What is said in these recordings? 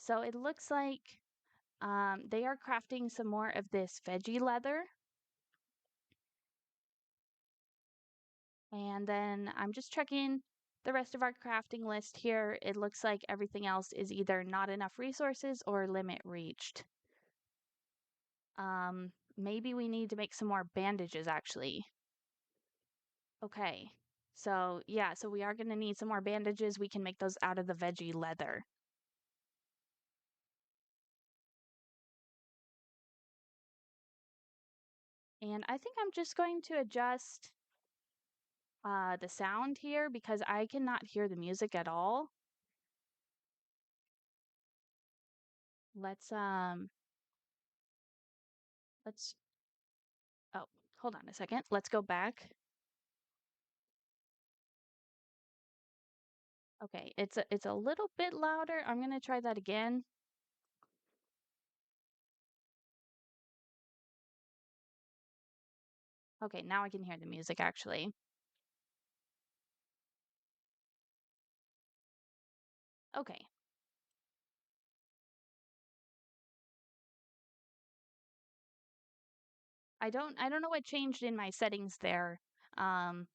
So it looks like they are crafting some more of this veggie leather. And then I'm just checking the rest of our crafting list here. It looks like everything else is either not enough resources or limit reached. Maybe we need to make some more bandages actually. Okay. So yeah, so we are going to need some more bandages. We can make those out of the veggie leather. And I think I'm just going to adjust the sound here because I cannot hear the music at all. Let's let's oh, hold on a second. Let's go back. Okay, it's a little bit louder. I'm gonna try that again. Okay, now I can hear the music actually. Okay. I don't know what changed in my settings there. Um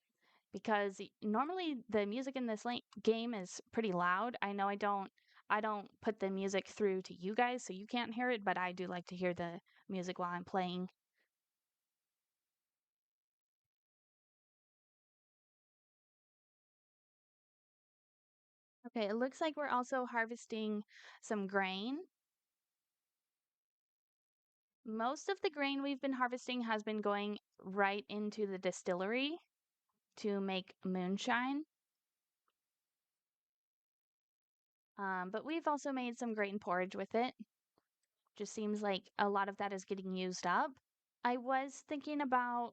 because normally the music in this game is pretty loud. I know I don't put the music through to you guys so you can't hear it, but I do like to hear the music while I'm playing. Okay, it looks like we're also harvesting some grain. Most of the grain we've been harvesting has been going right into the distillery to make moonshine. But we've also made some grain porridge with it. Just seems like a lot of that is getting used up. I was thinking about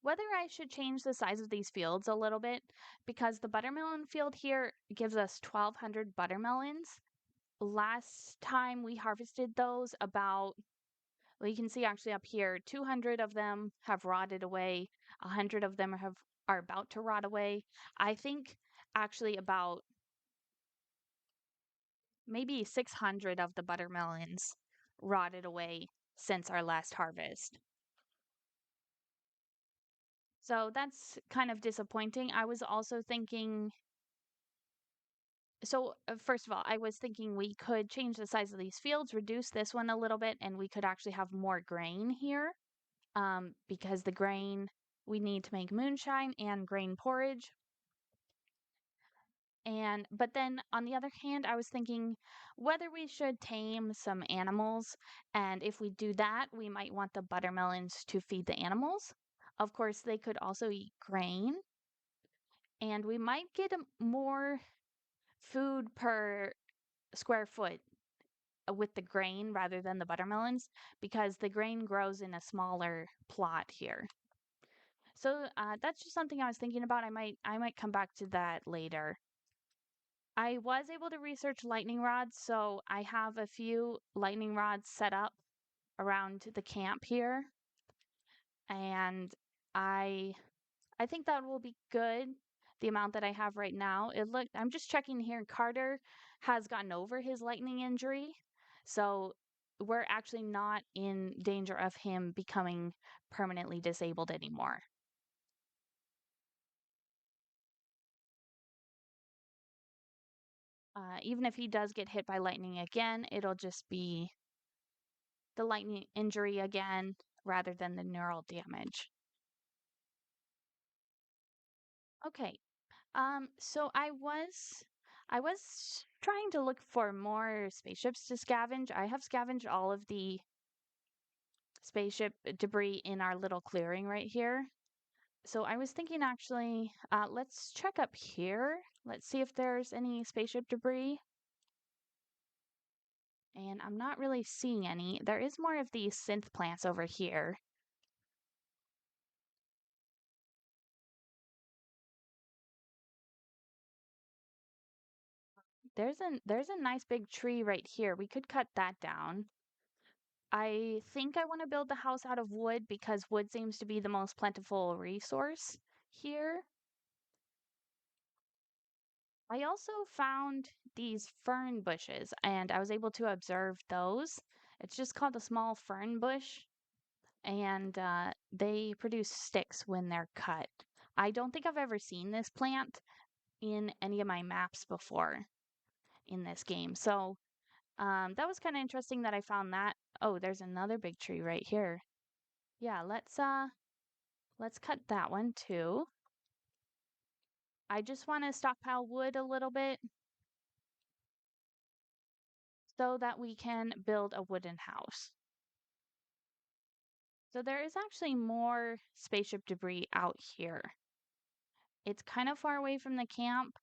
whether I should change the size of these fields a little bit because the buttermelon field here gives us 1,200 buttermelons. Last time we harvested those, well, you can see actually up here, 200 of them have rotted away, 100 of them are about to rot away. I think actually about maybe 600 of the buttermelons rotted away since our last harvest. So that's kind of disappointing. I was also thinking, first of all, I was thinking we could change the size of these fields, reduce this one a little bit, and we could actually have more grain here. Because the grain we need to make moonshine and grain porridge. But then on the other hand, I was thinking whether we should tame some animals, and if we do that, we might want the buttermelons to feed the animals. Of course, they could also eat grain, and we might get more food per square foot with the grain rather than the buttermelons because the grain grows in a smaller plot here. So that's just something I was thinking about. I might come back to that later. I was able to research lightning rods, so I have a few lightning rods set up around the camp here, and I I think that will be good. The amount that I have right now. I'm just checking here. Carter has gotten over his lightning injury, so we're actually not in danger of him becoming permanently disabled anymore. Even if he does get hit by lightning again, it'll just be the lightning injury again rather than the neural damage. Okay. So I was trying to look for more spaceships to scavenge. I have scavenged all of the spaceship debris in our little clearing right here. So I was thinking actually, let's check up here. Let's see if there's any spaceship debris. And I'm not really seeing any. There is more of these synth plants over here. There's a nice big tree right here. We could cut that down. I think I want to build the house out of wood because wood seems to be the most plentiful resource here. I also found these fern bushes and I was able to observe those. It's just called a small fern bush and they produce sticks when they're cut. I don't think I've ever seen this plant in any of my maps before in this game. So that was kind of interesting that I found that. Oh, there's another big tree right here. Yeah, let's cut that one too. I just want to stockpile wood a little bit so that we can build a wooden house. So there is actually more spaceship debris out here. It's kind of far away from the camp,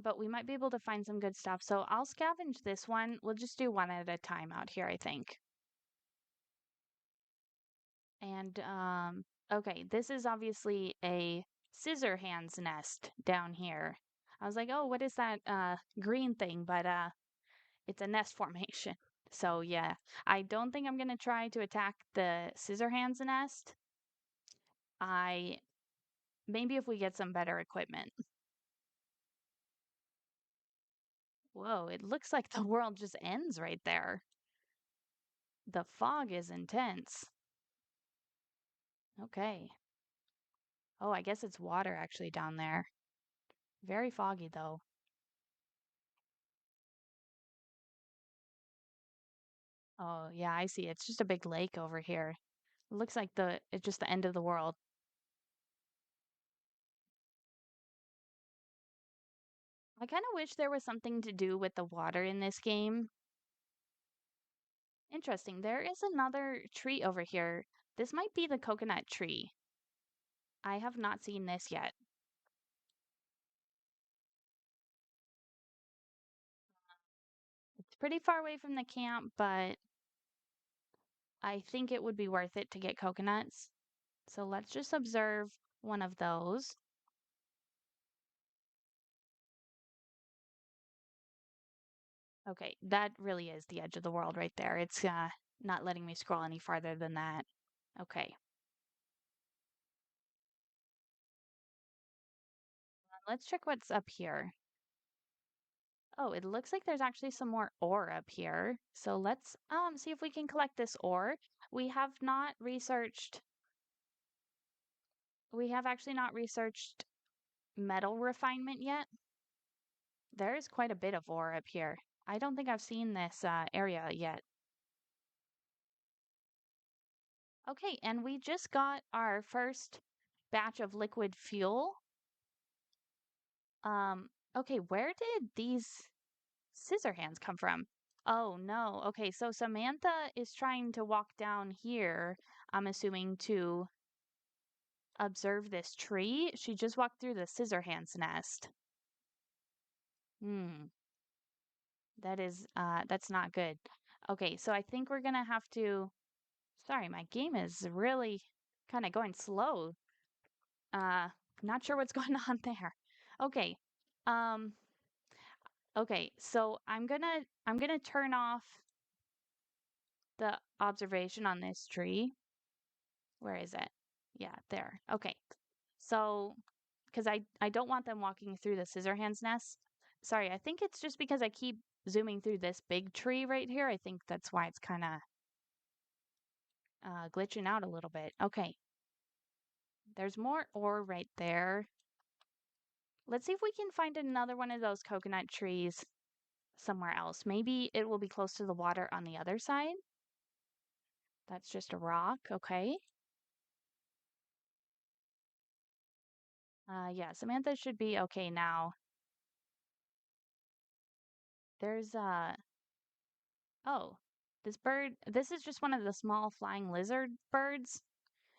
but we might be able to find some good stuff. So I'll scavenge this one. We'll just do one at a time out here, I think. And okay, this is obviously a scissor hands nest down here. I was like, "Oh, what is that green thing?" But it's a nest formation. So yeah, I don't think I'm gonna try to attack the scissor hands nest. I maybe if we get some better equipment. Whoa, it looks like the world just ends right there. The fog is intense. Okay. Oh, I guess it's water actually down there. Very foggy though. Oh, yeah, I see. It's just a big lake over here. It looks like it's just the end of the world. I kind of wish there was something to do with the water in this game. Interesting. There is another tree over here. This might be the coconut tree. I have not seen this yet. It's pretty far away from the camp, but I think it would be worth it to get coconuts. So let's just observe one of those. Okay, that really is the edge of the world right there. It's not letting me scroll any farther than that. Okay, let's check what's up here. Oh, it looks like there's actually some more ore up here. So let's see if we can collect this ore. We have not researched, we have actually not researched metal refinement yet. There is quite a bit of ore up here. I don't think I've seen this area yet. Okay, and we just got our first batch of liquid fuel. Okay, where did these scissor hands come from? Oh no. Okay, so Samantha is trying to walk down here, I'm assuming to observe this tree. She just walked through the scissor hands nest. Hmm, that's not good. Okay, so I think we're gonna have to, sorry, my game is really kind of going slow. Uh, not sure what's going on there. Okay. Um, okay, so I'm gonna turn off the observation on this tree. Where is it? Yeah, there. Okay. So, because I don't want them walking through the scissor hands nest. Sorry, I think it's just because I keep zooming through this big tree right here. I think that's why it's kind of glitching out a little bit. Okay, there's more ore right there. Let's see if we can find another one of those coconut trees somewhere else. Maybe it will be close to the water on the other side. That's just a rock. Okay. Yeah, Samantha should be okay now. There's oh, this is just one of the small flying lizard birds.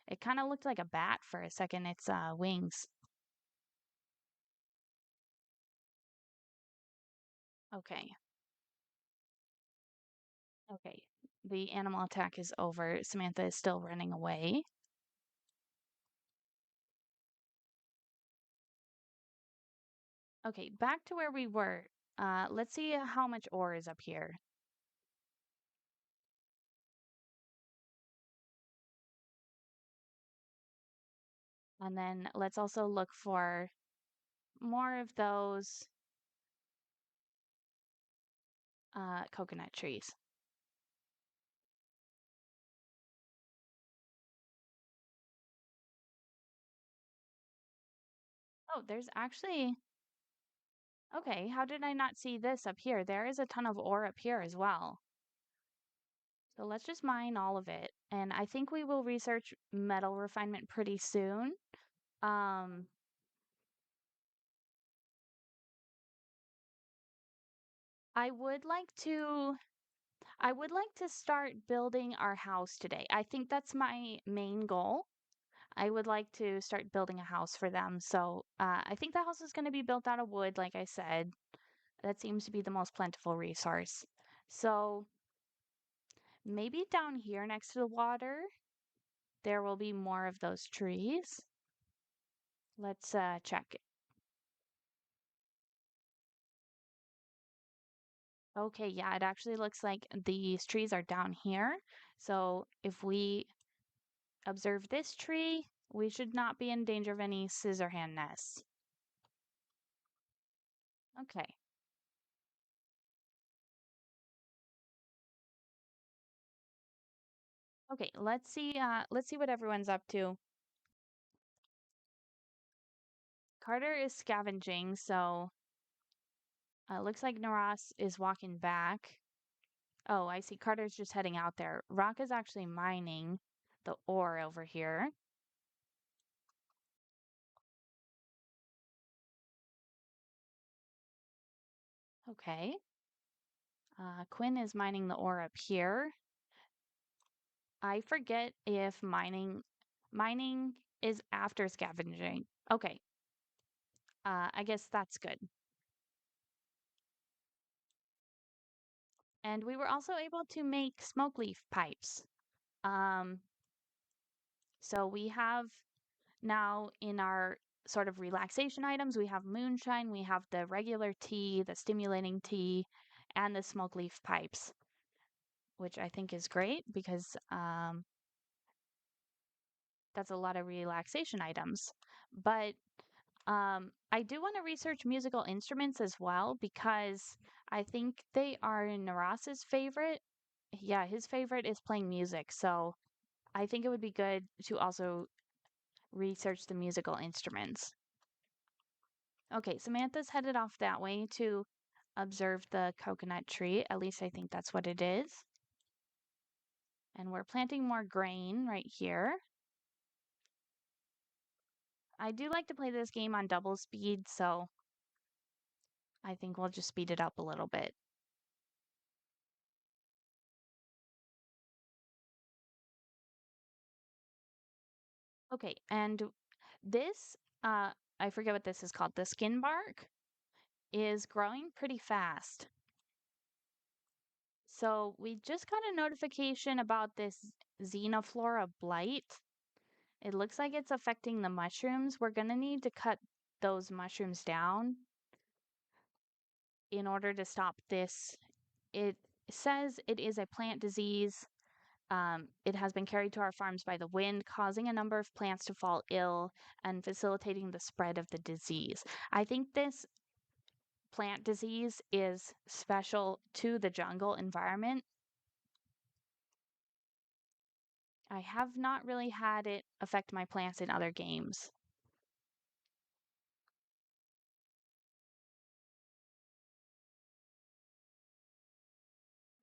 It kind of looked like a bat for a second, its wings. Okay, okay. The animal attack is over. Samantha is still running away. Okay, back to where we were. Let's see how much ore is up here. And then let's also look for more of those. coconut trees. Oh, there's actually, okay, how did I not see this up here? There is a ton of ore up here as well. So let's just mine all of it. And I think we will research metal refinement pretty soon. Um, I would like to I would like to start building our house today. I think that's my main goal. I would like to start building a house for them. So I think the house is going to be built out of wood, like I said. That seems to be the most plentiful resource. So maybe down here next to the water, there will be more of those trees. Let's check it. Okay, yeah, it actually looks like these trees are down here. So if we observe this tree, we should not be in danger of any scissorhand nests. Okay. Okay, let's see what everyone's up to. Carter is scavenging, so looks like Naras is walking back. Oh, I see. Carter's just heading out there. Rock is actually mining the ore over here. Okay. Quinn is mining the ore up here. I forget if mining is after scavenging. Okay. I guess that's good. And we were also able to make smoke leaf pipes. Um, so we have now in our sort of relaxation items, we have moonshine, we have the regular tea, the stimulating tea, and the smoke leaf pipes, which I think is great because that's a lot of relaxation items. But I do want to research musical instruments as well because I think they are Naras's favorite. Yeah, his favorite is playing music. So I think it would be good to also research the musical instruments. Okay, Samantha's headed off that way to observe the coconut tree. At least I think that's what it is. And we're planting more grain right here. I do like to play this game on double speed, so I think we'll just speed it up a little bit. Okay, and this, I forget what this is called, the skin bark is growing pretty fast. So we just got a notification about this xenoflora blight. It looks like it's affecting the mushrooms. We're gonna need to cut those mushrooms down in order to stop this. It says it is a plant disease. It has been carried to our farms by the wind, causing a number of plants to fall ill and facilitating the spread of the disease. I think this plant disease is special to the jungle environment. I have not really had it affect my plants in other games.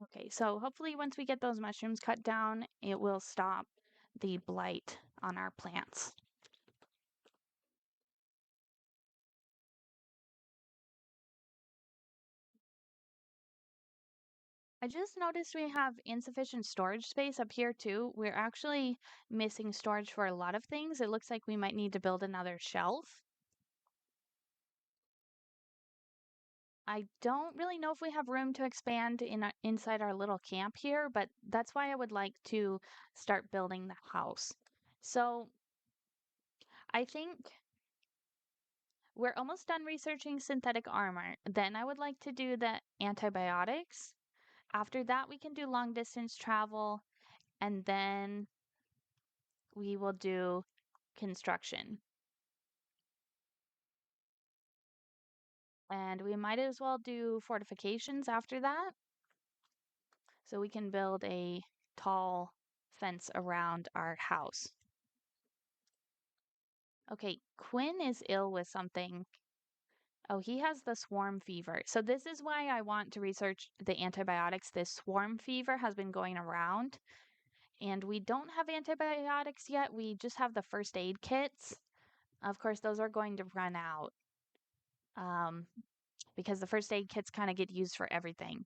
Okay, so hopefully once we get those mushrooms cut down, it will stop the blight on our plants. I just noticed we have insufficient storage space up here too. We're actually missing storage for a lot of things. It looks like we might need to build another shelf. I don't really know if we have room to expand inside our little camp here, but that's why I would like to start building the house. So I think we're almost done researching synthetic armor. Then I would like to do the antibiotics. After that, we can do long distance travel, and then we will do construction. And we might as well do fortifications after that. so we can build a tall fence around our house. Okay, Quinn is ill with something. Oh, he has the swarm fever. So this is why I want to research the antibiotics. This swarm fever has been going around, and we don't have antibiotics yet. We just have the first aid kits. Of course, those are going to run out um, because the first aid kits kind of get used for everything.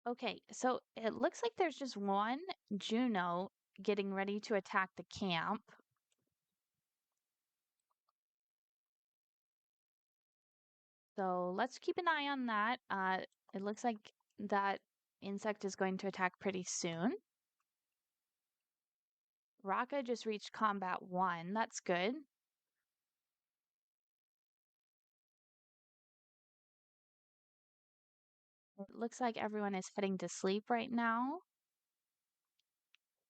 Okay, so it looks like there's just one Juno getting ready to attack the camp. So let's keep an eye on that. It looks like that insect is going to attack pretty soon. Raka just reached combat 1. That's good. It looks like everyone is heading to sleep right now.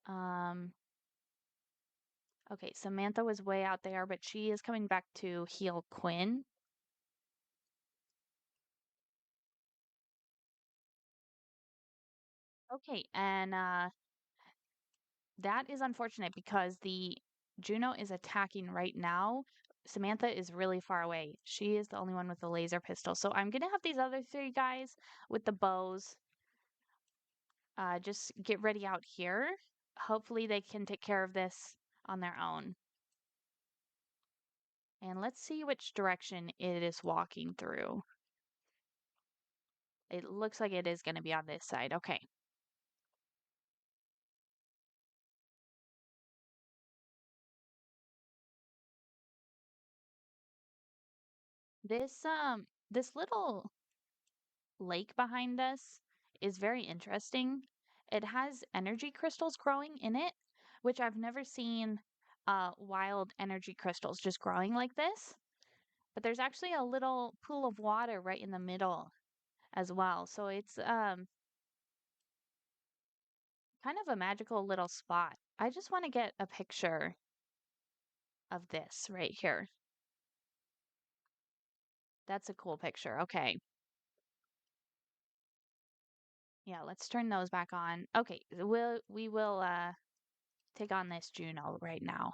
Um, okay, Samantha was way out there, but she is coming back to heal Quinn. Okay, and that is unfortunate because the Juno is attacking right now. Samantha is really far away. She is the only one with the laser pistol. So I'm gonna have these other 3 guys with the bows just get ready out here. Hopefully they can take care of this on their own. And let's see which direction it is walking through. It looks like it is going to be on this side. Okay. This little lake behind us is very interesting. It has energy crystals growing in it, which I've never seen wild energy crystals just growing like this. But there's actually a little pool of water right in the middle as well. So it's kind of a magical little spot. I just want to get a picture of this right here. That's a cool picture. Okay. Yeah, let's turn those back on. Okay, we will take on this Juno right now.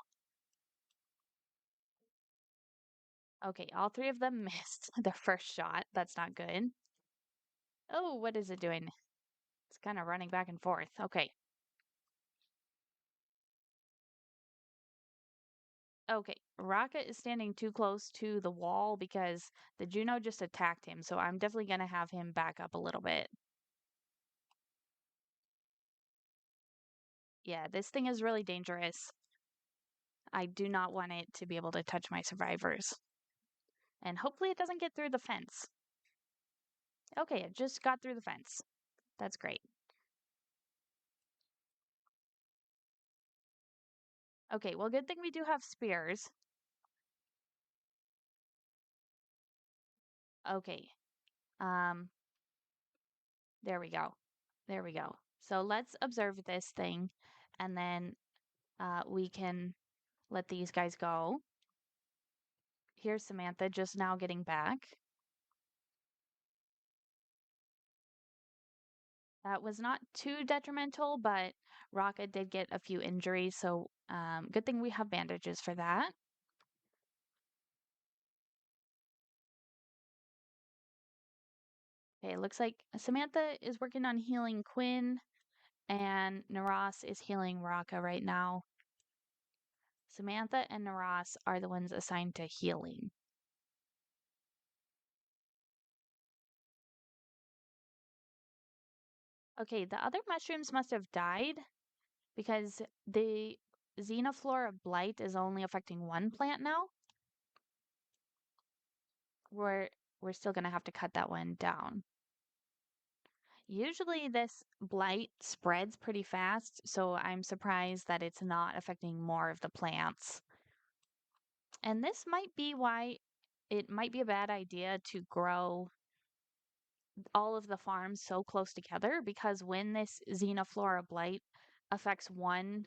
Okay, all 3 of them missed their first shot. That's not good. Oh, what is it doing? It's kind of running back and forth. Okay. Okay, Rocket is standing too close to the wall because the Juno just attacked him, so I'm definitely going to have him back up a little bit. Yeah, this thing is really dangerous. I do not want it to be able to touch my survivors. And hopefully it doesn't get through the fence. Okay, it just got through the fence. That's great. Okay, well, good thing we do have spears. Okay, um, there we go. There we go. So let's observe this thing, and then we can let these guys go. Here's Samantha just now getting back. That was not too detrimental, but Rocket did get a few injuries, so good thing we have bandages for that. Okay, it looks like Samantha is working on healing Quinn, and Naras is healing Raka right now. Samantha and Naras are the ones assigned to healing. Okay, the other mushrooms must have died because the xenoflora blight is only affecting one plant now. We're we're still gonna have to cut that one down. Usually this blight spreads pretty fast, so I'm surprised that it's not affecting more of the plants. And this might be why it might be a bad idea to grow all of the farms so close together because when this xenoflora blight affects one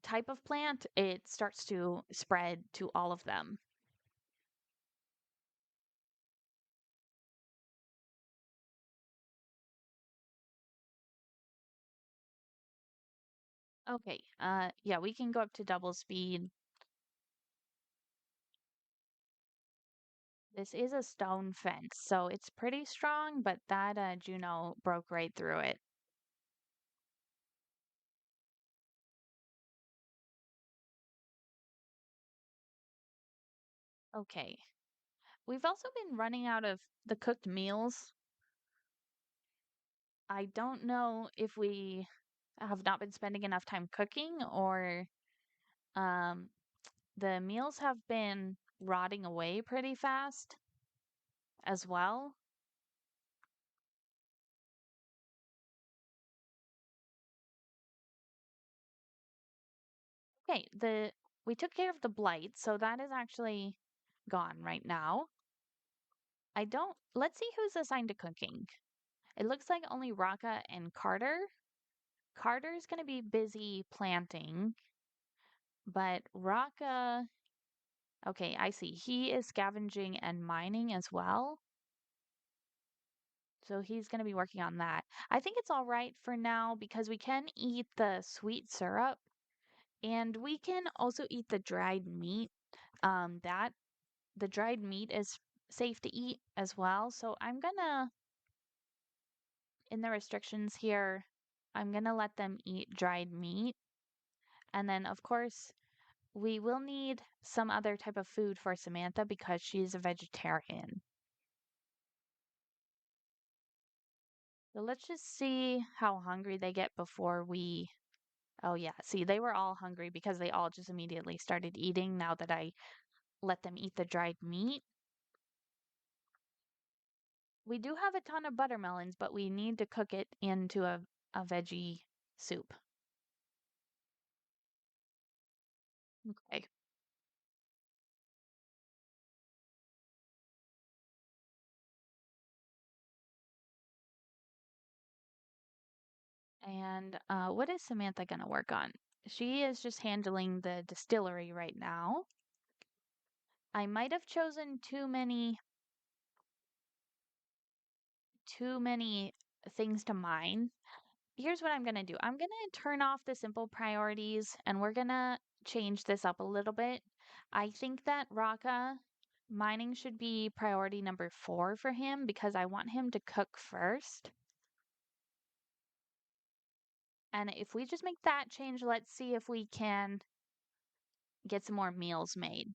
type of plant, it starts to spread to all of them. Okay, yeah, we can go up to double speed. This is a stone fence, so it's pretty strong, but that Juno broke right through it. Okay. We've also been running out of the cooked meals. I don't know if we have not been spending enough time cooking or um the meals have been rotting away pretty fast as well. Okay, the we took care of the blight, so that is actually gone right now. I don't Let's see who's assigned to cooking. It looks like only Raka and Carter. Carter's gonna be busy planting, but Raka, okay, I see. He is scavenging and mining as well. So he's going to be working on that. I think it's all right for now because we can eat the sweet syrup and we can also eat the dried meat. That the dried meat is safe to eat as well. So I'm gonna, in the restrictions here, I'm gonna let them eat dried meat. And then, of course, we will need some other type of food for Samantha because she's a vegetarian. So let's just see how hungry they get before we. Oh, yeah. See, they were all hungry because they all just immediately started eating now that I let them eat the dried meat. We do have a ton of buttermelons, but we need to cook it into a veggie soup. Okay. And what is Samantha going to work on? She is just handling the distillery right now. I might have chosen too many things to mine. Here's what I'm going to do. I'm going to turn off the simple priorities and we're going to change this up a little bit. I think that Raka mining should be priority number 4 for him because I want him to cook first. And if we just make that change, let's see if we can get some more meals made.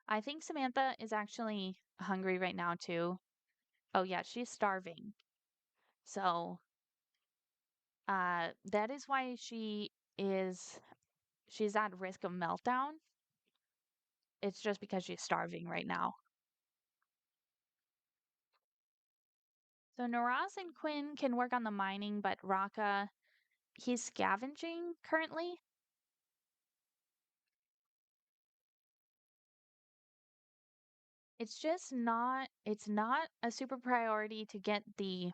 I think Samantha is actually hungry right now too. Oh yeah, she's starving. So, that is why she's at risk of meltdown. It's just because she's starving right now. So Naraz and Quinn can work on the mining, but Raka, he's scavenging currently. It's not a super priority to get the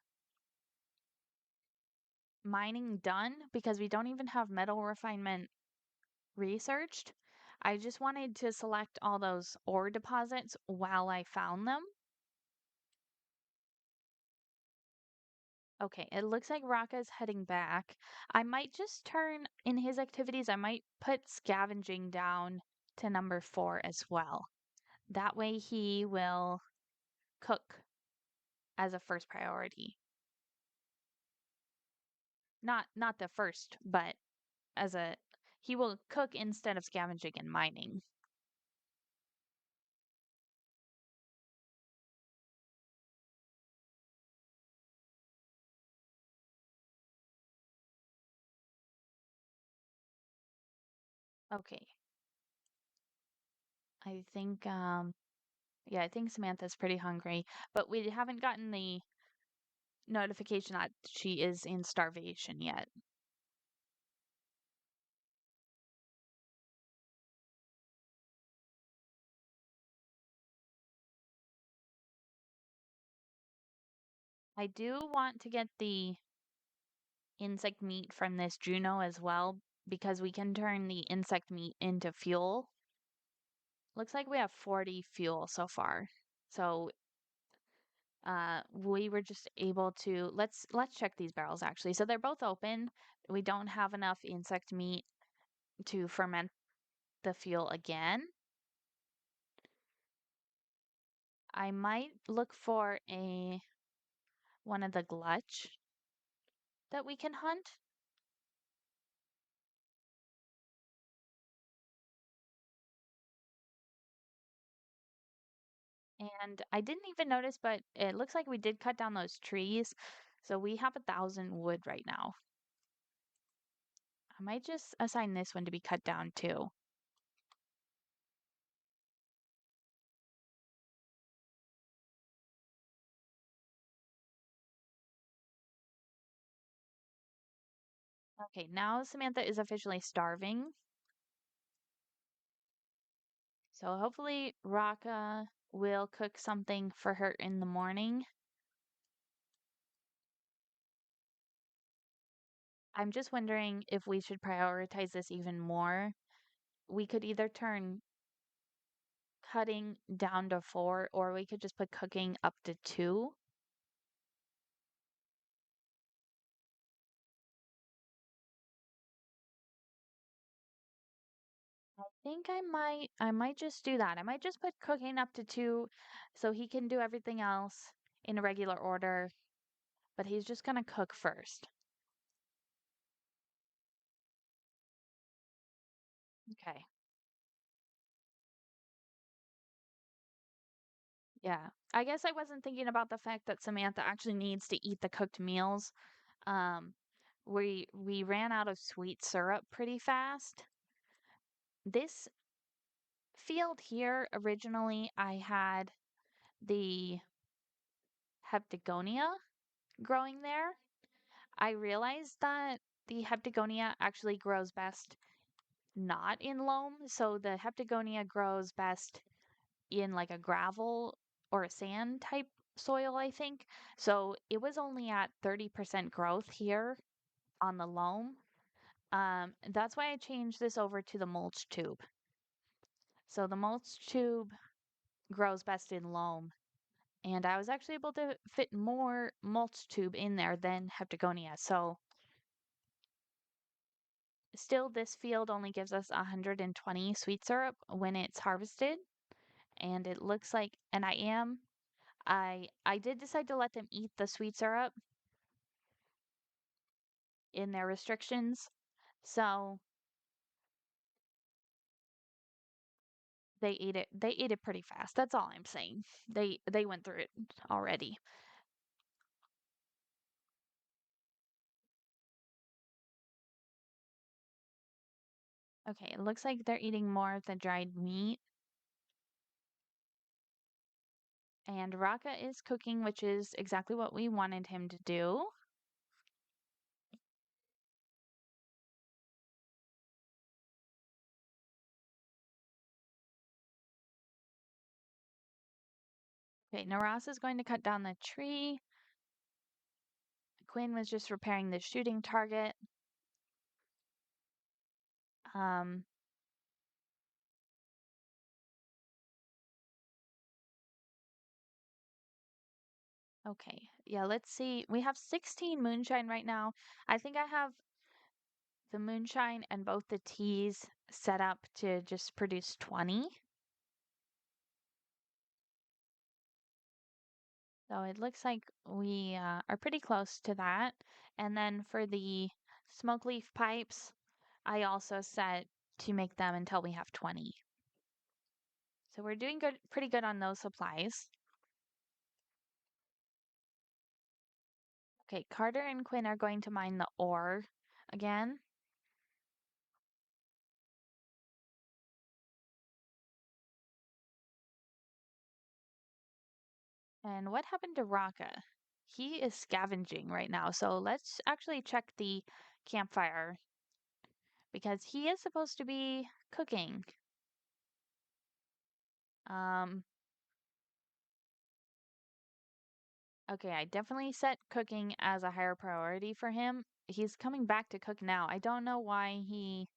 mining done because we don't even have metal refinement researched. I just wanted to select all those ore deposits while I found them. Okay, it looks like Raka's heading back. I might just turn in his activities, I might put scavenging down to number 4 as well. That way he will cook as a first priority. Not the first, but as a he will cook instead of scavenging and mining. Okay. I think yeah, I think Samantha's pretty hungry, but we haven't gotten the notification that she is in starvation yet. I do want to get the insect meat from this Juno as well because we can turn the insect meat into fuel. Looks like we have 40 fuel so far. So We were just able to let's check these barrels actually. So they're both open. We don't have enough insect meat to ferment the fuel again. I might look for a one of the glutch that we can hunt. And I didn't even notice, but it looks like we did cut down those trees. So we have 1,000 wood right now. I might just assign this one to be cut down too. Okay, now Samantha is officially starving. So hopefully Raka will cook something for her in the morning. I'm just wondering if we should prioritize this even more. We could either turn cutting down to 4, or we could just put cooking up to 2. I think I might just do that. I might just put cooking up to 2 so he can do everything else in a regular order, but he's just gonna cook first. Okay. Yeah. I guess I wasn't thinking about the fact that Samantha actually needs to eat the cooked meals. Um, we ran out of sweet syrup pretty fast. This field here, originally, I had the heptagonia growing there. I realized that the heptagonia actually grows best not in loam. So the heptagonia grows best in like a gravel or a sand type soil, I think. So it was only at 30% growth here on the loam. That's why I changed this over to the mulch tube. So the mulch tube grows best in loam. And I was actually able to fit more mulch tube in there than heptagonia. So still, this field only gives us 120 sweet syrup when it's harvested. And it looks like, and I did decide to let them eat the sweet syrup in their restrictions. So they ate it pretty fast. That's all I'm saying. They went through it already. Okay, it looks like they're eating more of the dried meat. And Raka is cooking, which is exactly what we wanted him to do. Okay, Naras is going to cut down the tree. Quinn was just repairing the shooting target. Um, okay, yeah, let's see. We have 16 moonshine right now. I think I have the moonshine and both the teas set up to just produce 20. So it looks like we are pretty close to that. And then for the smoke leaf pipes, I also set to make them until we have 20. So we're doing good, pretty good on those supplies. Okay, Carter and Quinn are going to mine the ore again. And what happened to Raka? He is scavenging right now. So let's actually check the campfire because he is supposed to be cooking. Um, okay, I definitely set cooking as a higher priority for him. He's coming back to cook now. I don't know why he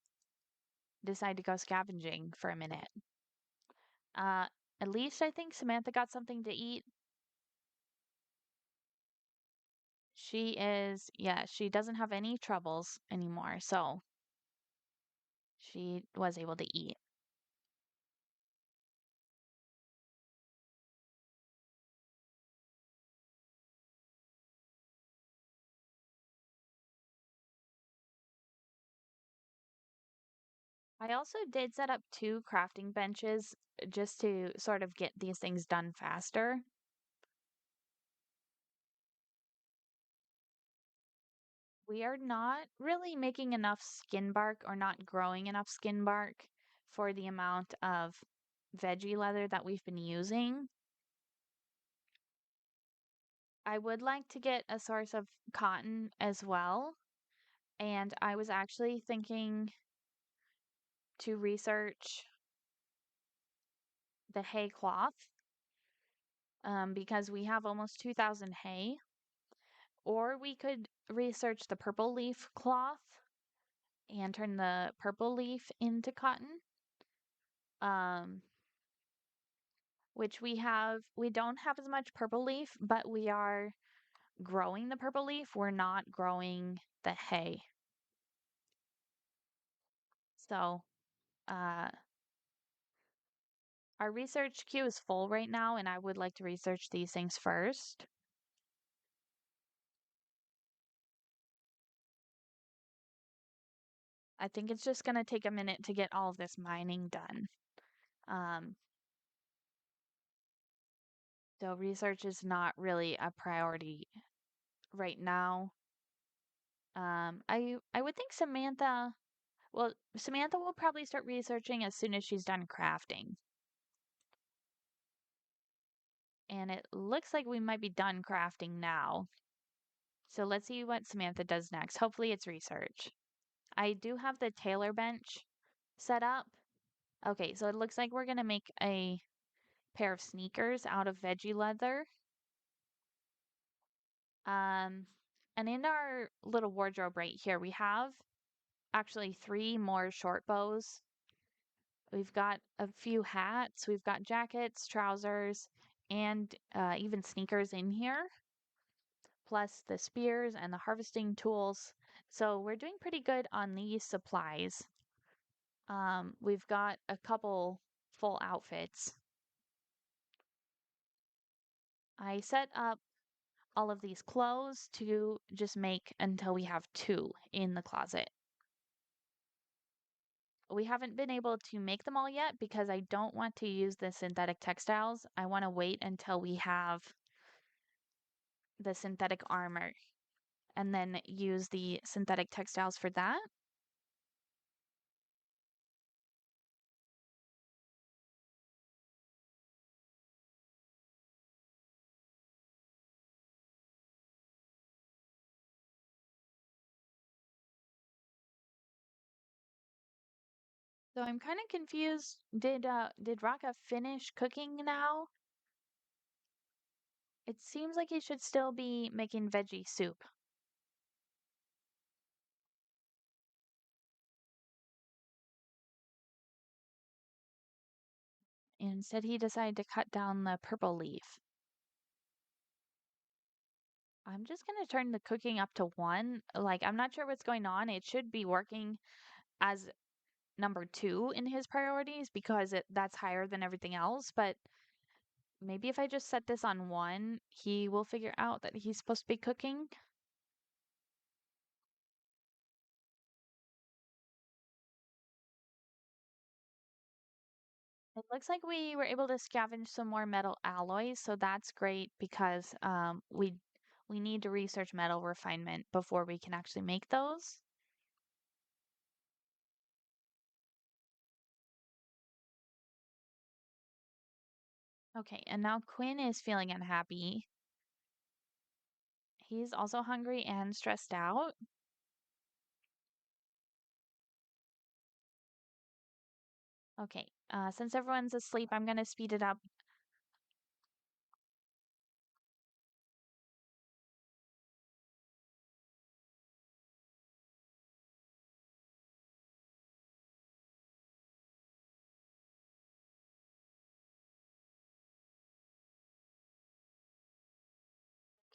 decided to go scavenging for a minute. Uh, at least I think Samantha got something to eat. She is, yeah, she doesn't have any troubles anymore, so she was able to eat. I also did set up two crafting benches just to sort of get these things done faster. We are not really making enough skin bark or not growing enough skin bark for the amount of veggie leather that we've been using. I would like to get a source of cotton as well, and I was actually thinking to research the hay cloth because we have almost 2,000 hay, or we could research the purple leaf cloth and turn the purple leaf into cotton. Um, which we don't have as much purple leaf, but we are growing the purple leaf. We're not growing the hay. So, uh, our research queue is full right now, and I would like to research these things first. I think it's just going to take a minute to get all of this mining done. Um, so research is not really a priority right now. I would think Samantha will probably start researching as soon as she's done crafting. And it looks like we might be done crafting now. So let's see what Samantha does next. Hopefully it's research. I do have the tailor bench set up. Okay, so it looks like we're gonna make a pair of sneakers out of veggie leather. Um, and in our little wardrobe right here, we have actually three more short bows. We've got a few hats, we've got jackets, trousers, and even sneakers in here, plus the spears and the harvesting tools. So we're doing pretty good on these supplies. We've got a couple full outfits. I set up all of these clothes to just make until we have two in the closet. We haven't been able to make them all yet because I don't want to use the synthetic textiles. I want to wait until we have the synthetic armor and then use the synthetic textiles for that. So I'm kind of confused. Did Raka finish cooking now? It seems like he should still be making veggie soup. Instead, he decided to cut down the purple leaf. I'm just gonna turn the cooking up to one. Like, I'm not sure what's going on. It should be working as number two in his priorities because that's higher than everything else. But maybe if I just set this on one, he will figure out that he's supposed to be cooking. It looks like we were able to scavenge some more metal alloys, so that's great because we need to research metal refinement before we can actually make those. Okay, and now Quinn is feeling unhappy. He's also hungry and stressed out. Okay, since everyone's asleep, I'm gonna speed it up.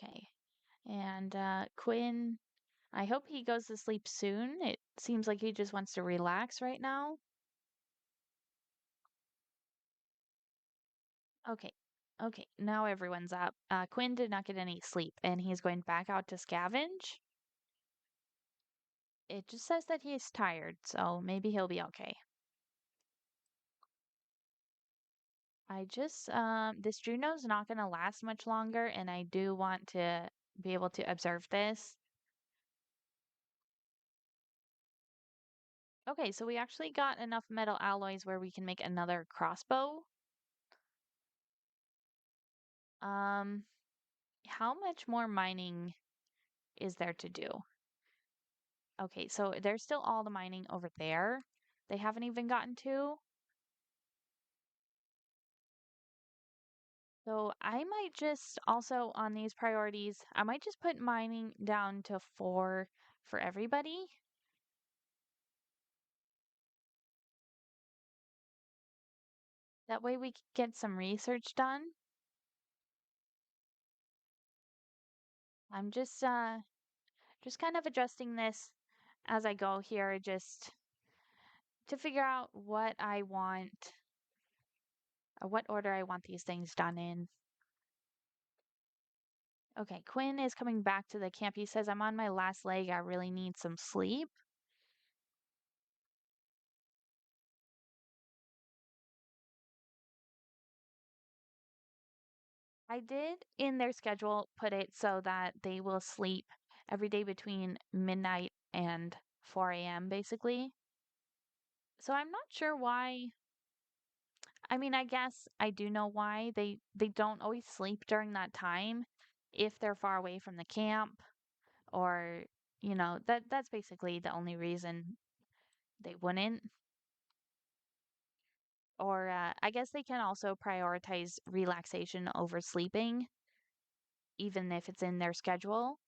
Okay, And Quinn, I hope he goes to sleep soon. It seems like he just wants to relax right now. Okay. Okay, now everyone's up. Quinn did not get any sleep, and he's going back out to scavenge. It just says that he's tired, so maybe he'll be okay. This Juno's not going to last much longer, and I do want to be able to observe this. Okay, so we actually got enough metal alloys where we can make another crossbow. Um, how much more mining is there to do? Okay, so there's still all the mining over there. They haven't even gotten to. So I might just also on these priorities, I might just put mining down to 4 for everybody. That way we can get some research done. I'm just kind of adjusting this as I go here just to figure out what I want, what order I want these things done in. Okay, Quinn is coming back to the camp. He says, I'm on my last leg. I really need some sleep. I did in their schedule put it so that they will sleep every day between midnight and 4 a.m. basically. So I'm not sure why. I mean, I guess I do know why they don't always sleep during that time if they're far away from the camp or that's basically the only reason they wouldn't. Or I guess they can also prioritize relaxation over sleeping, even if it's in their schedule.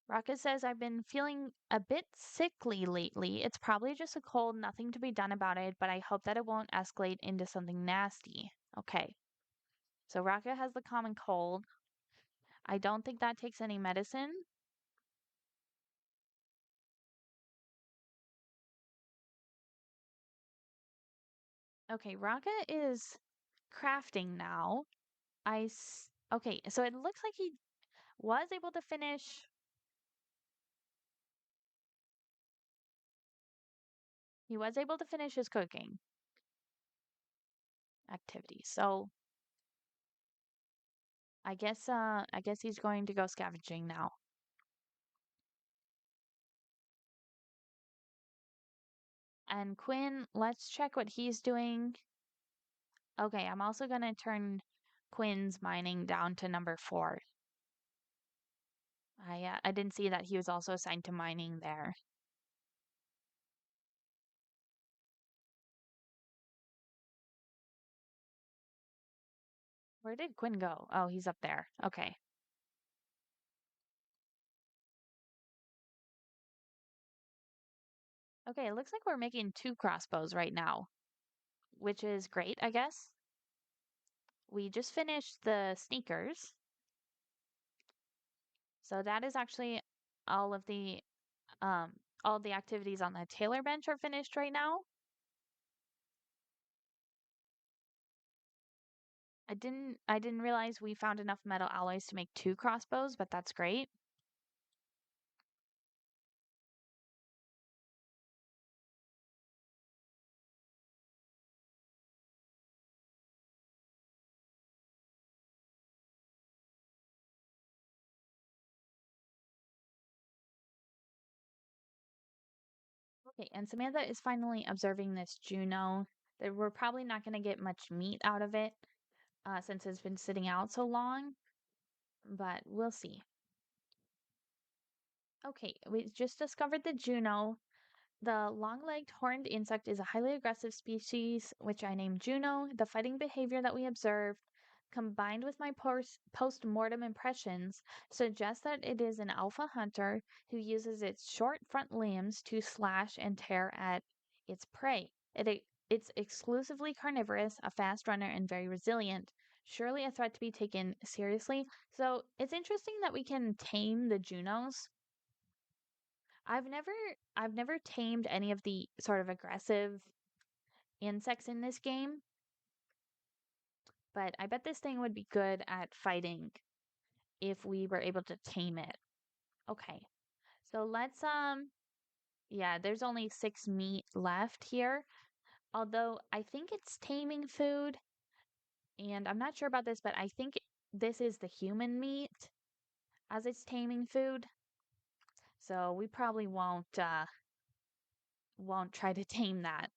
Raka says, I've been feeling a bit sickly lately. It's probably just a cold, nothing to be done about it, but I hope that it won't escalate into something nasty. Okay. So Raka has the common cold. I don't think that takes any medicine. Okay, Raka is crafting now. Okay, so it looks like he was able to finish. He was able to finish his cooking activity. So I guess he's going to go scavenging now. And Quinn, let's check what he's doing. Okay, I'm also gonna turn Quinn's mining down to number 4. I didn't see that he was also assigned to mining there. Where did Quinn go? Oh, he's up there. Okay. Okay, it looks like we're making 2 crossbows right now, which is great, I guess. We just finished the sneakers. So that is actually all of the all of the activities on the tailor bench are finished right now. I didn't realize we found enough metal alloys to make 2 crossbows, but that's great. Okay, and Samantha is finally observing this Juno. That we're probably not going to get much meat out of it since it's been sitting out so long, but we'll see. Okay, we just discovered the Juno. The long-legged horned insect is a highly aggressive species, which I named Juno. The fighting behavior that we observed, combined with my post-mortem impressions, suggests that it is an alpha hunter who uses its short front limbs to slash and tear at its prey. It's exclusively carnivorous, a fast runner, and very resilient. Surely a threat to be taken seriously. So it's interesting that we can tame the Junos. I've never I've never tamed any of the sort of aggressive insects in this game, but I bet this thing would be good at fighting if we were able to tame it. Okay. So let's yeah, there's only 6 meat left here. Although I think it's taming food, and I'm not sure about this, but I think this is the human meat as it's taming food. So we probably won't try to tame that.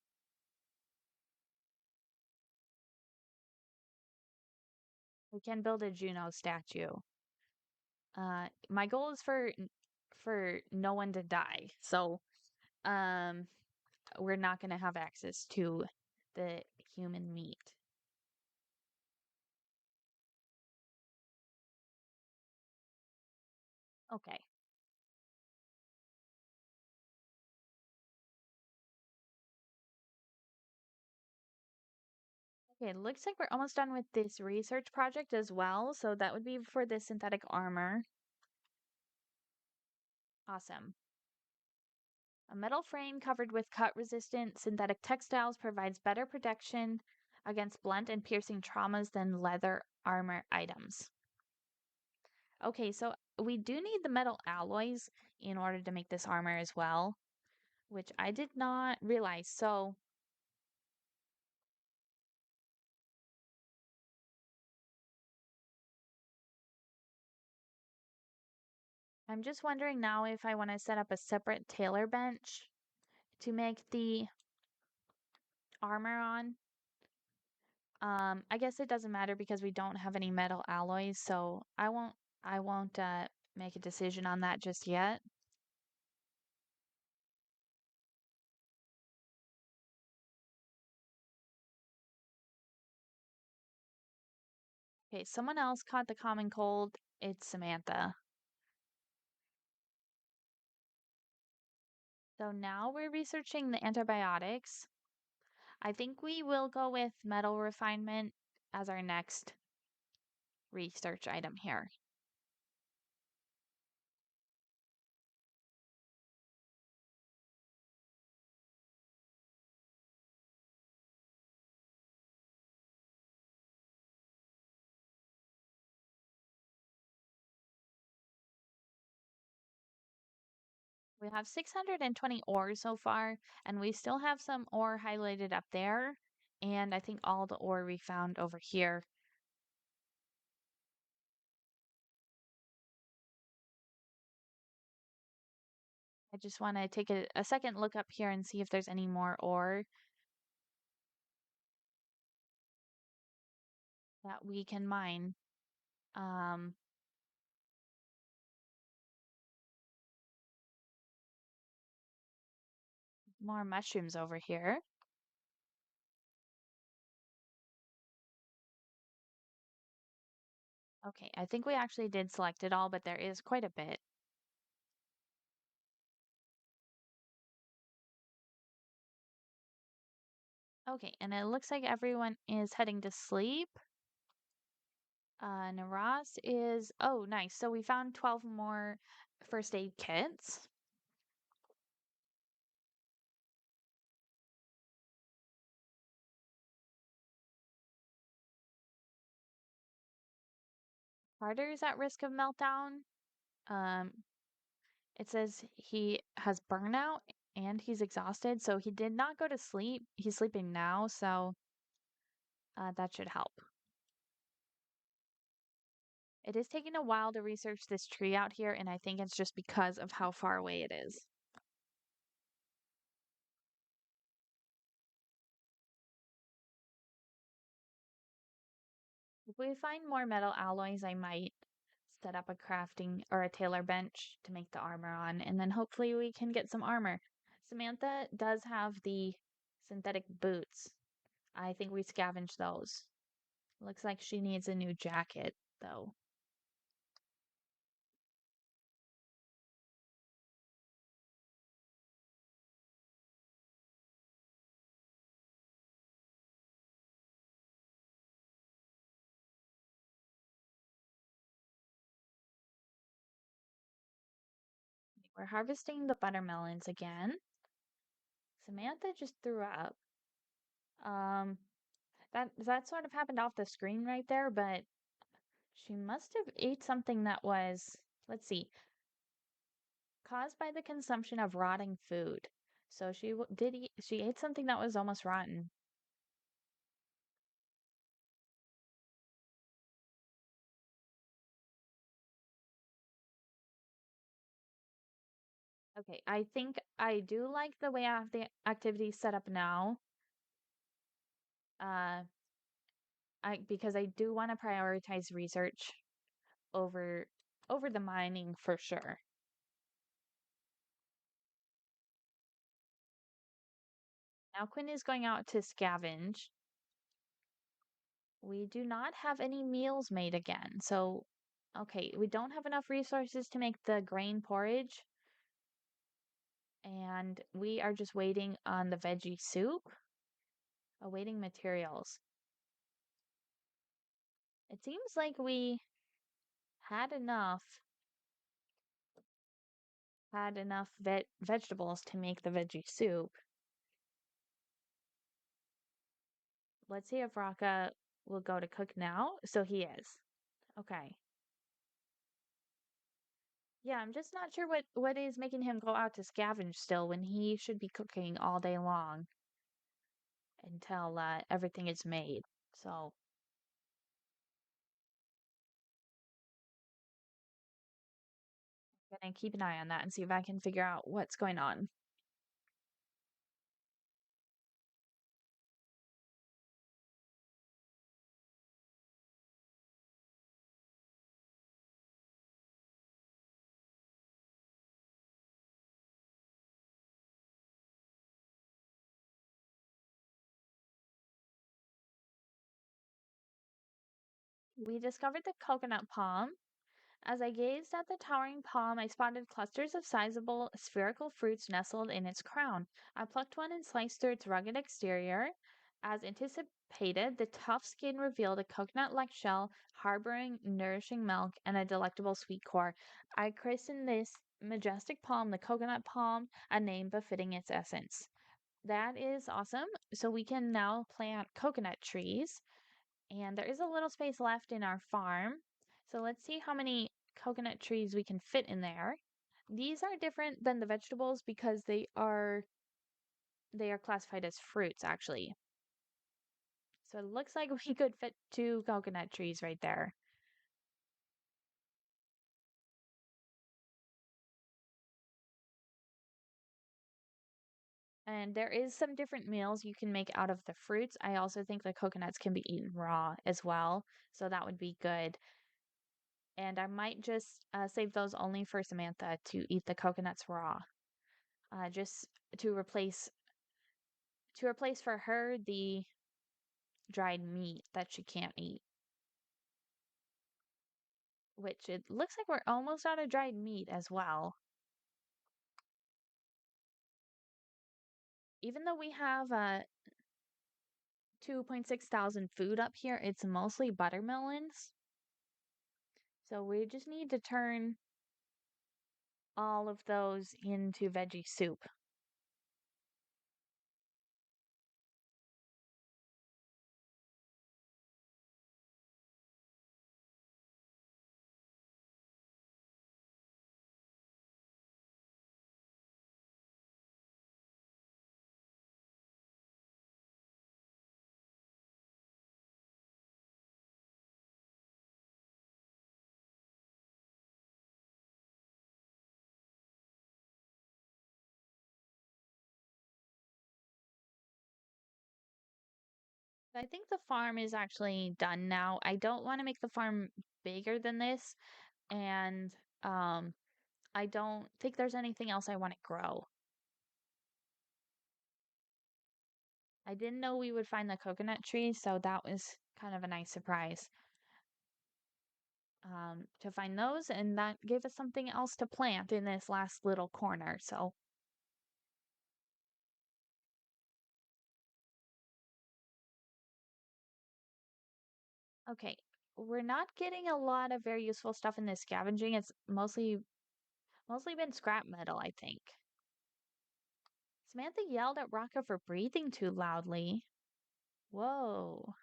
We can build a Juno statue. My goal is for no one to die. So, um, we're not going to have access to the human meat. Okay. Okay, it looks like we're almost done with this research project as well. So that would be for the synthetic armor. Awesome. A metal frame covered with cut-resistant synthetic textiles provides better protection against blunt and piercing traumas than leather armor items. Okay, so we do need the metal alloys in order to make this armor as well, which I did not realize. So I'm just wondering now if I want to set up a separate tailor bench to make the armor on. I guess it doesn't matter because we don't have any metal alloys, so I won't make a decision on that just yet. Okay, someone else caught the common cold. It's Samantha. So now we're researching the antibiotics. I think we will go with metal refinement as our next research item here. We have 620 ores so far, and we still have some ore highlighted up there. And I think all the ore we found over here. I just want to take a second look up here and see if there's any more ore that we can mine. Um, More mushrooms over here. Okay, I think we actually did select it all, but there is quite a bit. Okay, and it looks like everyone is heading to sleep. Naras is, oh, nice. So we found 12 more first aid kits. Carter is at risk of meltdown. Um, it says he has burnout and he's exhausted, so he did not go to sleep. He's sleeping now, so that should help. It is taking a while to research this tree out here, and I think it's just because of how far away it is. If we find more metal alloys, I might set up a crafting or a tailor bench to make the armor on, and then hopefully we can get some armor. Samantha does have the synthetic boots. I think we scavenged those. Looks like she needs a new jacket, though. We're harvesting the buttermelons again. Samantha just threw up. Um, that sort of happened off the screen right there, but she must have ate something that was, let's see, caused by the consumption of rotting food. So she ate something that was almost rotten. Okay, I think I do like the way I have the activity set up now. Uh, because I do want to prioritize research over the mining for sure. Now Quinn is going out to scavenge. We do not have any meals made again. So, okay, we don't have enough resources to make the grain porridge. And we are just waiting on the veggie soup, awaiting materials. It seems like we had enough vegetables to make the veggie soup. Let's see if Raka will go to cook now. So he is. Okay. Yeah, I'm just not sure what is making him go out to scavenge still when he should be cooking all day long until everything is made. So I'm gonna keep an eye on that and see if I can figure out what's going on. We discovered the coconut palm. As I gazed at the towering palm, I spotted clusters of sizable spherical fruits nestled in its crown. I plucked one and sliced through its rugged exterior. As anticipated, the tough skin revealed a coconut-like shell harboring nourishing milk and a delectable sweet core. I christened this majestic palm the coconut palm, a name befitting its essence. That is awesome. So we can now plant coconut trees. And there is a little space left in our farm. So let's see how many coconut trees we can fit in there. These are different than the vegetables because they are classified as fruits actually. So it looks like we could fit 2 coconut trees right there. And there is some different meals you can make out of the fruits. I also think the coconuts can be eaten raw as well, so that would be good. And I might just save those only for Samantha to eat the coconuts raw, just to replace for her the dried meat that she can't eat. Which it looks like we're almost out of dried meat as well. Even though we have 2.6 thousand food up here, it's mostly buttermelons. So we just need to turn all of those into veggie soup. I think the farm is actually done now. I don't want to make the farm bigger than this, and um, I don't think there's anything else I want to grow. I didn't know we would find the coconut trees, so that was kind of a nice surprise to find those, and that gave us something else to plant in this last little corner. So, okay, we're not getting a lot of very useful stuff in this scavenging. It's mostly Mostly been scrap metal, I think. Samantha yelled at Rocca for breathing too loudly. Whoa.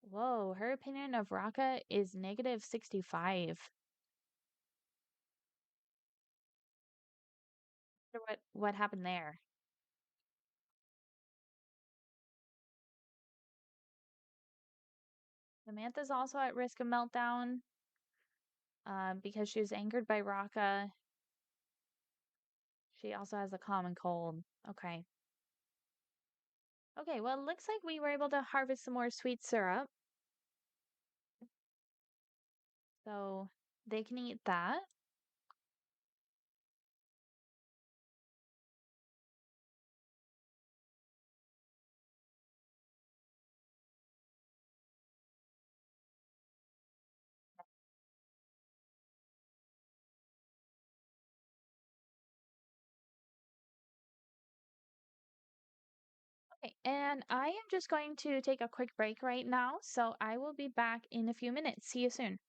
Whoa, her opinion of Rocca is negative 65. What happened there? Samantha's also at risk of meltdown because she was angered by Rocca. She also has a common cold. Okay. Okay, well, it looks like we were able to harvest some more sweet syrup. So they can eat that. Okay, and I am just going to take a quick break right now. So I will be back in a few minutes. See you soon.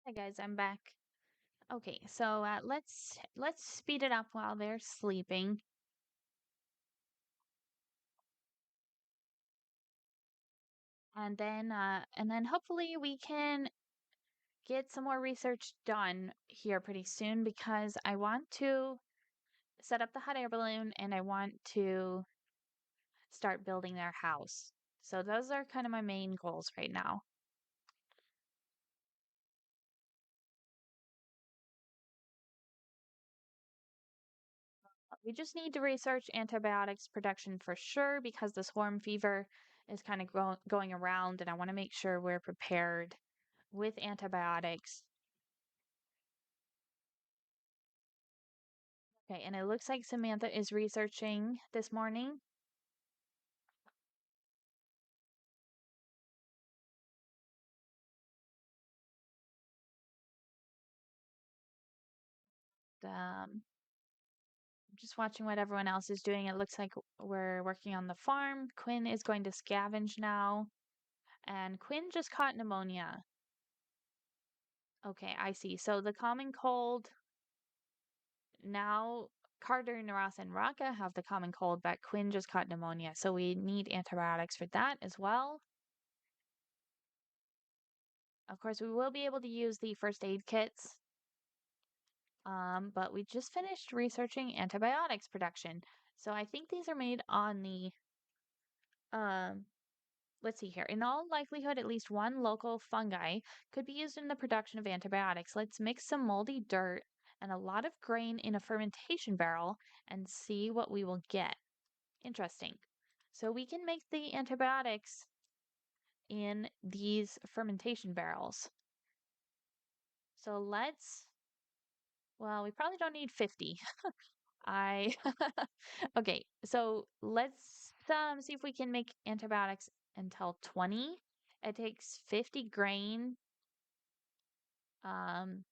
Hi guys, I'm back. Okay, so let's speed it up while they're sleeping. And then hopefully we can get some more research done here pretty soon because I want to set up the hot air balloon and I want to start building their house. So those are kind of my main goals right now. We just need to research antibiotics production for sure because the swarm fever is kind of going around and I want to make sure we're prepared with antibiotics. Okay, and it looks like Samantha is researching this morning. Um, just watching what everyone else is doing. It looks like we're working on the farm. Quinn is going to scavenge now. And Quinn just caught pneumonia. Okay, I see. So the common cold now Carter, Naras, and Raka have the common cold, but Quinn just caught pneumonia, so we need antibiotics for that as well. Of course, we will be able to use the first aid kits, but we just finished researching antibiotics production. So I think these are made on the, um, let's see here. In all likelihood, at least one local fungi could be used in the production of antibiotics. Let's mix some moldy dirt and a lot of grain in a fermentation barrel and see what we will get. Interesting. So we can make the antibiotics in these fermentation barrels. So well, we probably don't need 50. I Okay, so let's see if we can make antibiotics until 20. It takes 50 grain. Um,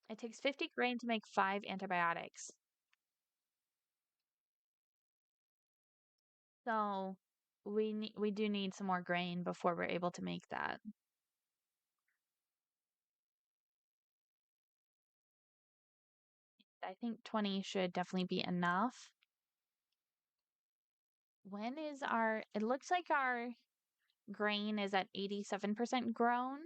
it takes 50 grain to make 5 antibiotics. So we do need some more grain before we're able to make that. I think 20 should definitely be enough. When is it looks like our grain is at 87% grown.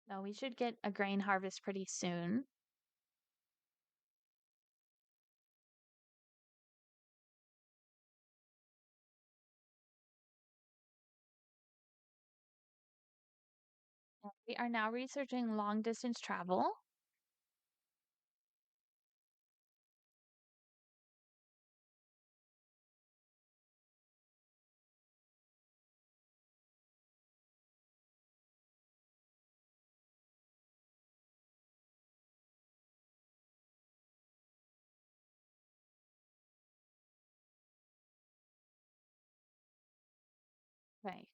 So we should get a grain harvest pretty soon. We are now researching long distance travel. Okay.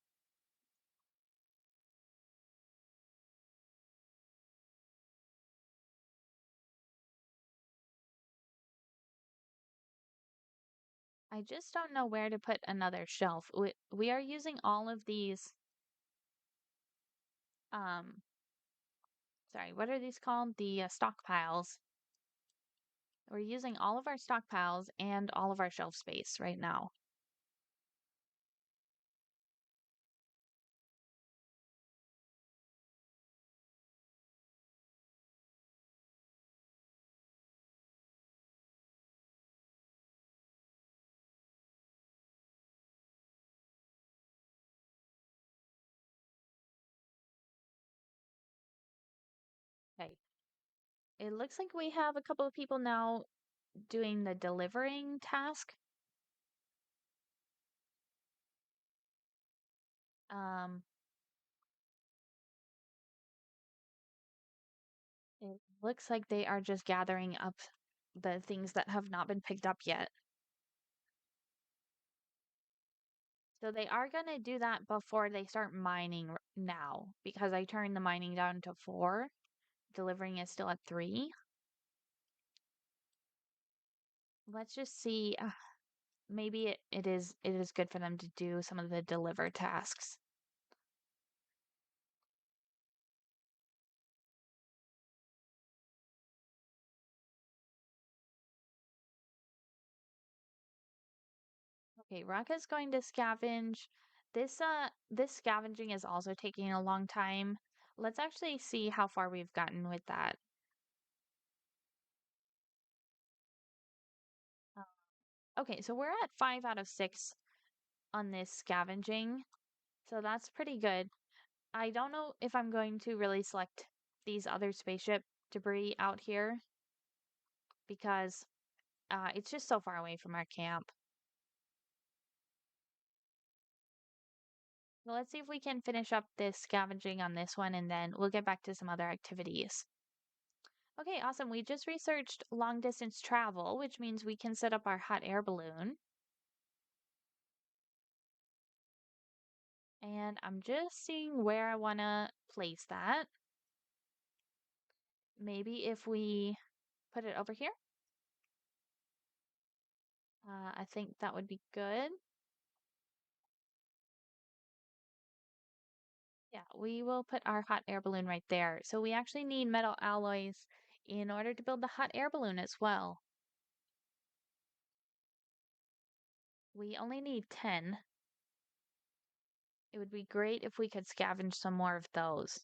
I just don't know where to put another shelf. We are using all of these, um, sorry, what are these called? The stockpiles. We're using all of our stockpiles and all of our shelf space right now. Okay. It looks like we have a couple of people now doing the delivering task. Um, it looks like they are just gathering up the things that have not been picked up yet. So they are going to do that before they start mining now because I turned the mining down to 4. Delivering is still at 3. Let's just see. Maybe it is good for them to do some of the deliver tasks. Okay, Raka's going to scavenge. This scavenging is also taking a long time. Let's actually see how far we've gotten with that. Uh, Okay, so we're at 5 out of 6 on this scavenging. So that's pretty good. I don't know if I'm going to really select these other spaceship debris out here because it's just so far away from our camp. Well, let's see if we can finish up this scavenging on this one and then we'll get back to some other activities. Okay, awesome. We just researched long distance travel, which means we can set up our hot air balloon. And I'm just seeing where I want to place that. Maybe if we put it over here, I think that would be good. Yeah, we will put our hot air balloon right there. So we actually need metal alloys in order to build the hot air balloon as well. We only need 10. It would be great if we could scavenge some more of those.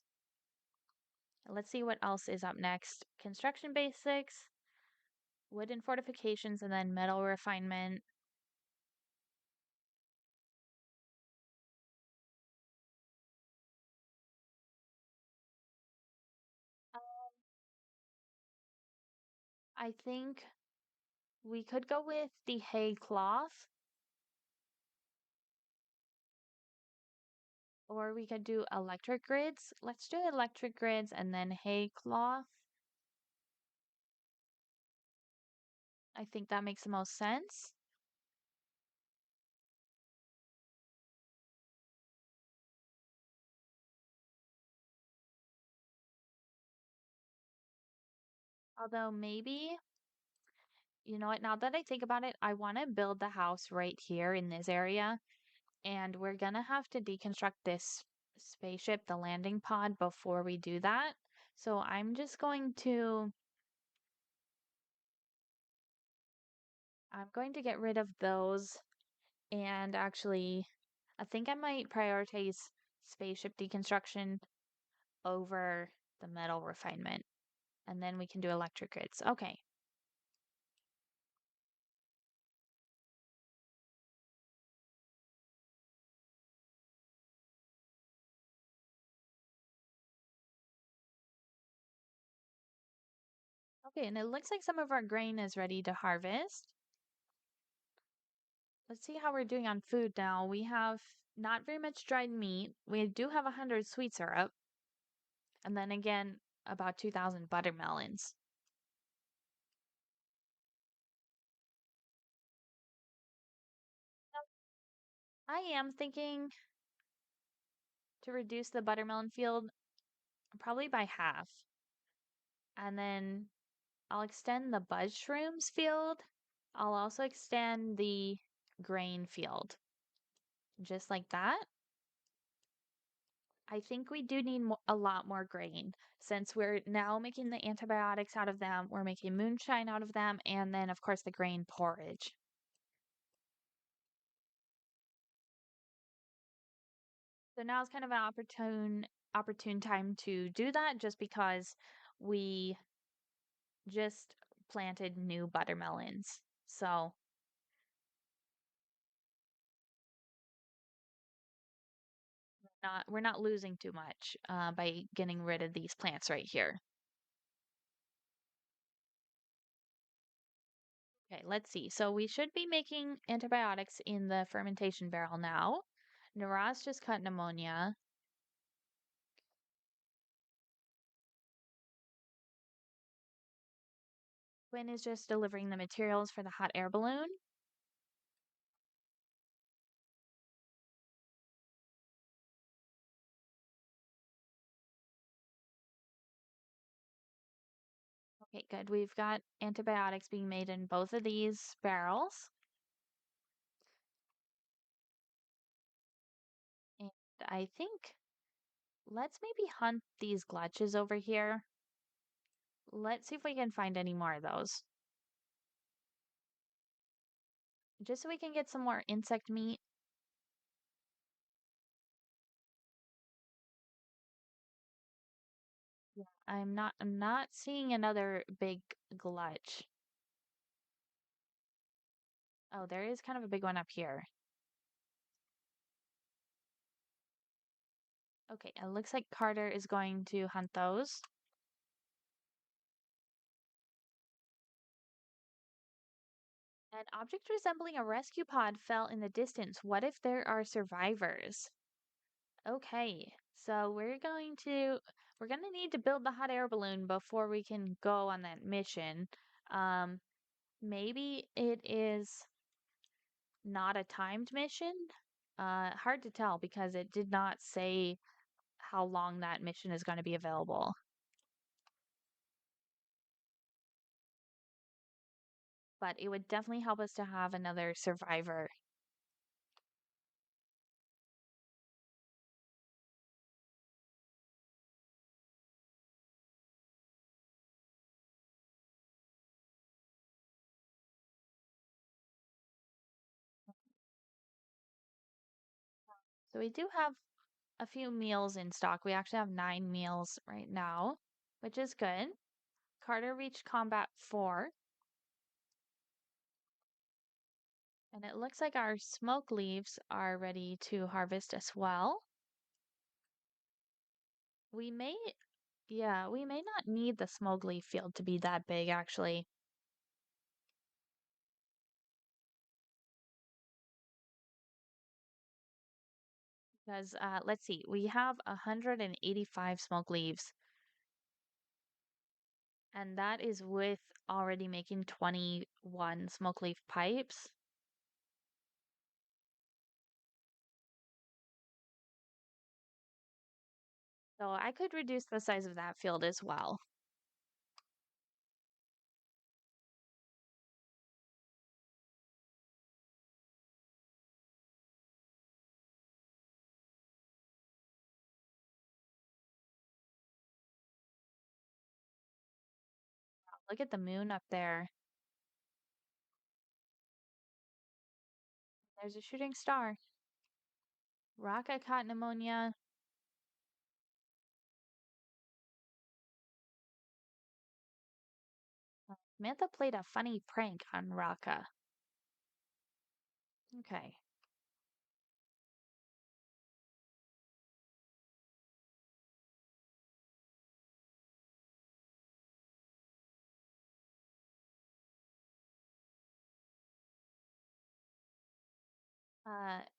Let's see what else is up next. Construction basics, wooden fortifications, and then metal refinement. I think we could go with the hay cloth, or we could do electric grids. Let's do electric grids and then hay cloth. I think that makes the most sense. Although maybe, you know what, now that I think about it, I want to build the house right here in this area, and we're gonna have to deconstruct this spaceship, the landing pod, before we do that. So I'm going to get rid of those and actually I think I might prioritize spaceship deconstruction over the metal refinement. And then we can do electric grids. Okay. Okay, and it looks like some of our grain is ready to harvest. Let's see how we're doing on food now. We have not very much dried meat. We do have 100 sweet syrup. And then again, about 2,000 buttermelons. I am thinking to reduce the buttermelon field probably by half. And then I'll extend the buzz shrooms field. I'll also extend the grain field. Just like that. I think we do need a lot more grain since we're now making the antibiotics out of them, we're making moonshine out of them, and then, of course, the grain porridge. So now is kind of an opportune time to do that just because we just planted new buttermelons. So we're not losing too much by getting rid of these plants right here. Okay, let's see. So we should be making antibiotics in the fermentation barrel now. Naraz just cut pneumonia. Quinn is just delivering the materials for the hot air balloon. Okay, good. We've got antibiotics being made in both of these barrels. And I think let's maybe hunt these glutches over here. Let's see if we can find any more of those. Just so we can get some more insect meat. Yeah, I'm not seeing another big glutch. Oh, there is kind of a big one up here. Okay, it looks like Carter is going to hunt those. An object resembling a rescue pod fell in the distance. What if there are survivors? Okay, so we're gonna need to build the hot air balloon before we can go on that mission. Um, maybe it is not a timed mission. Hard to tell because it did not say how long that mission is going to be available. But it would definitely help us to have another survivor. So we do have a few meals in stock. We actually have 9 meals right now, which is good. Carter reached combat 4, and it looks like our smoke leaves are ready to harvest as well. We may, yeah, we may not need the smoke leaf field to be that big actually, because let's see, we have 185 smoke leaves, and that is with already making 21 smoke leaf pipes. So I could reduce the size of that field as well. Look at the moon up there. There's a shooting star. Raka caught pneumonia. Samantha played a funny prank on Raka. Okay.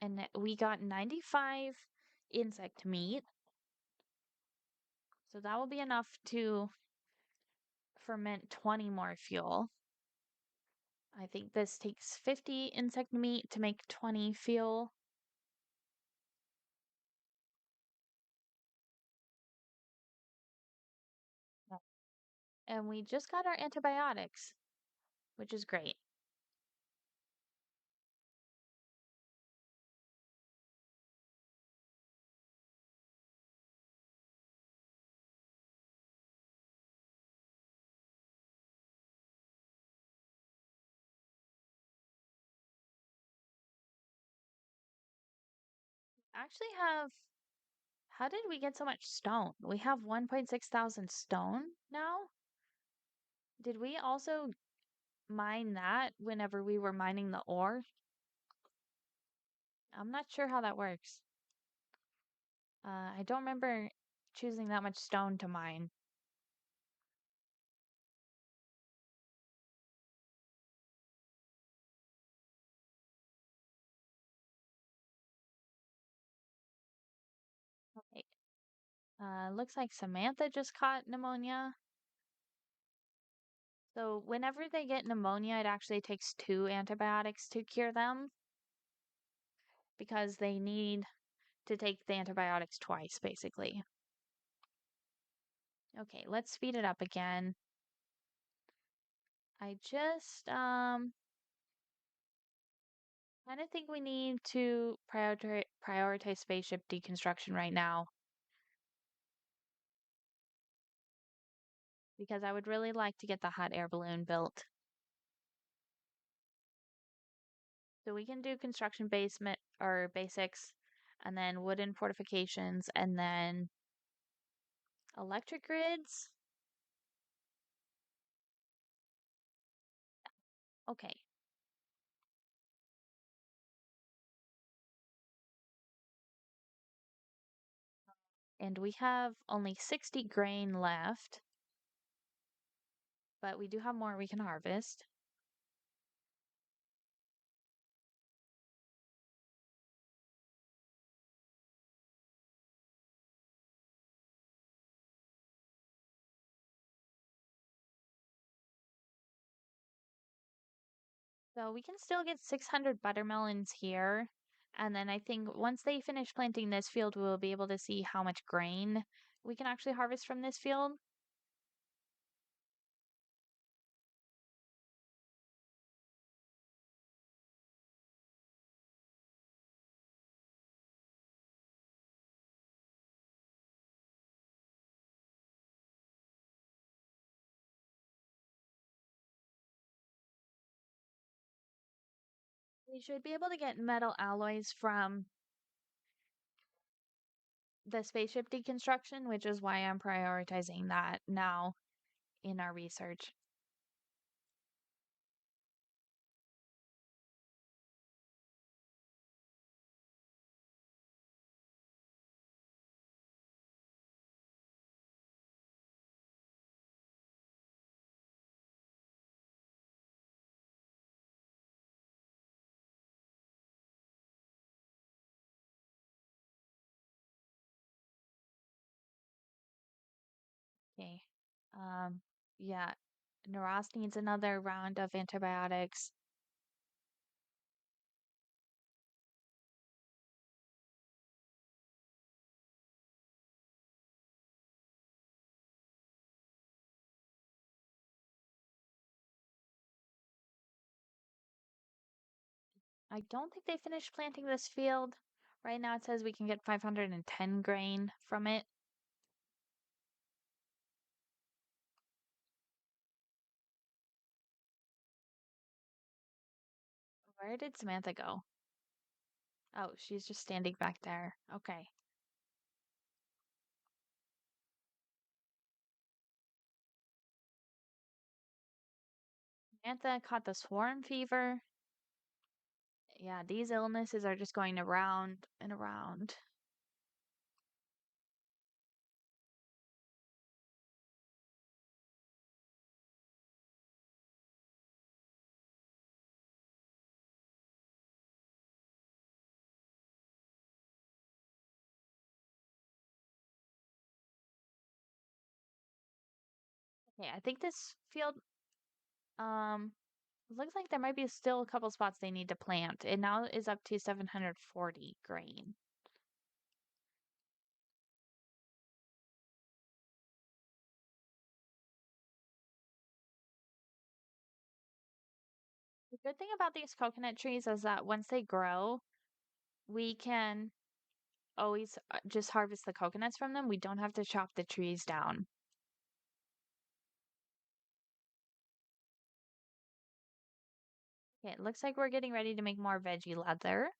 And we got 95 insect meat. So that will be enough to ferment 20 more fuel. I think this takes 50 insect meat to make 20 fuel. Yeah. And we just got our antibiotics, which is great. Actually have, how did we get so much stone? We have 1.6 thousand stone now? Did we also mine that whenever we were mining the ore? I'm not sure how that works. I don't remember choosing that much stone to mine. Okay. Looks like Samantha just caught pneumonia. So whenever they get pneumonia, it actually takes 2 antibiotics to cure them because they need to take the antibiotics twice, basically. Okay, let's speed it up again. I just kind of think we need to prioritize spaceship deconstruction right now because I would really like to get the hot air balloon built. So we can do construction basement or basics and then wooden fortifications and then electric grids. Okay. And we have only 60 grain left, but we do have more we can harvest. So we can still get 600 buttermelons here. And then I think once they finish planting this field, we'll be able to see how much grain we can actually harvest from this field. We should be able to get metal alloys from the spaceship deconstruction, which is why I'm prioritizing that now in our research. Okay. Um, yeah, Neuros needs another round of antibiotics. I don't think they finished planting this field. Right now it says we can get 510 grain from it. Where did Samantha go? Oh, she's just standing back there. Okay. Samantha caught the swarm fever. Yeah, these illnesses are just going around and around. Okay, I think this field, um, looks like there might be still a couple spots they need to plant. It now is up to 740 grain. The good thing about these coconut trees is that once they grow, we can always just harvest the coconuts from them. We don't have to chop the trees down. Okay, it looks like we're getting ready to make more veggie leather.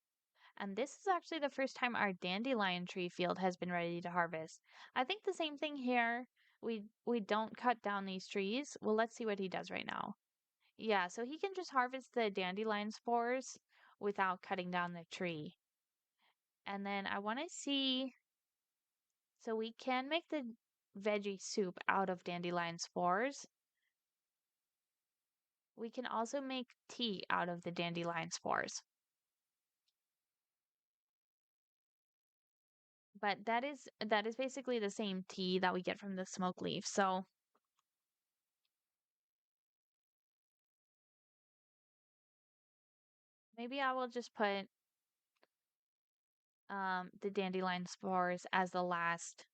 And this is actually the first time our dandelion tree field has been ready to harvest. I think the same thing here. We don't cut down these trees. Well, let's see what he does right now. Yeah, so he can just harvest the dandelion spores without cutting down the tree. And then I want to see, so we can make the veggie soup out of dandelion spores. We can also make tea out of the dandelion spores. But that is basically the same tea that we get from the smoke leaf. So maybe I will just put the dandelion spores as the last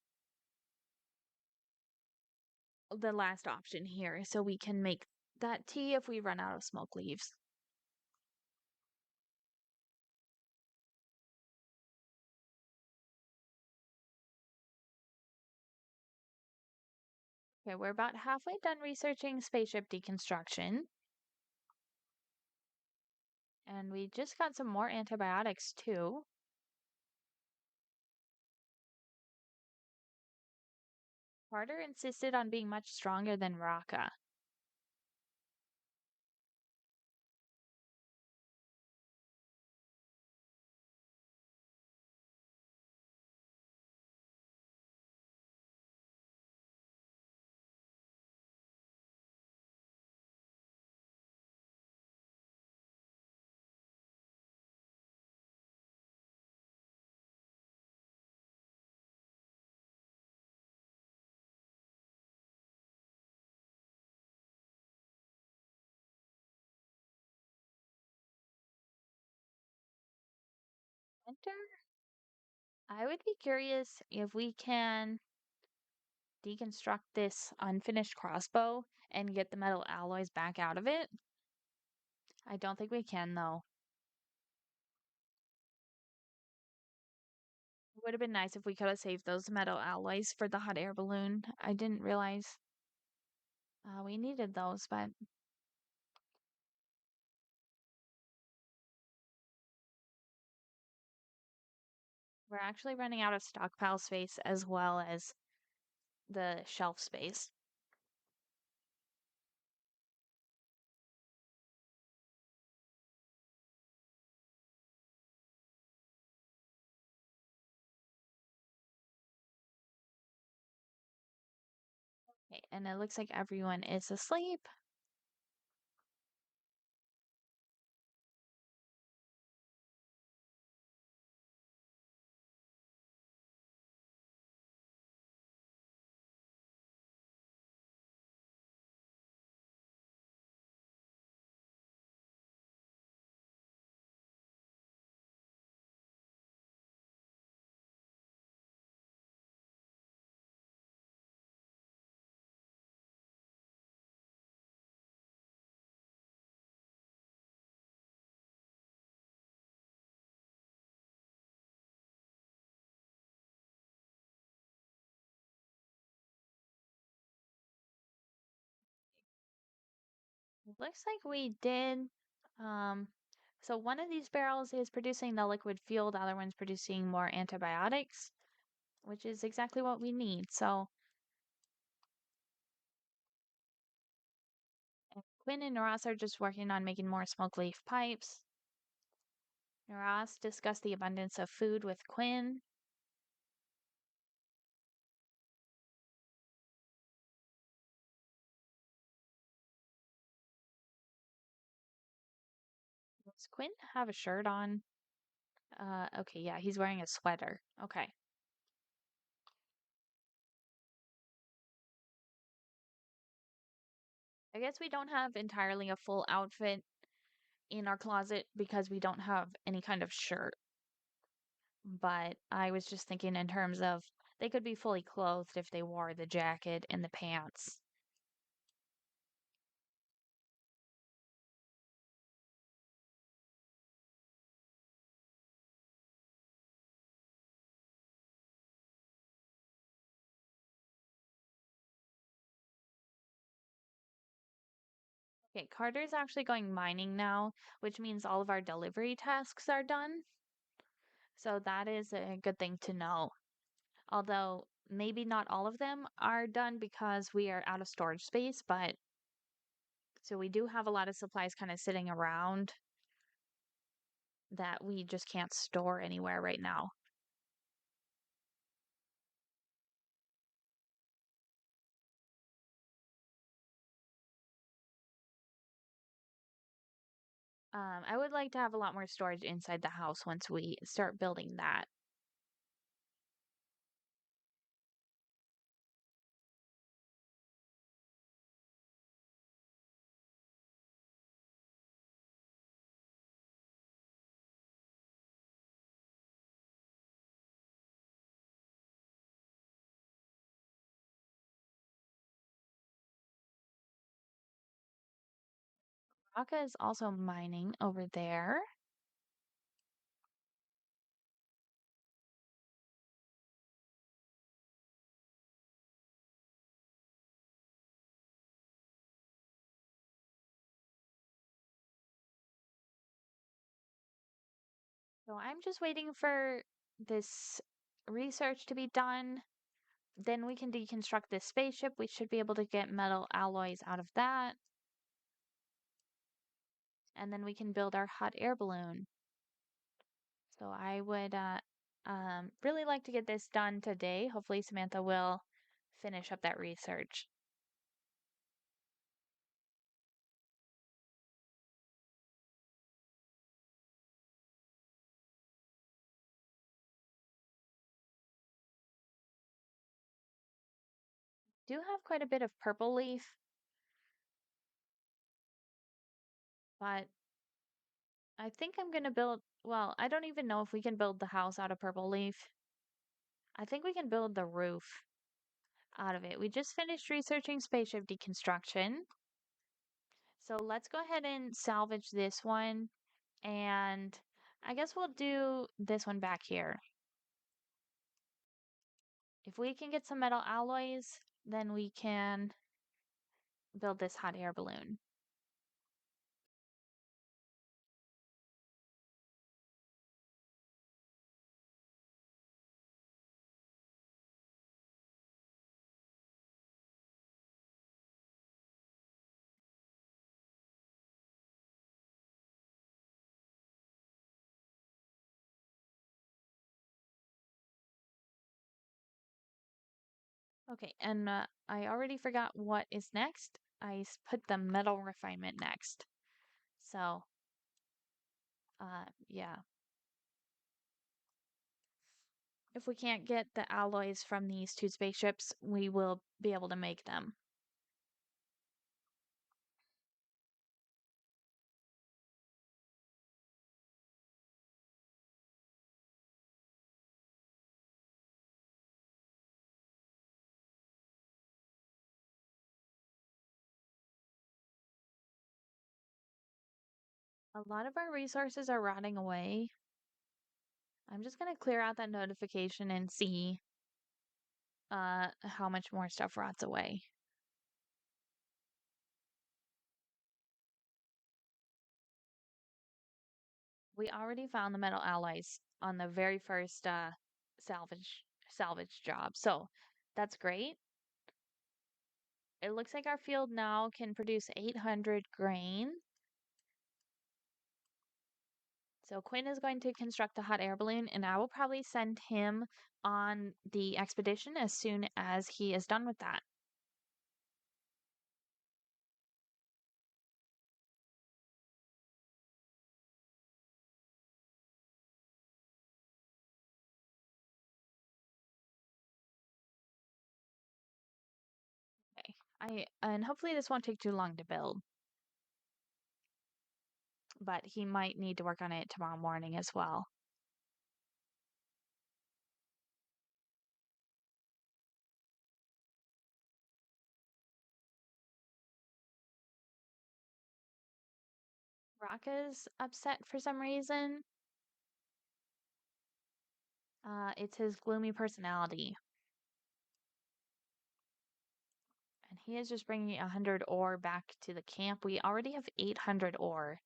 option here so we can make that tea if we run out of smoke leaves. Okay, we're about halfway done researching spaceship deconstruction. And we just got some more antibiotics too. Carter insisted on being much stronger than Raka. Enter? I would be curious if we can deconstruct this unfinished crossbow and get the metal alloys back out of it. I don't think we can though. It would have been nice if we could have saved those metal alloys for the hot air balloon. I didn't realize we needed those, but We're actually running out of stockpile space as well as the shelf space. Okay, and it looks like everyone is asleep. Looks like we did. Um, so one of these barrels is producing the liquid fuel, the other one's producing more antibiotics, which is exactly what we need. So Quinn and Naras are just working on making more smoke leaf pipes. Naras discussed the abundance of food with Quinn. Does Quinn have a shirt on? Okay, yeah, he's wearing a sweater. Okay. I guess we don't have entirely a full outfit in our closet because we don't have any kind of shirt. But I was just thinking in terms of they could be fully clothed if they wore the jacket and the pants. Okay, Carter's actually going mining now, which means all of our delivery tasks are done. So that is a good thing to know. Although maybe not all of them are done because we are out of storage space, but so we do have a lot of supplies kind of sitting around that we just can't store anywhere right now. I would like to have a lot more storage inside the house once we start building that. Raka is also mining over there. So I'm just waiting for this research to be done. Then we can deconstruct this spaceship. We should be able to get metal alloys out of that. And then we can build our hot air balloon. So I would really like to get this done today. Hopefully Samantha will finish up that research. Do have quite a bit of purple leaf, but I think I'm gonna build, well, I don't even know if we can build the house out of purple leaf. I think we can build the roof out of it. We just finished researching spaceship deconstruction. So let's go ahead and salvage this one. And I guess we'll do this one back here. If we can get some metal alloys, then we can build this hot air balloon. Okay, and I already forgot what is next. Put the metal refinement next. So, yeah. If we can't get the alloys from these two spaceships, we will be able to make them. A lot of our resources are rotting away. I'm just gonna clear out that notification and see how much more stuff rots away. We already found the metal alloys on the very first salvage job. So that's great. It looks like our field now can produce 800 grain. So Quinn is going to construct a hot air balloon, and I will probably send him on the expedition as soon as he is done with that. Okay. And hopefully this won't take too long to build, but he might need to work on it tomorrow morning as well. Raka's upset for some reason. It's his gloomy personality. And he is just bringing 100 ore back to the camp. We already have 800 ore.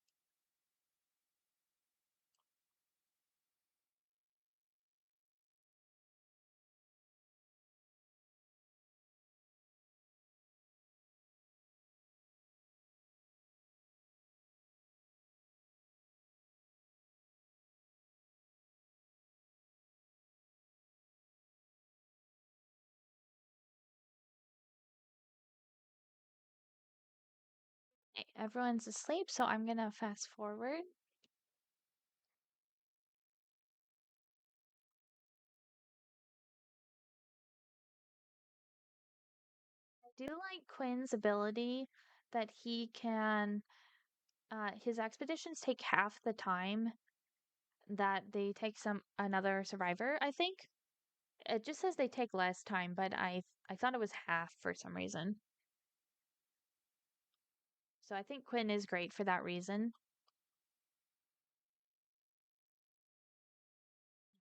Okay, everyone's asleep, so I'm gonna fast forward. I do like Quinn's ability that he can, his expeditions take half the time that they take another survivor, I think. It just says they take less time, but I thought it was half for some reason. So I think Quinn is great for that reason.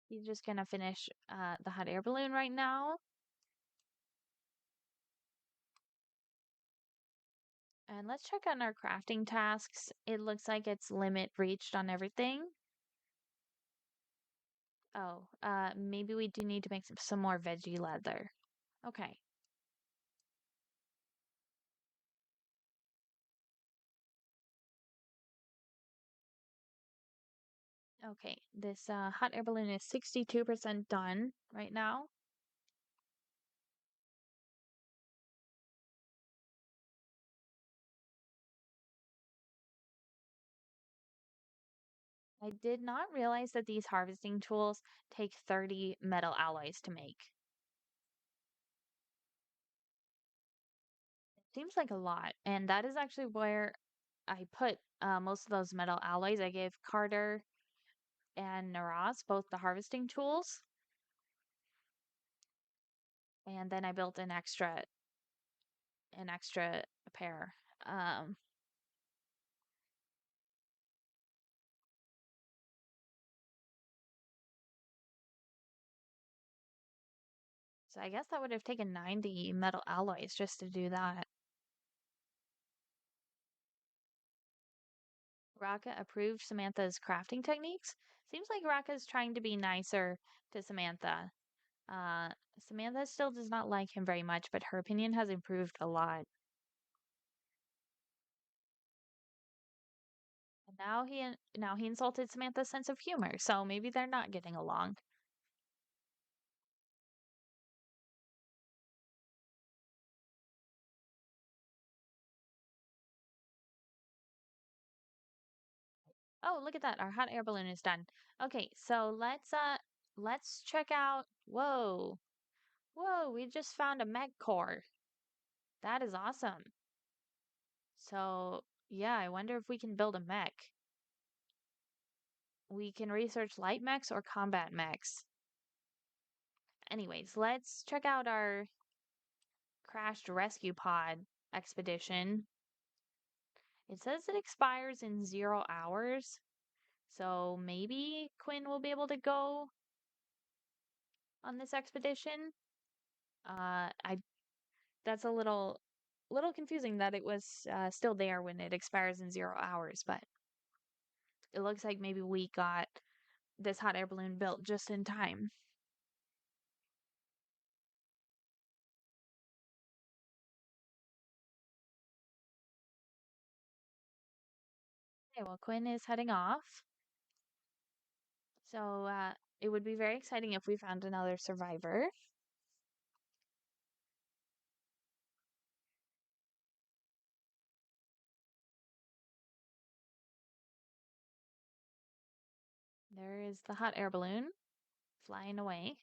He's just gonna finish the hot air balloon right now. And let's check on our crafting tasks. It looks like it's limit reached on everything. Oh, maybe we do need to make some more veggie leather. Okay. Okay, this hot air balloon is 62% done right now. I did not realize that these harvesting tools take 30 metal alloys to make. Seems like a lot, and that is actually where I put most of those metal alloys. I gave Carter and Naraz both the harvesting tools, and then I built an extra pair. Um, so I guess that would have taken 90 metal alloys just to do that. Raka approved Samantha's crafting techniques. Seems like Raka's trying to be nicer to Samantha. Uh, Samantha still does not like him very much, but her opinion has improved a lot. And now he insulted Samantha's sense of humor, so maybe they're not getting along. Oh, look at that. Our hot air balloon is done. Okay, so let's check out. Whoa. Whoa, we just found a mech core. That is awesome. So, yeah, I wonder if we can build a mech. We can research light mechs or combat mechs. Anyways, let's check out our crashed rescue pod expedition. It says it expires in 0 hours. So maybe Quinn will be able to go on this expedition. I That's a little confusing that it was still there when it expires in 0 hours, but it looks like maybe we got this hot air balloon built just in time. Okay, well, Quinn is heading off. So it would be very exciting if we found another survivor. There is the hot air balloon flying away.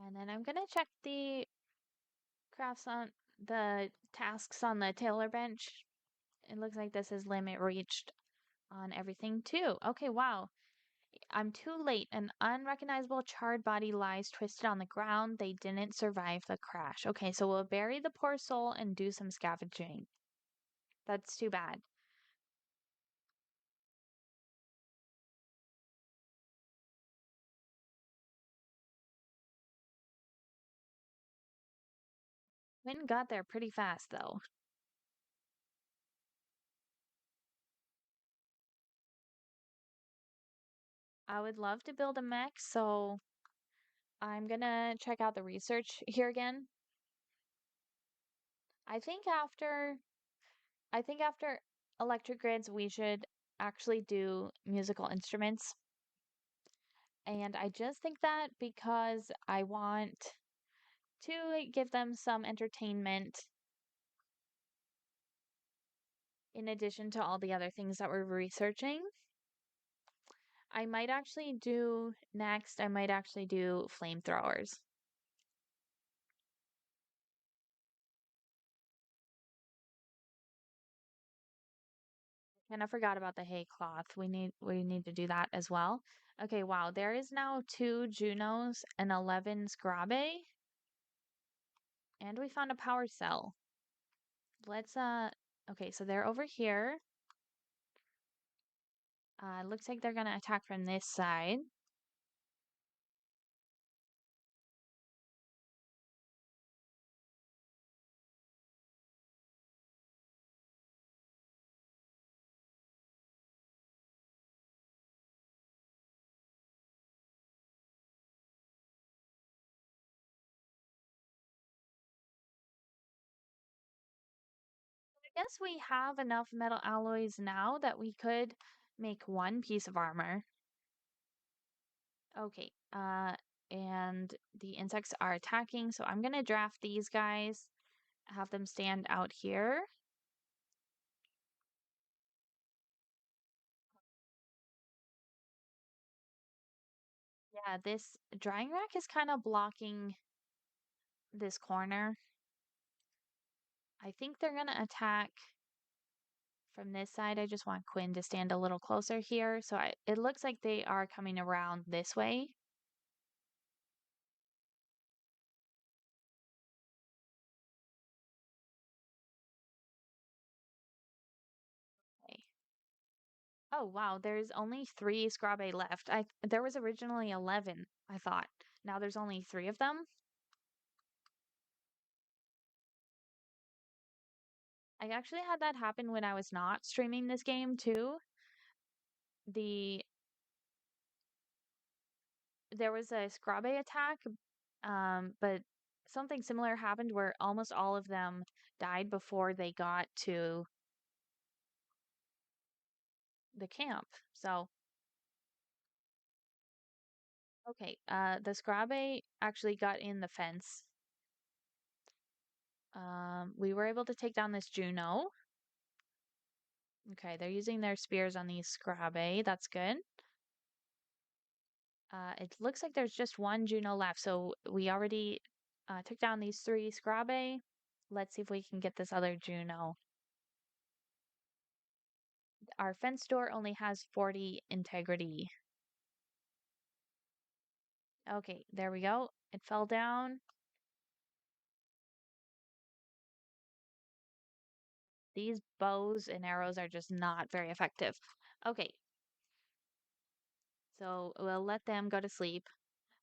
And then I'm gonna check the crafts on the tasks on the Taylor bench. It looks like this is limit reached on everything too. Okay, wow. I'm too late. An unrecognizable charred body lies twisted on the ground. They didn't survive the crash. Okay, so we'll bury the poor soul and do some scavenging. That's too bad. Wind got there pretty fast, though. I would love to build a mech, so I'm gonna check out the research here again. I think after I think after electric grids, we should actually do musical instruments. And I just think that because I want to give them some entertainment in addition to all the other things that we're researching. I might actually do flamethrowers. And I forgot about the hay cloth. We need to do that as well. Okay, wow, there is now 2 Junos and 11 Scrabe, and we found a power cell. Let's okay, so they're over here. Looks like they're gonna attack from this side. I guess we have enough metal alloys now that we could make one piece of armor. Okay, and the insects are attacking, so I'm gonna draft these guys, have them stand out here. Yeah, this drying rack is kind of blocking this corner. I think they're gonna attack from this side. I just want Quinn to stand a little closer here. So it looks like they are coming around this way. Okay. Oh, wow, there's only 3 Scrabe left. There was originally 11, I thought. Now there's only 3 of them. I actually had that happen when I was not streaming this game too. The there was a Scrabe attack, but something similar happened where almost all of them died before they got to the camp. So, okay, the Scrabe actually got in the fence. We were able to take down this Juno. Okay, they're using their spears on these Scrabe. That's good. It looks like there's just one Juno left, so we already took down these three Scrabe. Let's see if we can get this other Juno. Our fence door only has 40 integrity. Okay, there we go. It fell down. These bows and arrows are just not very effective. Okay, so we'll let them go to sleep.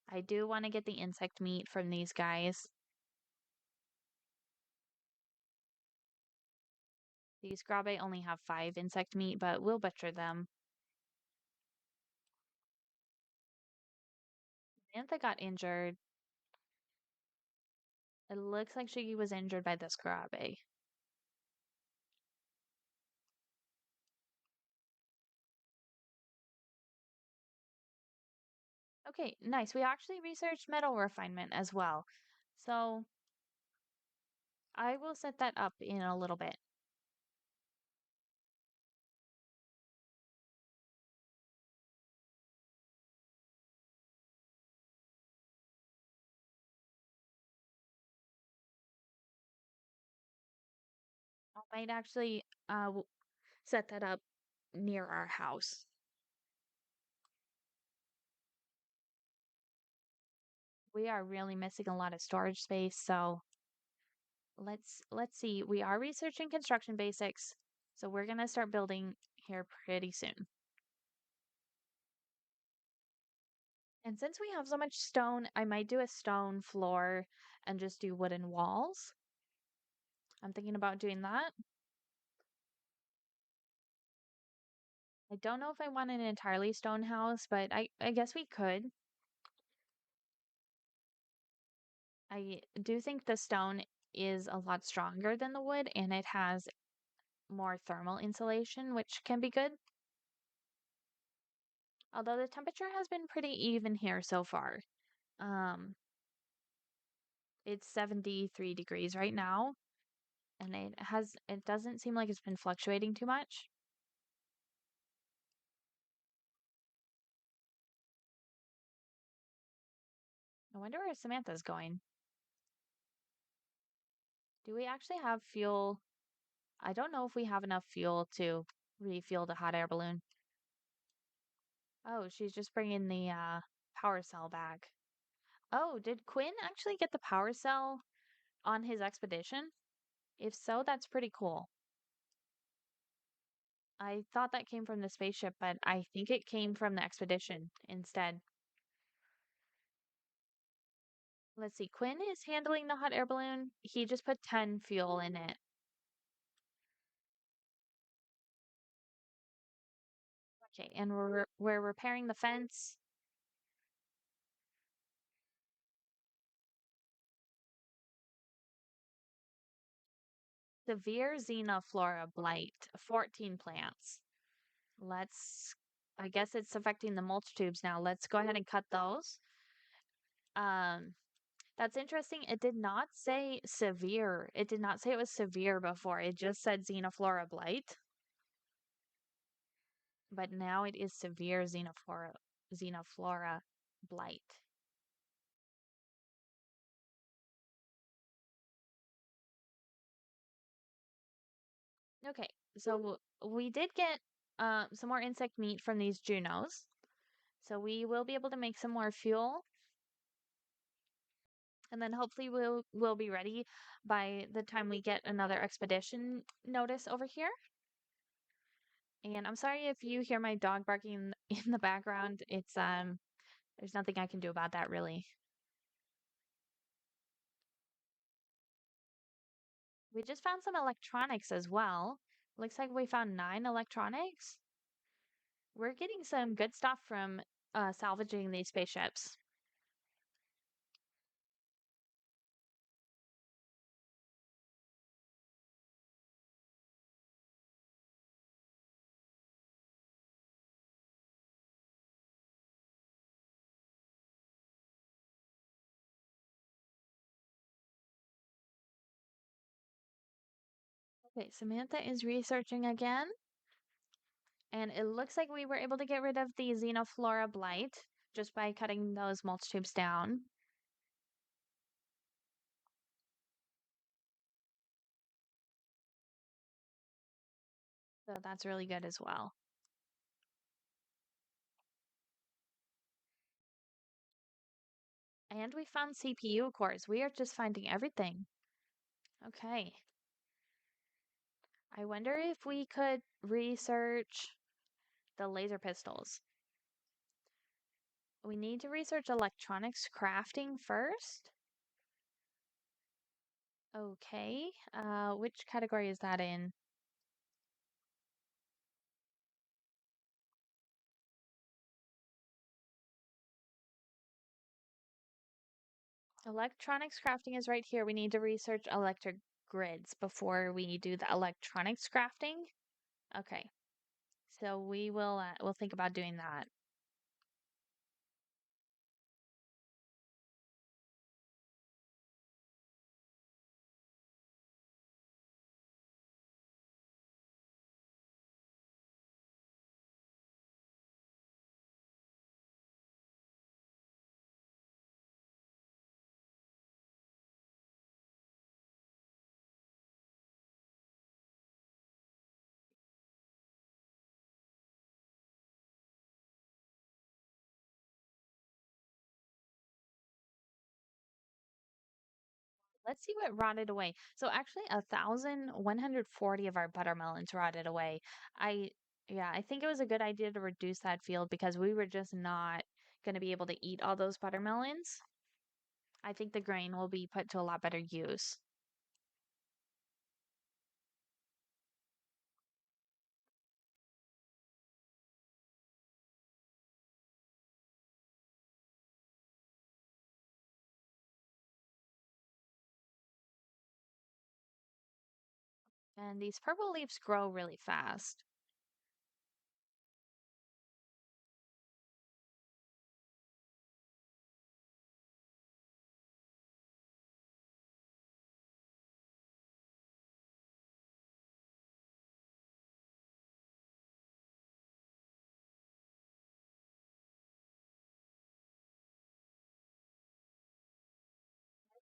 I do want to get the insect meat from these guys. These Grabe only have 5 insect meat, but we'll butcher them. Samantha got injured. It looks like she was injured by this Grabe. Okay, nice. We actually researched metal refinement as well. So I will set that up in a little bit. I might actually set that up near our house. We are really missing a lot of storage space, so let's see. We are researching construction basics, so we're gonna start building here pretty soon. And since we have so much stone, I might do a stone floor and just do wooden walls. I'm thinking about doing that. I don't know if I want an entirely stone house, but I guess we could. I do think the stone is a lot stronger than the wood and it has more thermal insulation, which can be good. Although the temperature has been pretty even here so far. Um, it's 73 degrees right now, and it doesn't seem like it's been fluctuating too much. I wonder where Samantha's going. Do we actually have fuel? I don't know if we have enough fuel to refuel the hot air balloon. Oh, she's just bringing the power cell back. Oh, did Quinn actually get the power cell on his expedition? If so, that's pretty cool. I thought that came from the spaceship, but I think it came from the expedition instead. Let's see. Quinn is handling the hot air balloon. He just put 10 fuel in it. Okay, and we're repairing the fence. Severe xenoflora blight, 14 plants. Let's, I guess it's affecting the mulch tubes now. Let's go ahead and cut those. Um, that's interesting. It did not say severe. It did not say it was severe before. It just said xenoflora blight. But now it is severe xenoflora blight. Okay, so we did get some more insect meat from these Junos. So we will be able to make some more fuel. And then hopefully we'll be ready by the time we get another expedition notice over here. And I'm sorry if you hear my dog barking in the background. It's there's nothing I can do about that really. We just found some electronics as well. Looks like we found 9 electronics. We're getting some good stuff from salvaging these spaceships. Okay, Samantha is researching again, and it looks like we were able to get rid of the xenoflora blight just by cutting those mulch tubes down. So that's really good as well. And we found CPU cores. We are just finding everything. Okay. I wonder if we could research the laser pistols. We need to research electronics crafting first. Okay. Which category is that in? Electronics crafting is right here. We need to research electric grids before we do the electronics crafting. Okay. So we'll think about doing that. Let's see what rotted away. So actually 1,140 of our buttermelons rotted away. I yeah, I think it was a good idea to reduce that field because we were just not going to be able to eat all those buttermelons. I think the grain will be put to a lot better use. And these purple leaves grow really fast.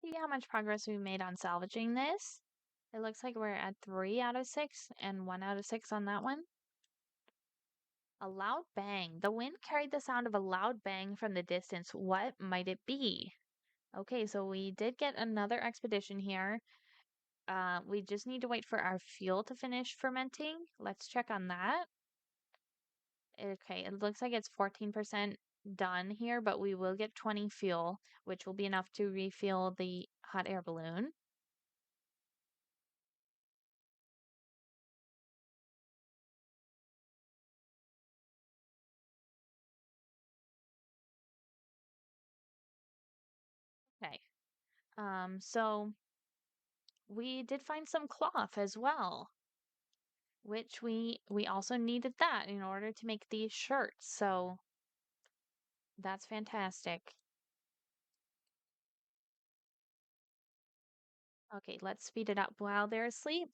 See how much progress we made on salvaging this? It looks like we're at 3 out of 6 and 1 out of 6 on that one. A loud bang. The wind carried the sound of a loud bang from the distance. What might it be? Okay, so we did get another expedition here. We just need to wait for our fuel to finish fermenting. Let's check on that. Okay, it looks like it's 14% done here, but we will get 20 fuel, which will be enough to refuel the hot air balloon. Okay. So we did find some cloth as well, which we also needed that in order to make these shirts. So that's fantastic. Okay, let's speed it up while they're asleep.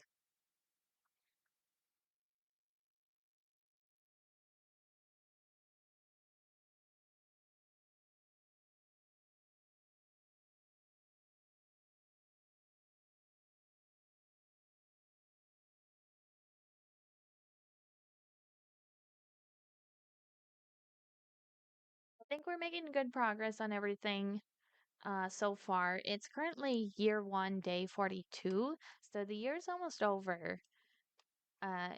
I think we're making good progress on everything so far. It's currently year one, day 42, so the year's almost over. Uh,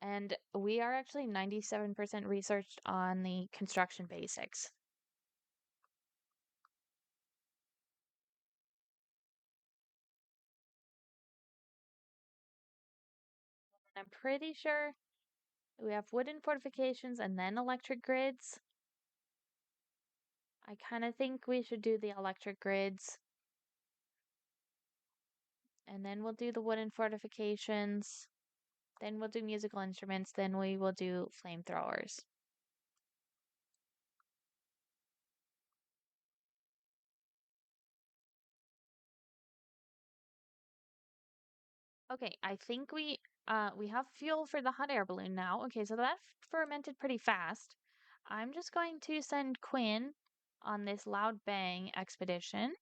and we are actually 97% researched on the construction basics. I'm pretty sure we have wooden fortifications and then electric grids. I kind of think we should do the electric grids and then we'll do the wooden fortifications. Then we'll do musical instruments. Then we will do flamethrowers. Okay, I think we have fuel for the hot air balloon now. Okay, so that fermented pretty fast. I'm just going to send Quinn on this loud bang expedition.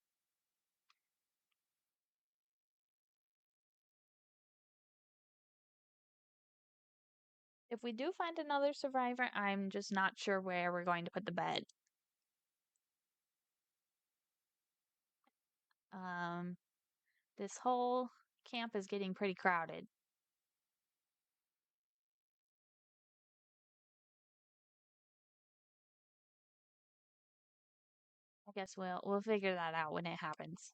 If we do find another survivor, I'm just not sure where we're going to put the bed. Um, this whole camp is getting pretty crowded. I guess we'll figure that out when it happens.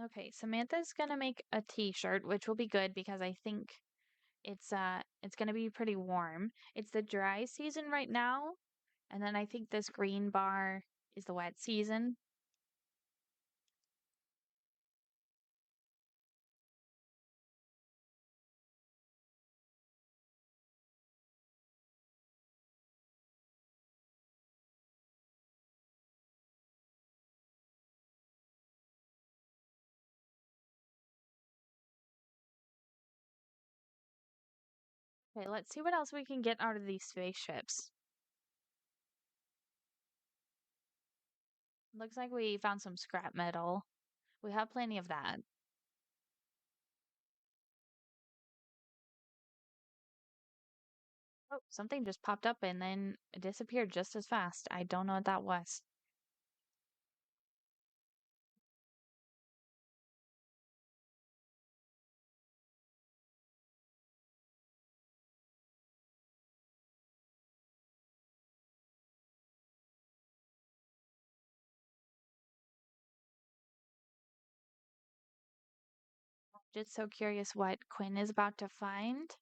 Okay, Samantha's gonna make a t-shirt, which will be good because I think it's gonna be pretty warm. It's the dry season right now, and then I think this green bar is the wet season. Okay, let's see what else we can get out of these spaceships. Looks like we found some scrap metal. We have plenty of that. Oh, something just popped up and then it disappeared just as fast. I don't know what that was. Just so curious what Quinn is about to find.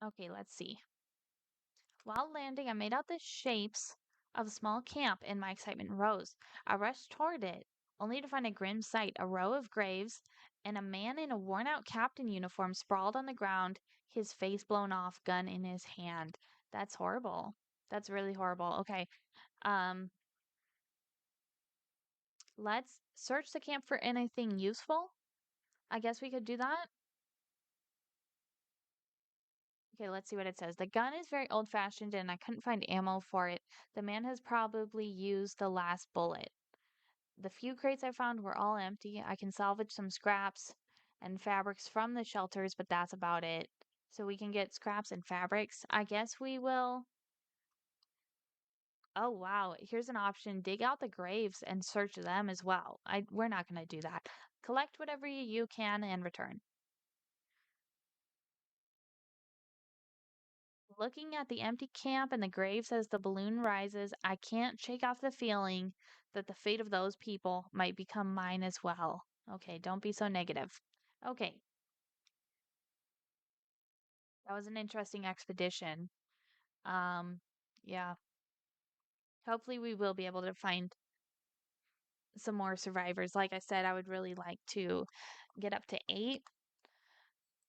Okay, let's see. While landing, I made out the shapes of a small camp and my excitement rose. I rushed toward it, only to find a grim sight, a row of graves, and a man in a worn-out captain uniform sprawled on the ground, his face blown off, gun in his hand. That's horrible. That's really horrible. Okay. Um, let's search the camp for anything useful. I guess we could do that. Okay, let's see what it says. The gun is very old-fashioned and I couldn't find ammo for it. The man has probably used the last bullet. The few crates I found were all empty. I can salvage some scraps and fabrics from the shelters, but that's about it. So we can get scraps and fabrics. I guess we will. Oh, wow. Here's an option. Dig out the graves and search them as well. We're not going to do that. Collect whatever you can and return. Looking at the empty camp and the graves as the balloon rises, I can't shake off the feeling that the fate of those people might become mine as well. Okay, don't be so negative. Okay, that was an interesting expedition. Um, yeah, hopefully we will be able to find some more survivors. Like I said, I would really like to get up to 8.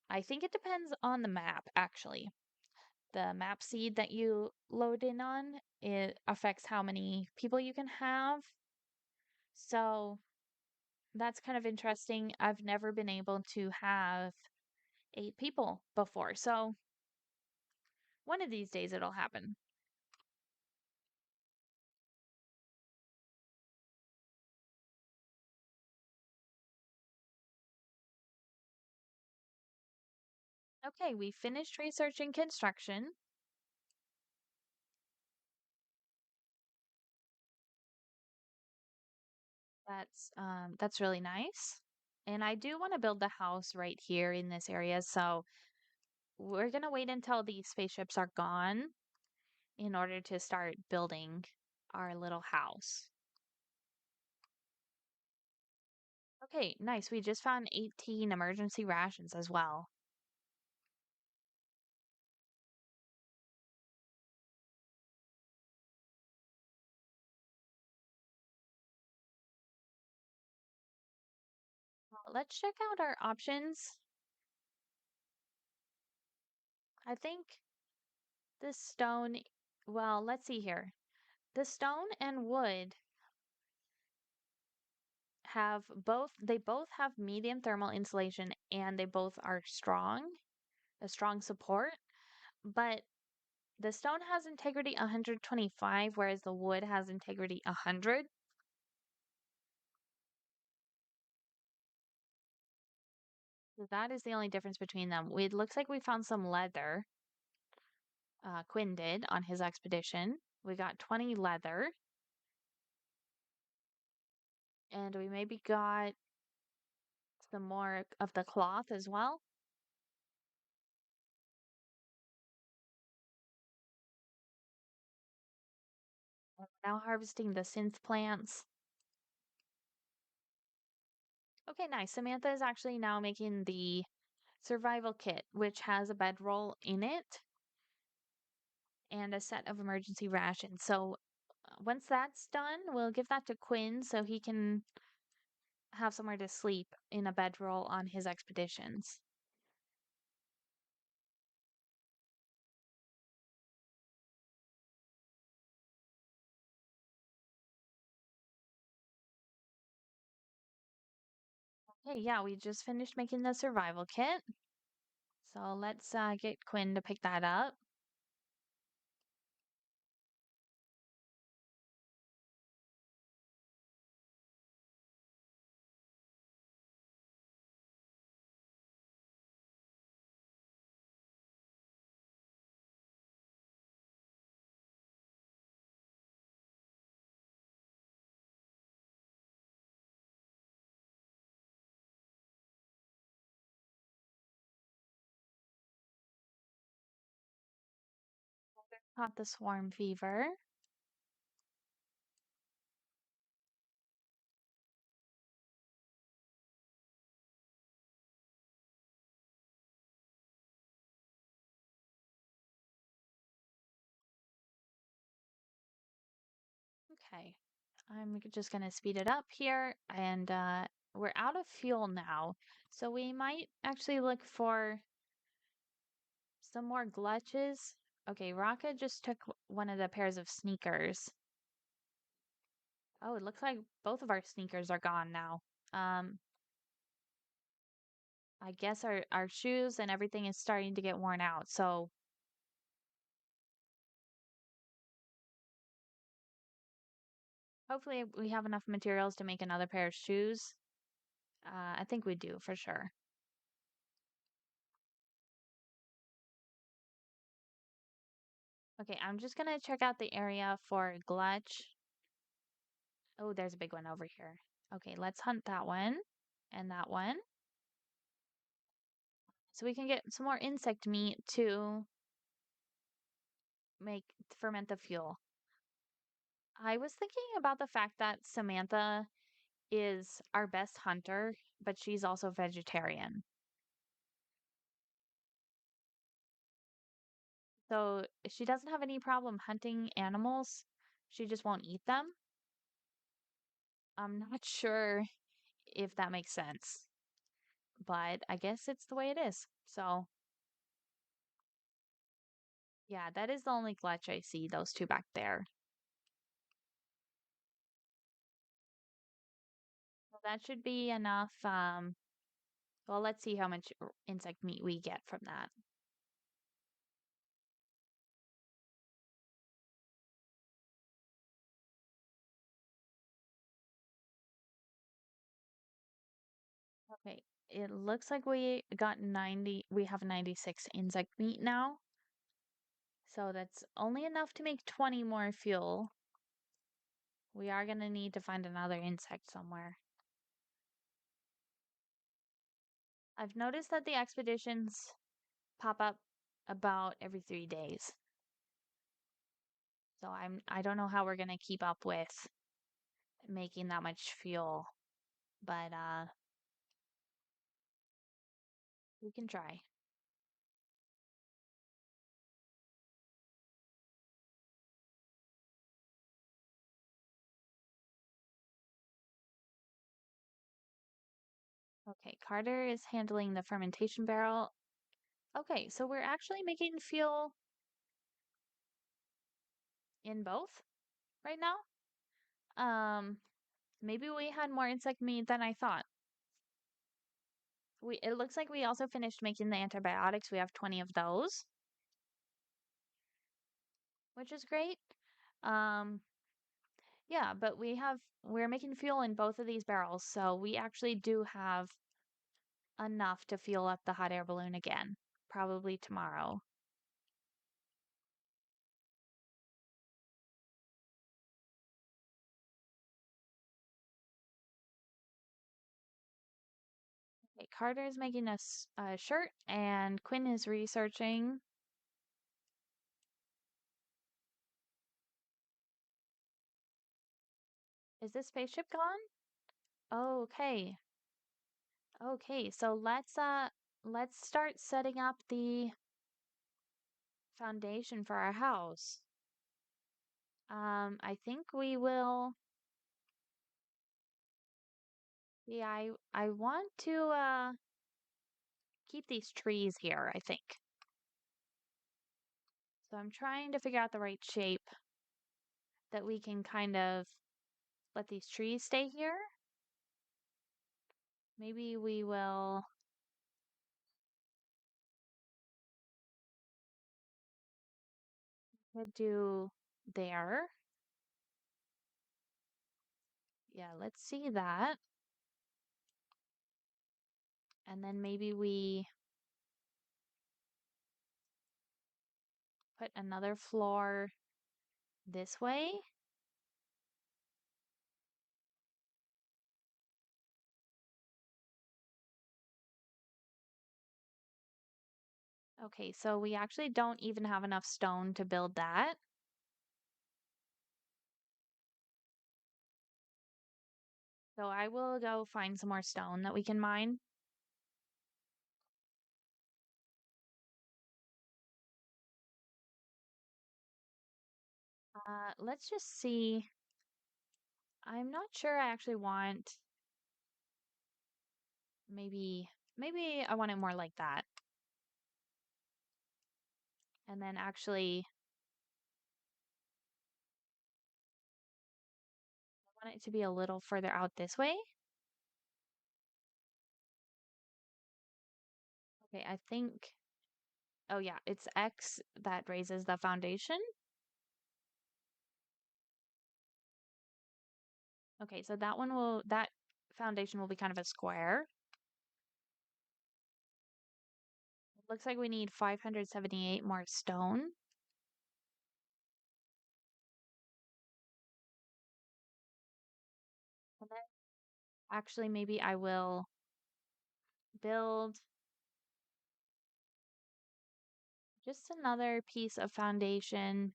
I think it depends on the map, actually. The map seed that you load in on, it affects how many people you can have. So that's kind of interesting. I've never been able to have 8 people before. So one of these days it'll happen. Okay, we finished researching construction. That's really nice. And I do want to build the house right here in this area, so we're gonna wait until these spaceships are gone in order to start building our little house. Okay, nice. We just found 18 emergency rations as well. Let's check out our options. I think this stone, well, let's see here. The stone and wood they both have medium thermal insulation and they both are a strong support, but the stone has integrity 125, whereas the wood has integrity 100. So that is the only difference between them. It looks like we found some leather, Quinn did on his expedition. We got 20 leather, and we maybe got some more of the cloth as well. We're now harvesting the synth plants. Okay, nice. Samantha is actually now making the survival kit, which has a bedroll in it and a set of emergency rations. So once that's done, we'll give that to Quinn so he can have somewhere to sleep in a bedroll on his expeditions. Okay, yeah, we just finished making the survival kit. So let's get Quinn to pick that up. Caught the swarm fever. Okay, I'm just gonna speed it up here, and we're out of fuel now, so we might actually look for some more glutches. Okay, Raka just took one of the pairs of sneakers. Oh, it looks like both of our sneakers are gone now. Um, I guess our shoes and everything is starting to get worn out. So hopefully we have enough materials to make another pair of shoes. I think we do for sure. Okay, I'm just gonna check out the area for glutch. Oh, there's a big one over here. Okay, let's hunt that one and that one. So we can get some more insect meat to ferment the fuel. I was thinking about the fact that Samantha is our best hunter, but she's also vegetarian. So she doesn't have any problem hunting animals. She just won't eat them. I'm not sure if that makes sense, but I guess it's the way it is. So yeah, that is the only glitch I see, those two back there. So that should be enough. Well, let's see how much insect meat we get from that. Okay, it looks like we have 96 insect meat now. So that's only enough to make 20 more fuel. We are going to need to find another insect somewhere. I've noticed that the expeditions pop up about every 3 days. So I don't know how we're going to keep up with making that much fuel, but we can try. Okay, Carter is handling the fermentation barrel. Okay, so we're actually making fuel in both right now. Um, Maybe we had more insect meat than I thought. It looks like we also finished making the antibiotics. We have 20 of those, which is great. Um, yeah, but we're making fuel in both of these barrels, so we actually do have enough to fuel up the hot air balloon again, probably tomorrow. Okay, Carter's making a shirt, and Quinn is researching. Is this spaceship gone? Oh, okay. Okay, so let's start setting up the foundation for our house. I think we will. Yeah, I want to keep these trees here, I think. So I'm trying to figure out the right shape that we can kind of let these trees stay here. Maybe we will do there. Yeah, let's see that. And then maybe we put another floor this way. Okay, so we actually don't even have enough stone to build that. So I will go find some more stone that we can mine. Let's just see. I'm not sure I actually want maybe I want it more like that. And then actually I want it to be a little further out this way. Okay, I think oh yeah, it's X that raises the foundation. Okay, so that foundation will be kind of a square. Looks like we need 578 more stone. And then actually maybe I will build just another piece of foundation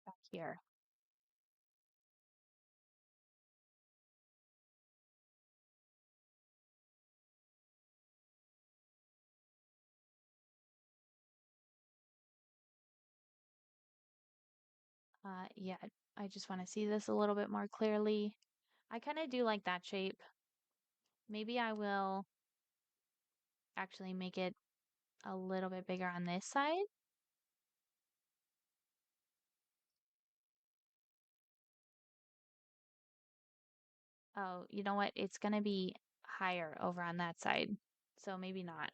back here. Yeah, I just want to see this a little bit more clearly. I kind of do like that shape. Maybe I will actually make it a little bit bigger on this side. Oh, you know what? It's gonna be higher over on that side. So maybe not.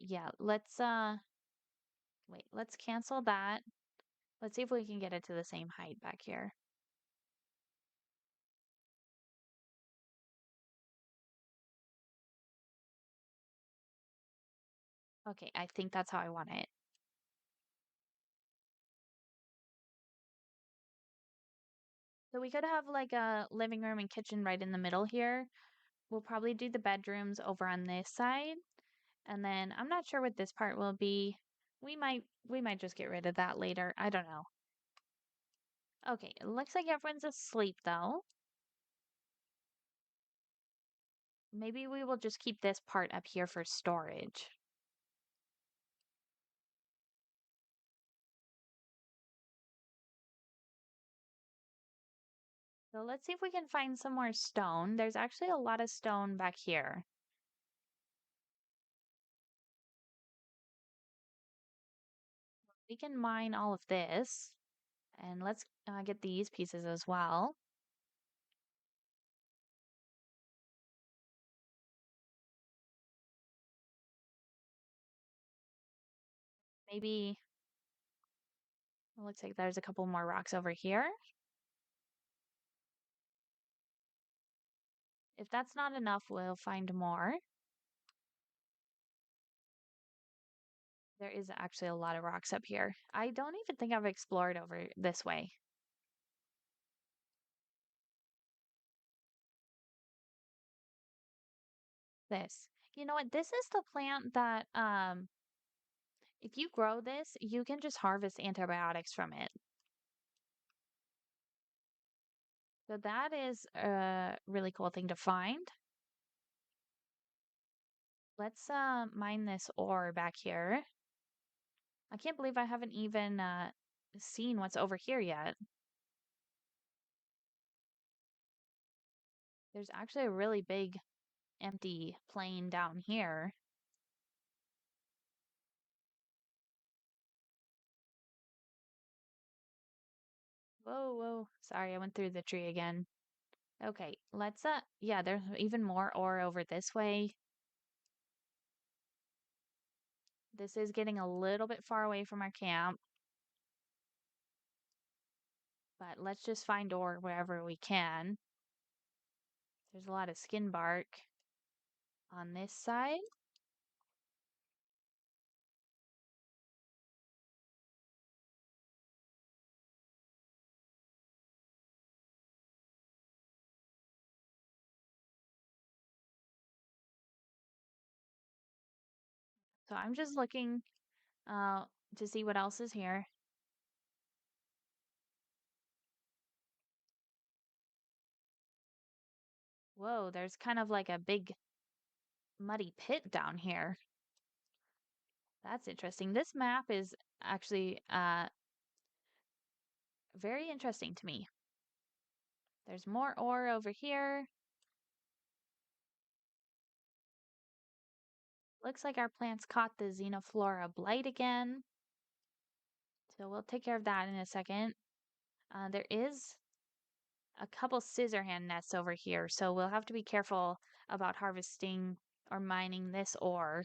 Yeah, wait, let's cancel that. Let's see if we can get it to the same height back here. Okay, I think that's how I want it. So we could have like a living room and kitchen right in the middle here. We'll probably do the bedrooms over on this side. And then I'm not sure what this part will be. We might just get rid of that later. I don't know. Okay, it looks like everyone's asleep though. Maybe we will just keep this part up here for storage. So let's see if we can find some more stone. There's actually a lot of stone back here. We can mine all of this, and let's get these pieces as well. Maybe it looks like there's a couple more rocks over here. If that's not enough, we'll find more. There is actually a lot of rocks up here. I don't even think I've explored over this way. This. You know what? This is the plant that if you grow this, you can just harvest antibiotics from it. So that is a really cool thing to find. Let's mine this ore back here. I can't believe I haven't even seen what's over here yet. There's actually a really big empty plain down here. Whoa, whoa. Sorry, I went through the tree again. Okay, let's yeah, there's even more ore over this way. This is getting a little bit far away from our camp, but let's just find ore wherever we can. There's a lot of skin bark on this side. So I'm just looking uh to see what else is here. Whoa, there's kind of like a big muddy pit down here. That's interesting. This map is actually very interesting to me. There's more ore over here. Looks like our plants caught the xenoflora blight again. So we'll take care of that in a second. There is a couple scissor hand nests over here, so we'll have to be careful about harvesting or mining this ore.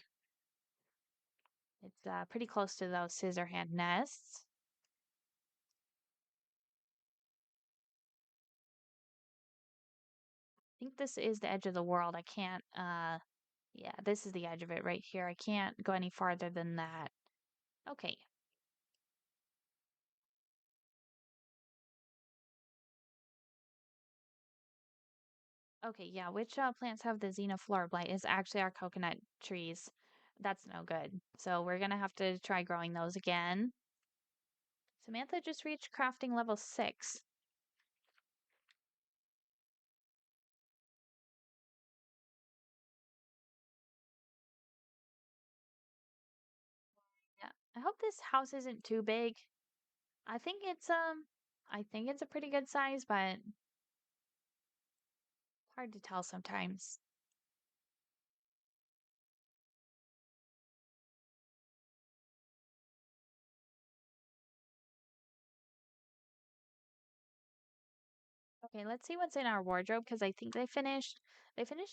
It's pretty close to those scissor hand nests. I think this is the edge of the world. I can't, yeah, this is the edge of it right here. I can't go any farther than that. Okay. Okay, yeah, which plants have the xenoflora blight is actually our coconut trees. That's no good. So we're gonna have to try growing those again. Samantha just reached crafting level 6. Yeah, I hope this house isn't too big. I think it's a pretty good size, but hard to tell sometimes. Okay, let's see what's in our wardrobe because I think they finished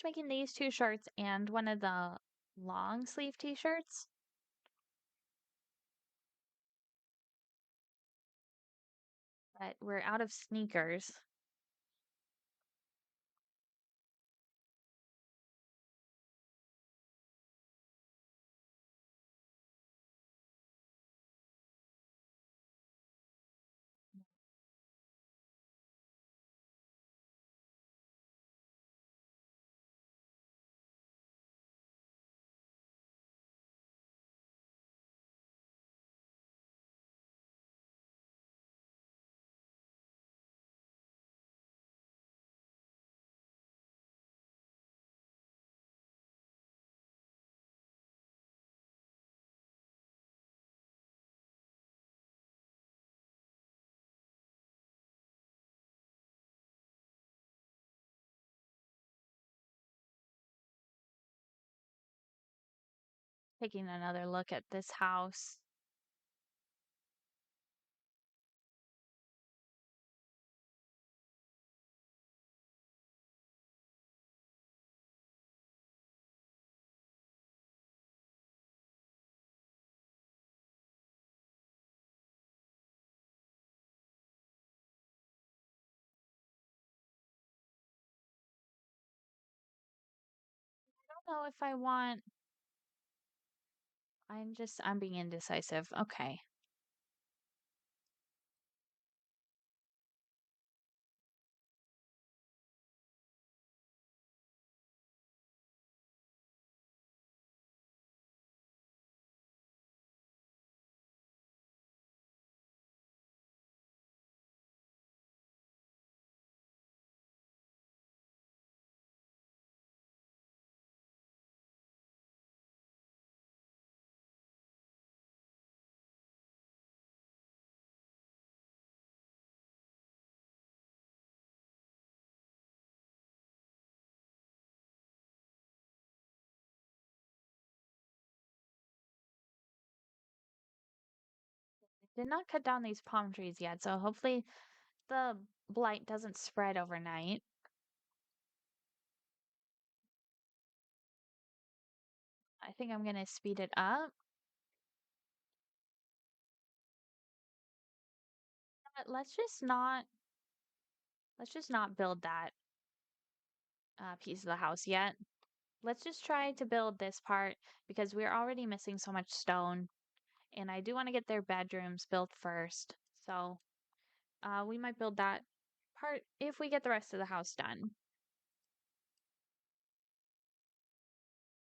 making these two shirts and one of the long sleeve t-shirts. But we're out of sneakers. Taking another look at this house. I don't know if I want. I'm being indecisive. Okay. Did not cut down these palm trees yet, so hopefully the blight doesn't spread overnight. I think I'm gonna speed it up. But let's just not build that piece of the house yet. Let's just try to build this part because we're already missing so much stone, and I do want to get their bedrooms built first. So we might build that part if we get the rest of the house done.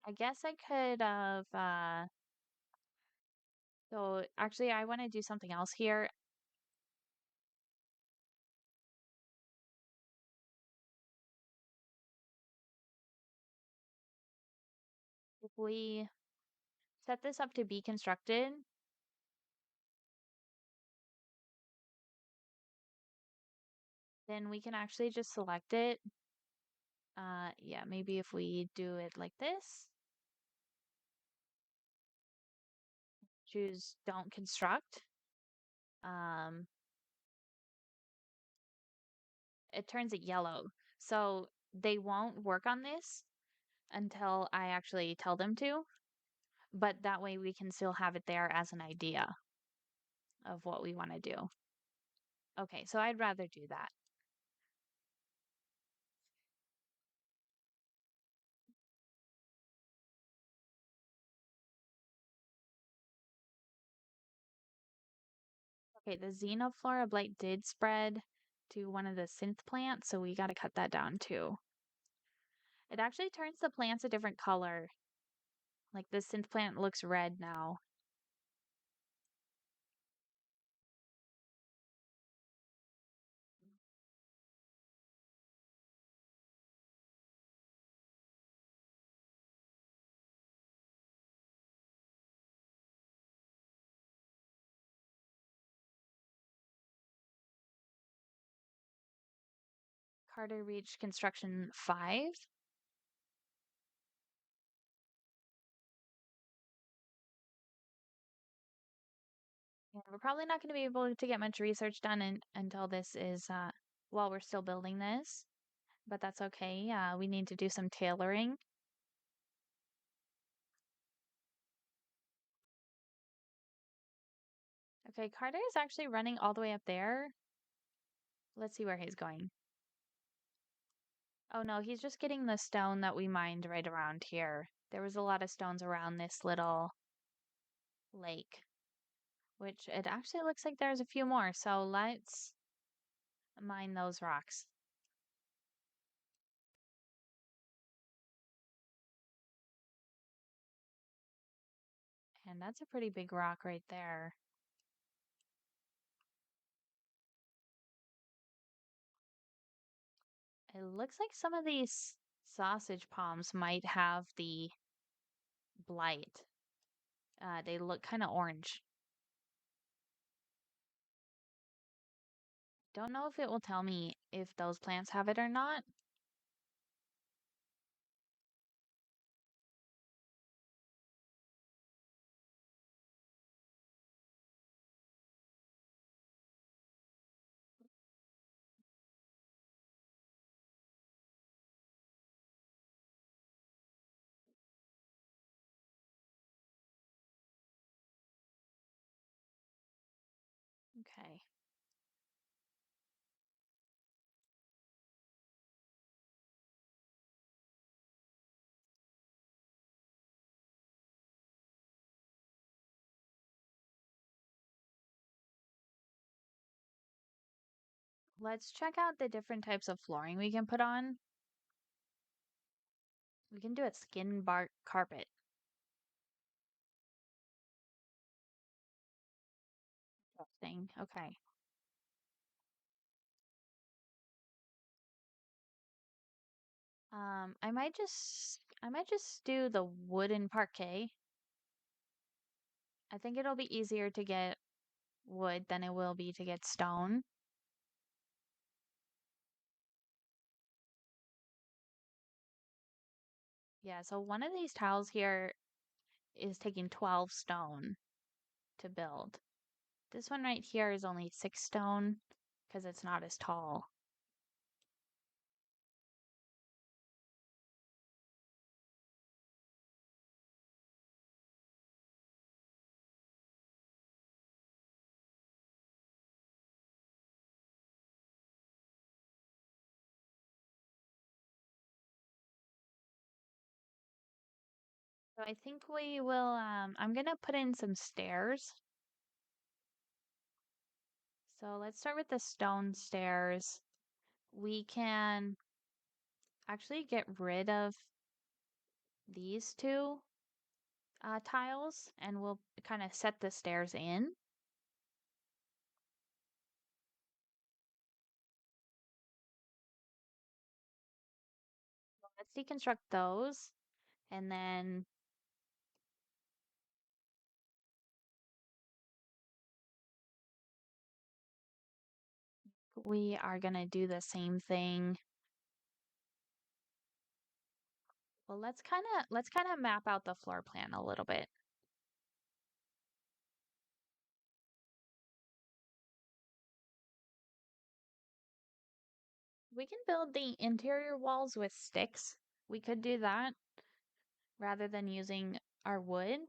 I guess I could have so actually I want to do something else here. If we set this up to be constructed, then we can actually just select it. Yeah, maybe if we do it like this, choose don't construct. Um, it turns it yellow. So they won't work on this until I actually tell them to, but that way we can still have it there as an idea of what we want to do. Okay, so I'd rather do that. Okay, the xenoflora blight did spread to one of the synth plants, so we got to cut that down too. It actually turns the plants a different color. Like this synth plant looks red now. Carter reached construction 5. And we're probably not going to be able to get much research done until this is, while we're still building this. But that's okay. We need to do some tailoring. Okay, Carter is actually running all the way up there. Let's see where he's going. Oh no, he's just getting the stone that we mined right around here. There was a lot of stones around this little lake, which it actually looks like there's a few more. So let's mine those rocks. And that's a pretty big rock right there. It looks like some of these sausage palms might have the blight. They look kind of orange. Don't know if it will tell me if those plants have it or not. Okay. Let's check out the different types of flooring we can put on. We can do a skin bark carpet. Thing. Okay. I might just do the wooden parquet. I think it'll be easier to get wood than it will be to get stone. Yeah, so one of these tiles here is taking 12 stone to build. This one right here is only 6 stone because it's not as tall. So I think we will, I'm gonna put in some stairs. So let's start with the stone stairs. We can actually get rid of these two tiles and we'll kind of set the stairs in. Let's deconstruct those and then we are gonna do the same thing. Well, let's kind of map out the floor plan a little bit. We can build the interior walls with sticks. We could do that rather than using our wood.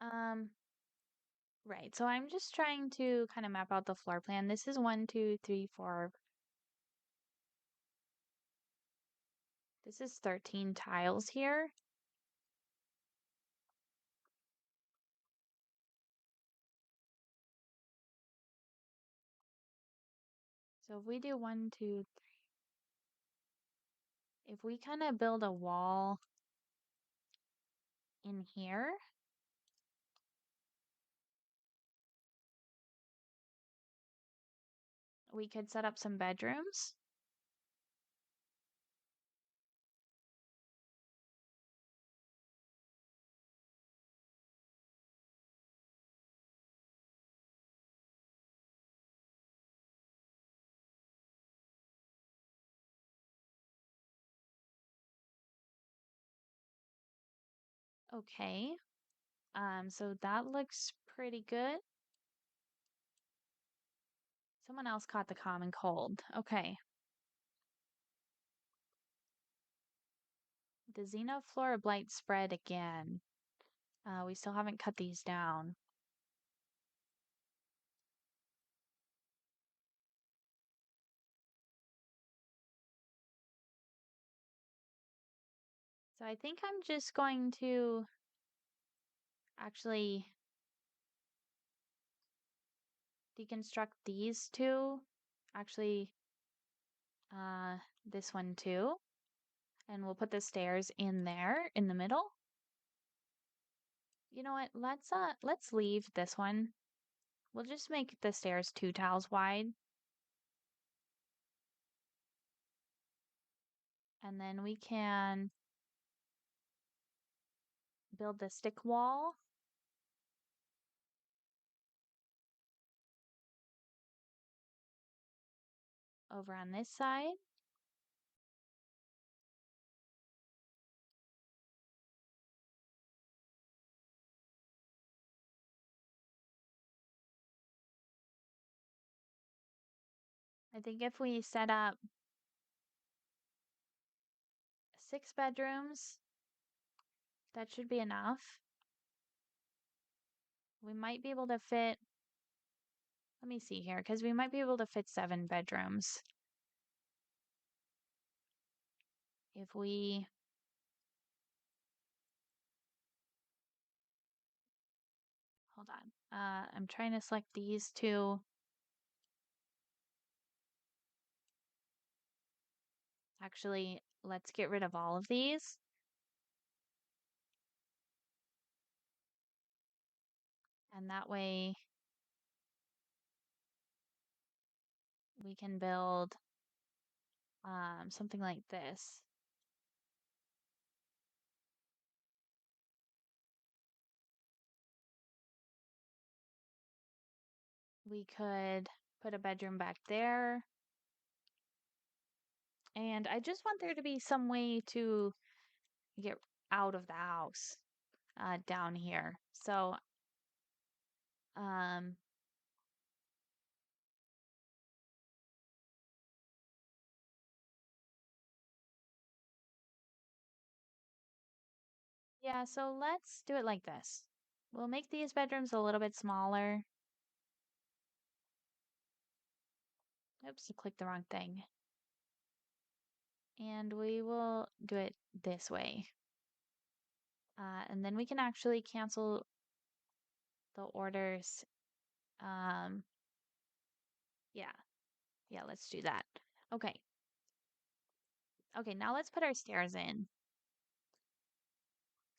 Um, right. So I'm just trying to kind of map out the floor plan. This is 1, 2, 3, 4. This is 13 tiles here. So if we do 1, 2, if we kind of build a wall in here, we could set up some bedrooms. Okay. So that looks pretty good. Someone else caught the common cold. Okay. The xenoflora blight spread again. We still haven't cut these down. So I think I'm just going to actually deconstruct these two. Actually, this one too. And we'll put the stairs in there in the middle. You know what? Let's leave this one. We'll just make the stairs 2 tiles wide. And then we can build the stick wall over on this side. I think if we set up 6 bedrooms That should be enough. We might be able to fit, let me see here, because we might be able to fit 7 bedrooms. If we, hold on. I'm trying to select these two. Actually, let's get rid of all of these. And that way we can build something like this. We could put a bedroom back there. And I just want there to be some way to get out of the house down here. So, um, yeah, so let's do it like this. We'll make these bedrooms a little bit smaller. Oops, I clicked the wrong thing. And we will do it this way. And then we can actually cancel the orders. Um, yeah, yeah, let's do that. Okay. Okay, now let's put our stairs in.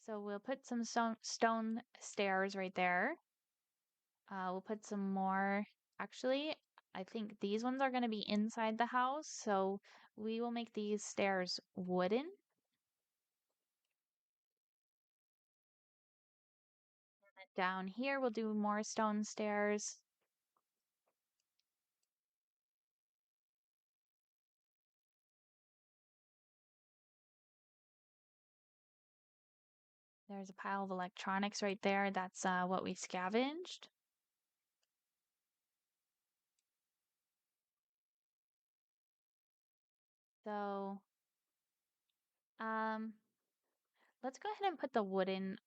So we'll put some stone stairs right there. We'll put some more. Actually, I think these ones are going to be inside the house, so we will make these stairs wooden. Down here, we'll do more stone stairs. There's a pile of electronics right there. That's what we scavenged. So, um, let's go ahead and put the wooden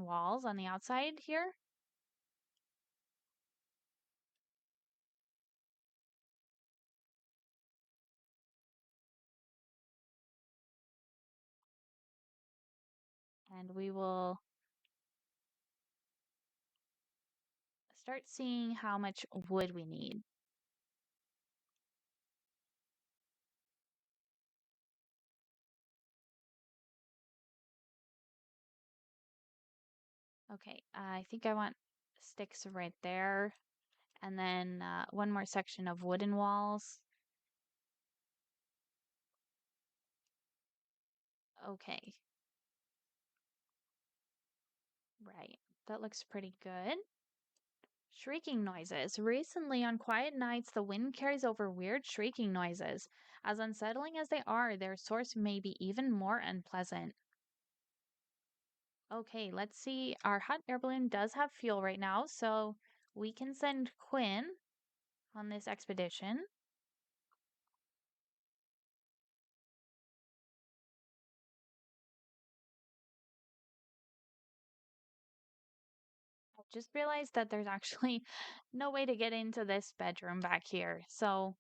walls on the outside here. And we will start seeing how much wood we need. Okay, I think I want sticks right there. And then one more section of wooden walls. Okay, right. That looks pretty good. Shrieking noises. Recently, on quiet nights, the wind carries over weird shrieking noises. As unsettling as they are, their source may be even more unpleasant. Okay, let's see. Our hot air balloon does have fuel right now, so we can send Quinn on this expedition. I just realized that there's actually no way to get into this bedroom back here. So,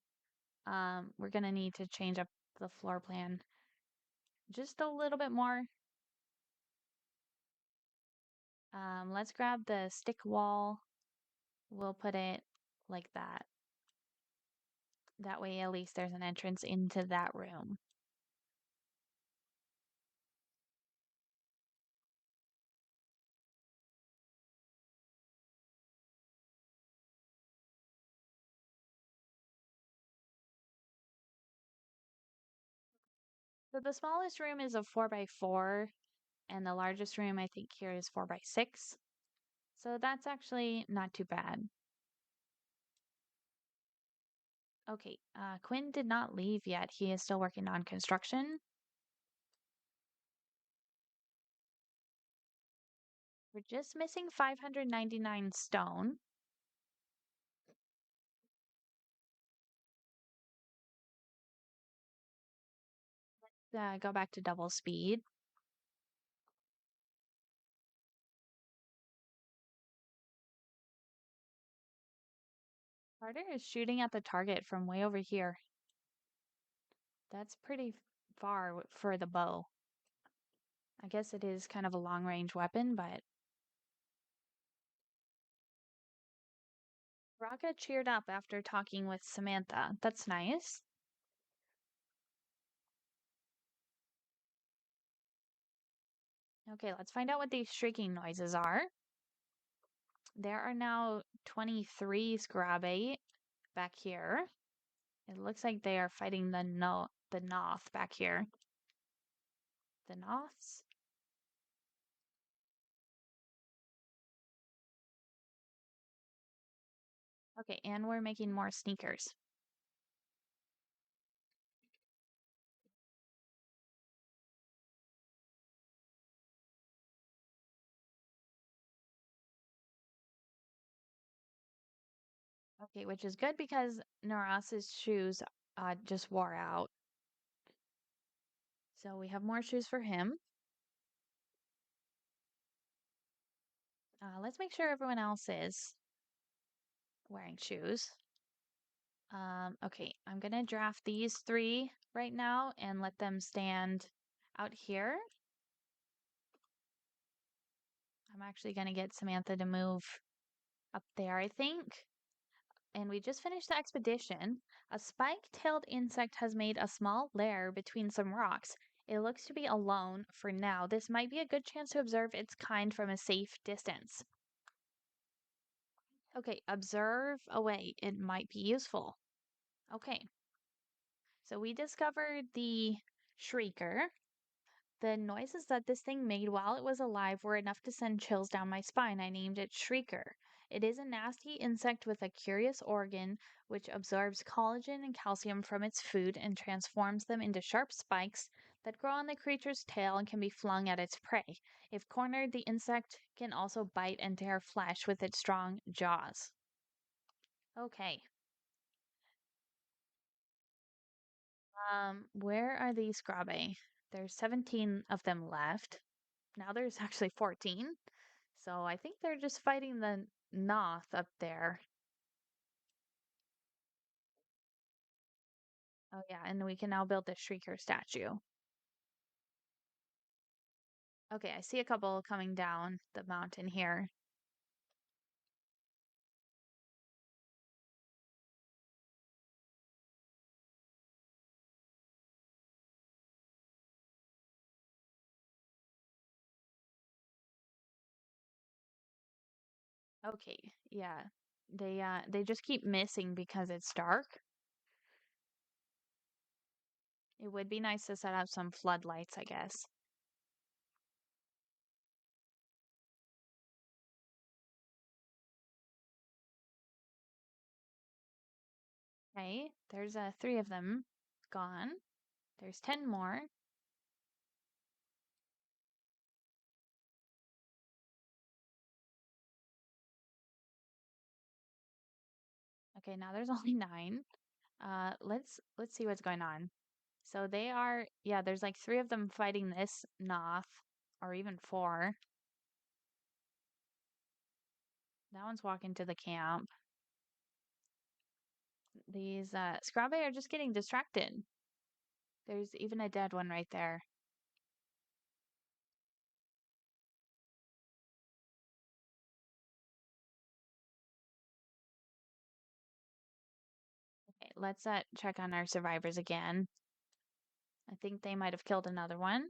we're gonna need to change up the floor plan just a little bit more. Let's grab the stick wall. We'll put it like that. That way, at least there's an entrance into that room. So the smallest room is a 4x4, and the largest room I think here is 4x6. So that's actually not too bad. Okay, Quinn did not leave yet. He is still working on construction. We're just missing 599 stone. go back to double speed. Carter is shooting at the target from way over here. That's pretty far for the bow. I guess it is kind of a long-range weapon, but Raka cheered up after talking with Samantha. That's nice. Okay, let's find out what these shrieking noises are. There are now 23 Scrabate back here. It looks like they are fighting the Noth back here. The Noths? Okay, and we're making more sneakers. Okay, which is good because Naras's shoes just wore out. So we have more shoes for him. Let's make sure everyone else is wearing shoes. Okay, I'm gonna draft these three right now and let them stand out here. I'm actually gonna get Samantha to move up there, I think. And we just finished the expedition. A spike-tailed insect has made a small lair between some rocks. It looks to be alone for now. This might be a good chance to observe its kind from a safe distance. Okay, observe away. It might be useful. Okay, so we discovered the shrieker. The noises that this thing made while it was alive were enough to send chills down my spine. I named it Shrieker. It is a nasty insect with a curious organ which absorbs collagen and calcium from its food and transforms them into sharp spikes that grow on the creature's tail and can be flung at its prey. If cornered, the insect can also bite and tear flesh with its strong jaws. Okay. Where are these Scrabe? There's 17 of them left. Now there's actually 14. So I think they're just fighting the Noth up there. Oh yeah, and we can now build the Shrieker statue. Okay, I see a couple coming down the mountain here. Okay, yeah. They just keep missing because it's dark. It would be nice to set up some floodlights, I guess. Okay, there's three of them gone. There's 10 more. Okay, now there's only 9. Let's see what's going on. So they are, yeah, there's like 3 of them fighting this Noth, or even 4. That one's walking to the camp. These Scrabe are just getting distracted. There's even a dead one right there. Okay, let's check on our survivors again. I think they might have killed another one.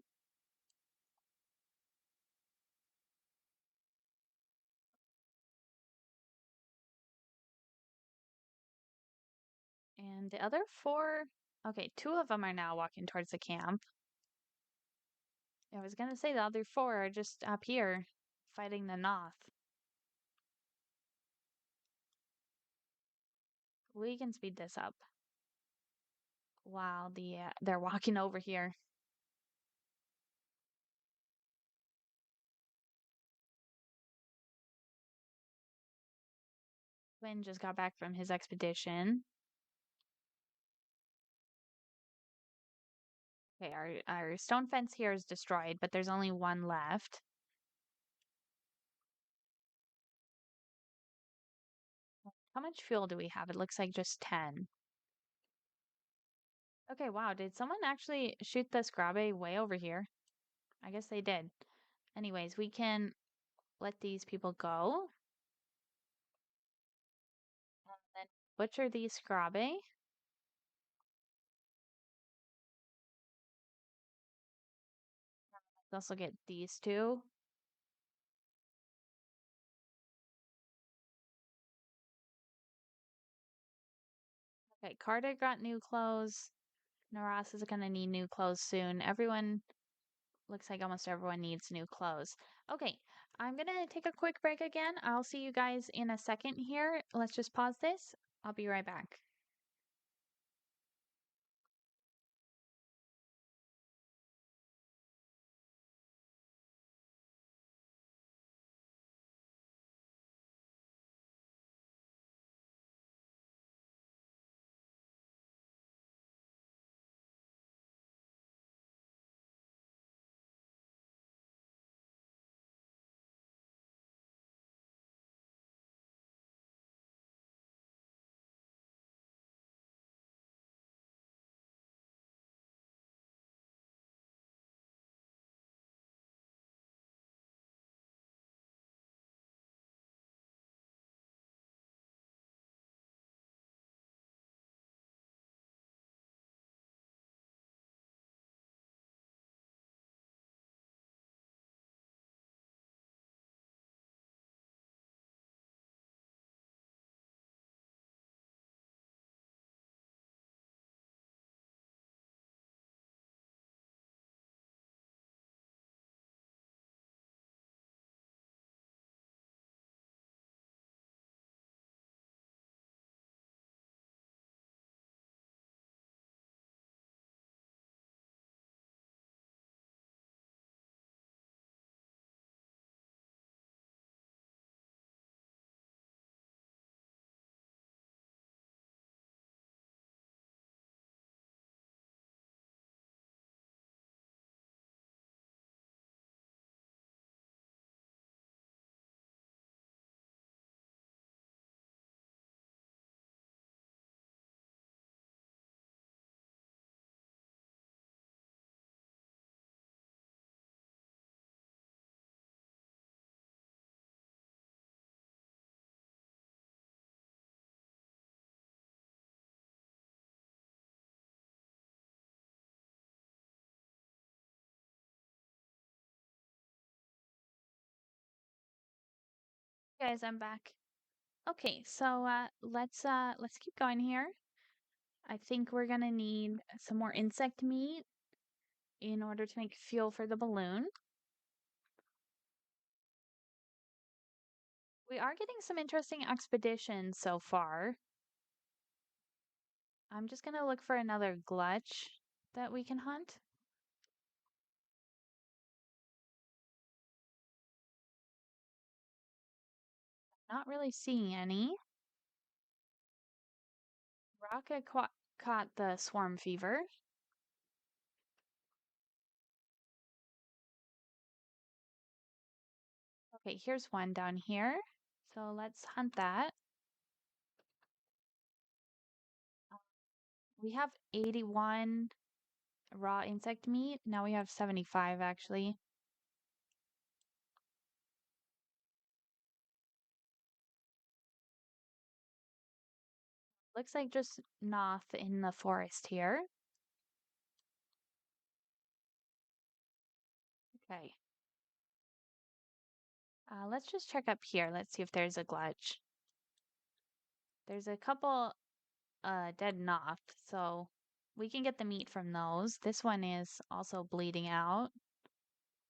And the other 4, okay, 2 of them are now walking towards the camp. I was gonna say the other 4 are just up here fighting the Noth. We can speed this up while they're walking over here. Quinn just got back from his expedition. Okay, our stone fence here is destroyed, but there's only one left. How much fuel do we have? It looks like just 10. Okay, wow. Did someone actually shoot this grabbe way over here? I guess they did. Anyways, we can let these people go. And then butcher these grabbe. Let's also get these two. Okay, Carter got new clothes. Naras is gonna need new clothes soon. Everyone looks like almost everyone needs new clothes. Okay, I'm gonna take a quick break again. I'll see you guys in a second here. Let's just pause this. I'll be right back. Guys, I'm back. Okay, so let's keep going here. I think we're gonna need some more insect meat in order to make fuel for the balloon. We are getting some interesting expeditions so far. I'm just gonna look for another glutch that we can hunt. Not really seeing any. Rocket caught the swarm fever. Okay, here's one down here. So let's hunt that. We have 81 raw insect meat. Now we have 75 actually. Looks like just Noth in the forest here. Okay. Let's just check up here. Let's see if there's a glutch. There's a couple dead Noth, so we can get the meat from those. This one is also bleeding out.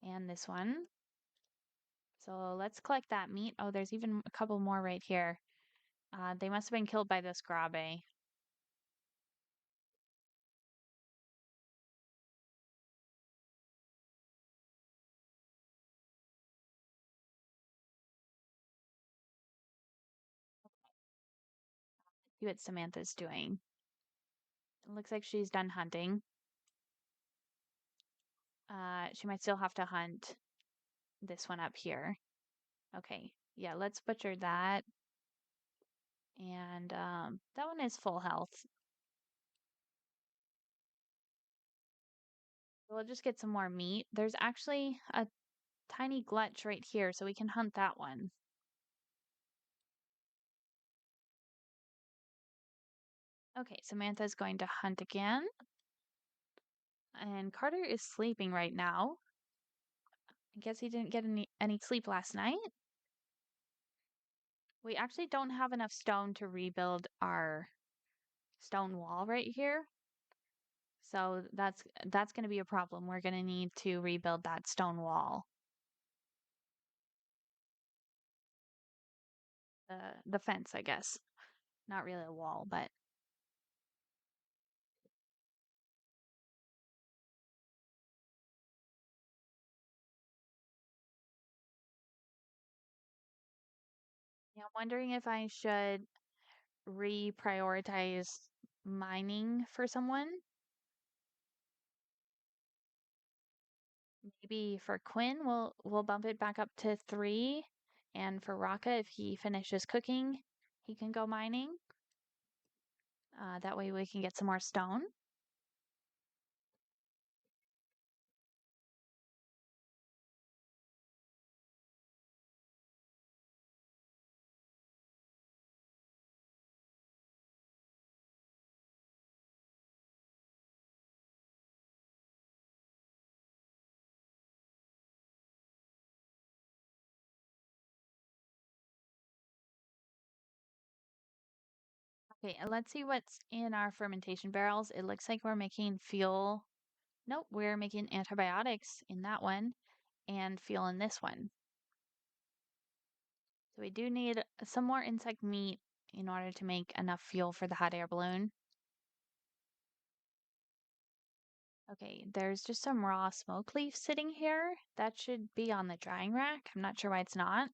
And this one. So let's collect that meat. Oh, there's even a couple more right here. They must have been killed by this grabbe. See what Samantha's doing. It looks like she's done hunting. She might still have to hunt this one up here. Okay, yeah, let's butcher that. And that one is full health. We'll just get some more meat. There's actually a tiny glutch right here, so we can hunt that one. Okay, Samantha's going to hunt again. And Carter is sleeping right now. I guess he didn't get any sleep last night. We actually don't have enough stone to rebuild our stone wall right here. So that's going to be a problem. We're going to need to rebuild that stone wall. The fence, I guess. Not really a wall, but yeah, I'm wondering if I should reprioritize mining for someone. Maybe for Quinn, we'll bump it back up to 3. And for Raka, if he finishes cooking, he can go mining. That way we can get some more stone. Okay, and let's see what's in our fermentation barrels. It looks like we're making fuel. Nope, we're making antibiotics in that one and fuel in this one. So we do need some more insect meat in order to make enough fuel for the hot air balloon. Okay, there's just some raw smoke leaf sitting here. That should be on the drying rack. I'm not sure why it's not.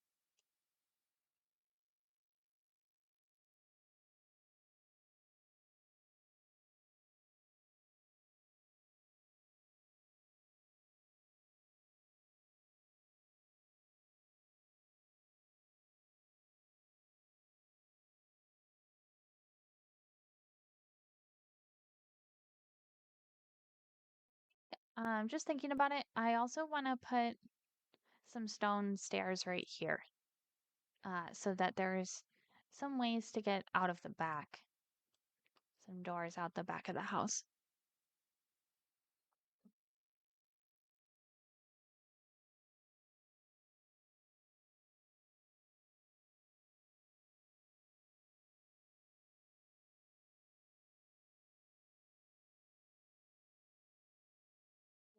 Just thinking about it, I also want to put some stone stairs right here, so that there's some ways to get out of the back, some doors out the back of the house.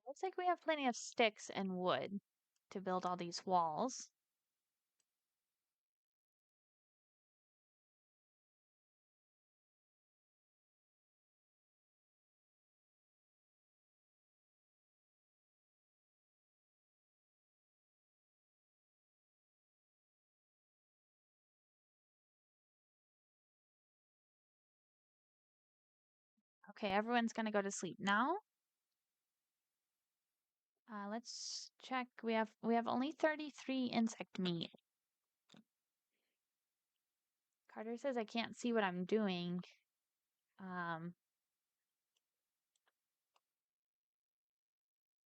Looks like we have plenty of sticks and wood to build all these walls. Okay, everyone's gonna go to sleep now. Let's check. We have only 33 insect meat. Carter says I can't see what I'm doing. Um,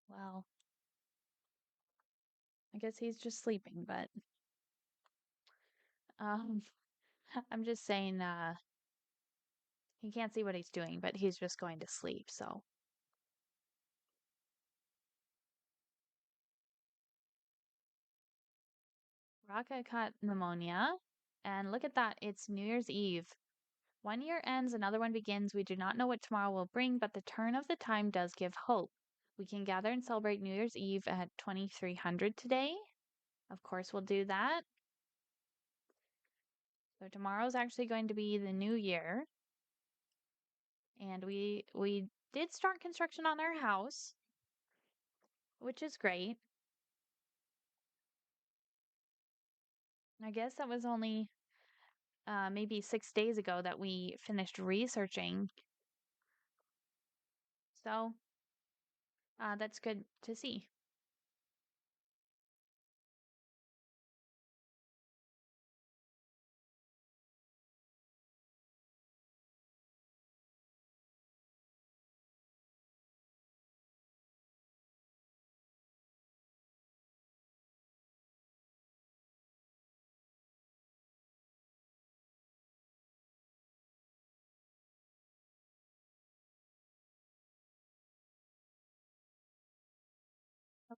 well, I guess he's just sleeping, but um, I'm just saying he can't see what he's doing, but he's just going to sleep, so. Raka caught pneumonia, and look at that, it's New Year's Eve. One year ends, another one begins. We do not know what tomorrow will bring, but the turn of the time does give hope. We can gather and celebrate New Year's Eve at 2300 today. Of course, we'll do that. So tomorrow's actually going to be the new year. And we did start construction on our house, which is great. I guess that was only maybe 6 days ago that we finished researching. So That's good to see.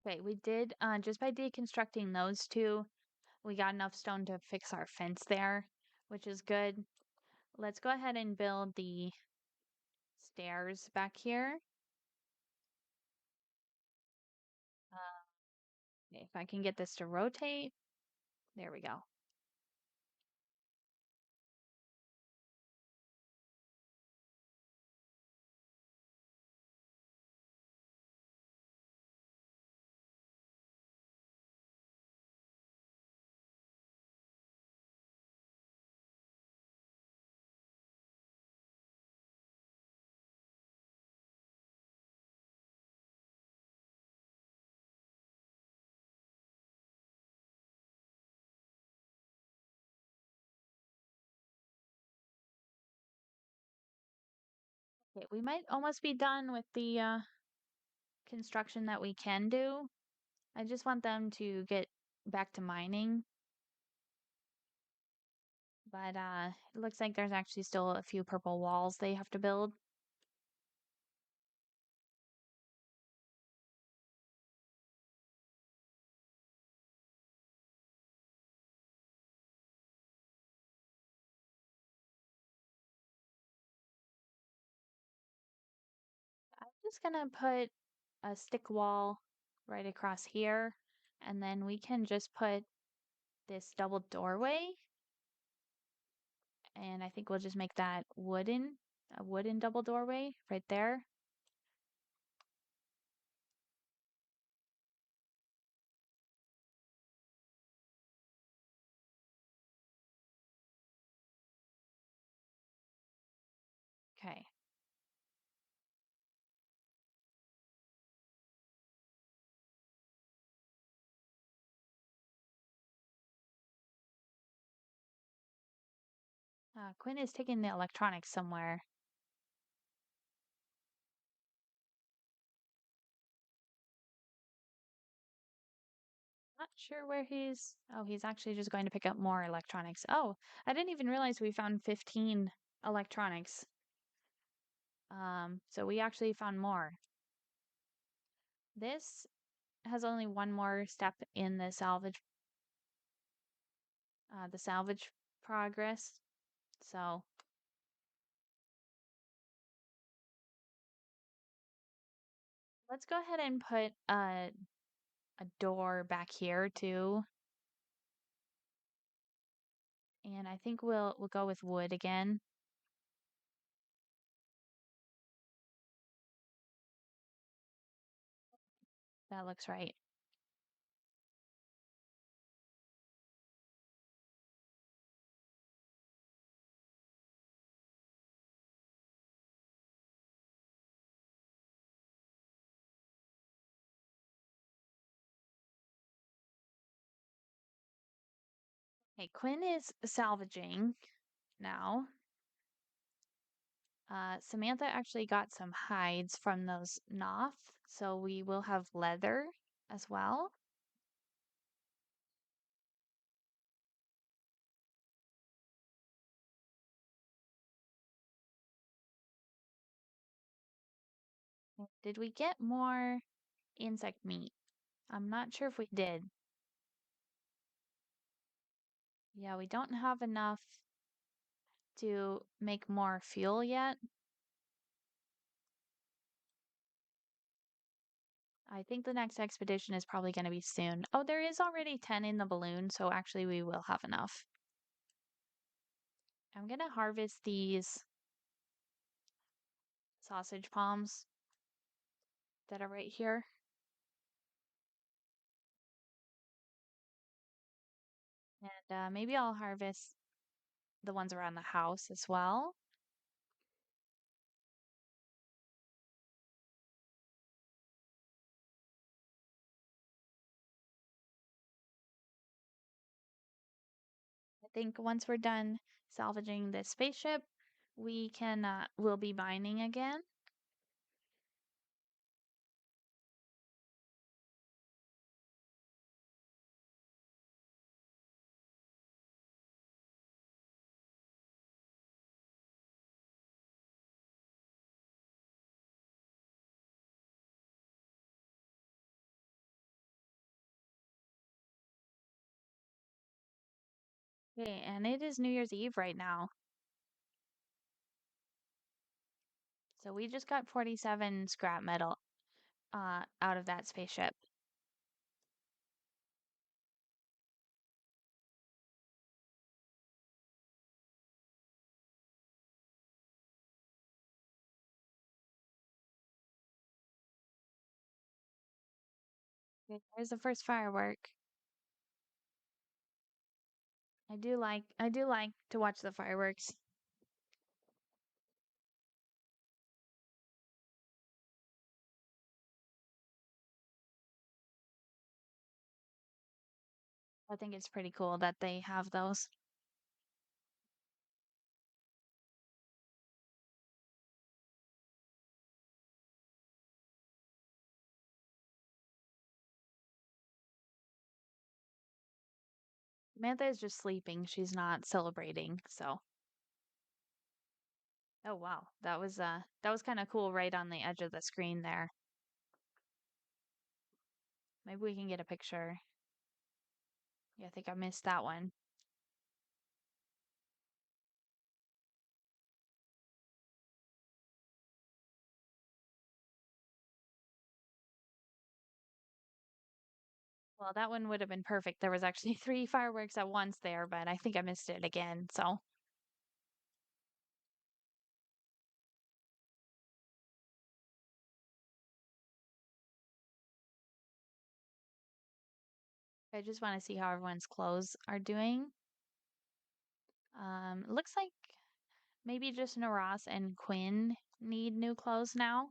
Okay, we did, just by deconstructing those two, we got enough stone to fix our fence there, which is good. Let's go ahead and build the stairs back here. If I can get this to rotate, there we go. Okay, we might almost be done with the construction that we can do. I just want them to get back to mining. But it looks like there's actually still a few purple walls they have to build. I'm just gonna put a stick wall right across here, and then we can just put this double doorway, and I think we'll just make that wooden, a wooden double doorway right there. Okay. Quinn is taking the electronics somewhere. Not sure where he's. Oh, he's actually just going to pick up more electronics. Oh, I didn't even realize we found 15 electronics. So we actually found more. This has only one more step in the salvage progress. So let's go ahead and put a door back here too. And I think we'll go with wood again. That looks right. Okay, Quinn is salvaging now. Samantha actually got some hides from those Noth, so we will have leather as well. Did we get more insect meat? I'm not sure if we did. Yeah, we don't have enough to make more fuel yet. I think the next expedition is probably going to be soon. Oh, there is already 10 in the balloon, so actually we will have enough. I'm going to harvest these sausage palms that are right here. And maybe I'll harvest the ones around the house as well. think once we're done salvaging this spaceship, we'll be mining again. Okay, and it is New Year's Eve right now. So we just got 47 scrap metal out of that spaceship. Okay, there's the first firework. I do like to watch the fireworks. I think it's pretty cool that they have those. Samantha is just sleeping. She's not celebrating. So, oh wow. That was kind of cool right on the edge of the screen there. Maybe we can get a picture. Yeah, I think I missed that one. Well, that one would have been perfect. There was actually three fireworks at once there, but I think I missed it again. So, I just want to see how everyone's clothes are doing. Looks like maybe just Naras and Quinn need new clothes now.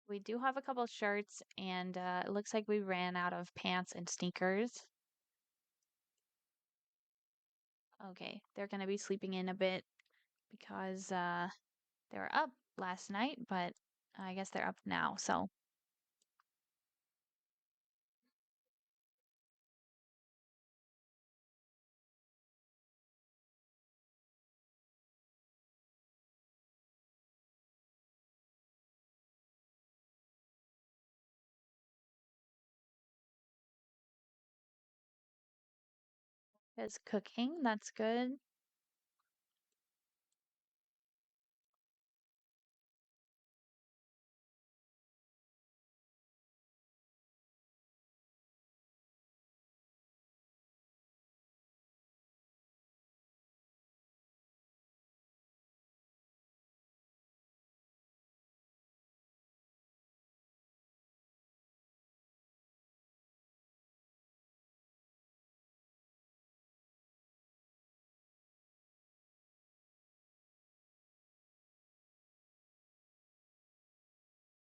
We do have a couple shirts, and it looks like we ran out of pants and sneakers. Okay, they're gonna be sleeping in a bit because they were up last night, but I guess they're up now. So it's cooking. That's good.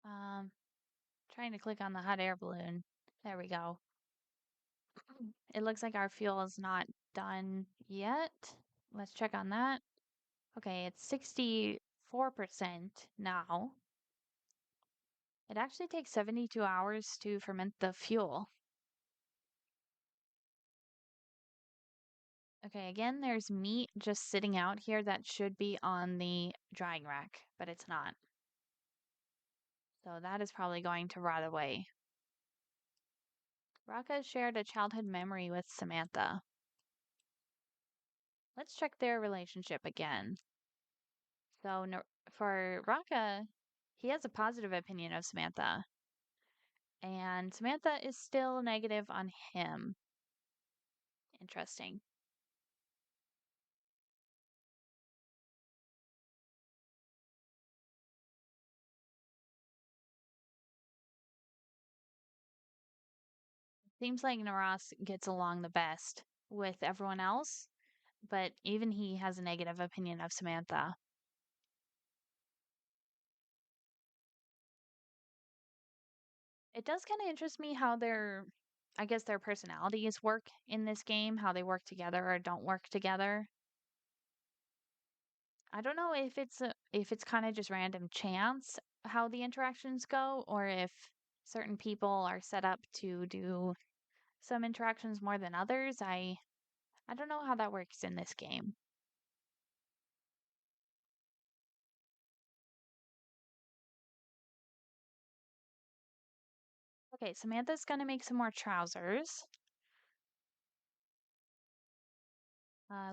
Um, Trying to click on the hot air balloon. There we go. It looks like our fuel is not done yet. Let's check on that. Okay, it's 64% now. It actually takes 72 hours to ferment the fuel. Okay, again, there's meat just sitting out here that should be on the drying rack, but it's not. So that is probably going to rot away. Raka shared a childhood memory with Samantha. Let's check their relationship again. So for Raka, he has a positive opinion of Samantha, and Samantha is still negative on him. Interesting. Seems like Naras gets along the best with everyone else, but even he has a negative opinion of Samantha. It does kind of interest me how I guess their personalities work in this game, how they work together or don't work together. I don't know if it's kind of just random chance how the interactions go, or if certain people are set up to do some interactions more than others. I don't know how that works in this game. Okay, Samantha's gonna make some more trousers.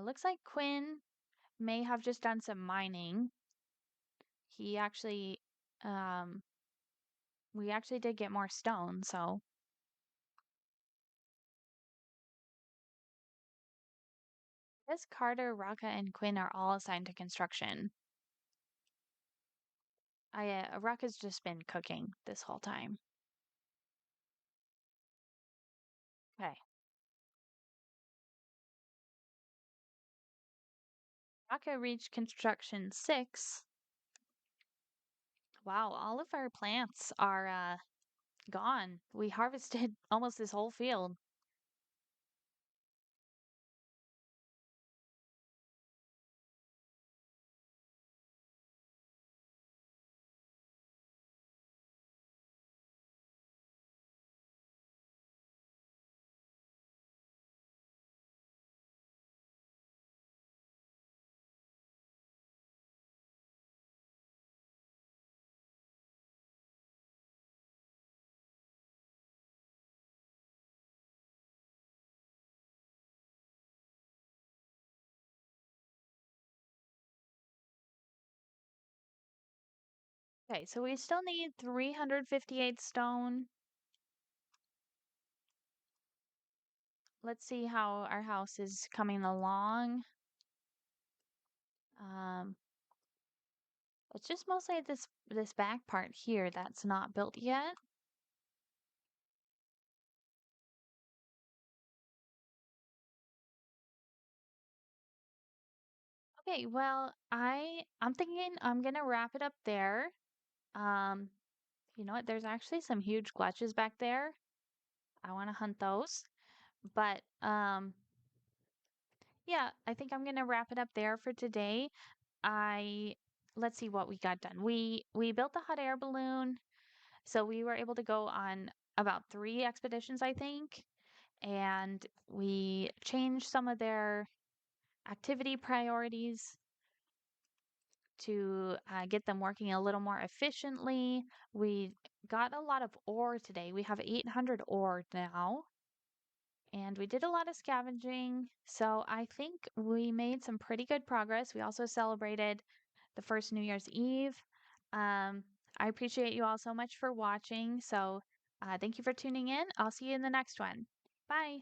Looks like Quinn may have just done some mining. He actually, um, we actually did get more stone, so I guess Carter, Raka, and Quinn are all assigned to construction. Raka's just been cooking this whole time. Okay. Raka reached construction 6. Wow, all of our plants are gone. We harvested almost this whole field. Okay, so we still need 358 stone. Let's see how our house is coming along. Um, it's just mostly this back part here that's not built yet. Okay, well, I'm thinking I'm gonna wrap it up there. Um, you know what? There's actually some huge glutches back there. I want to hunt those. But yeah, I think I'm gonna wrap it up there for today. I Let's see what we got done. We built the hot air balloon, so we were able to go on about 3 expeditions, I think, and we changed some of their activity priorities to get them working a little more efficiently. We got a lot of ore today. We have 800 ore now, and we did a lot of scavenging. So I think we made some pretty good progress. We also celebrated the first New Year's Eve. Um, I appreciate you all so much for watching. So thank you for tuning in. I'll see you in the next one. Bye.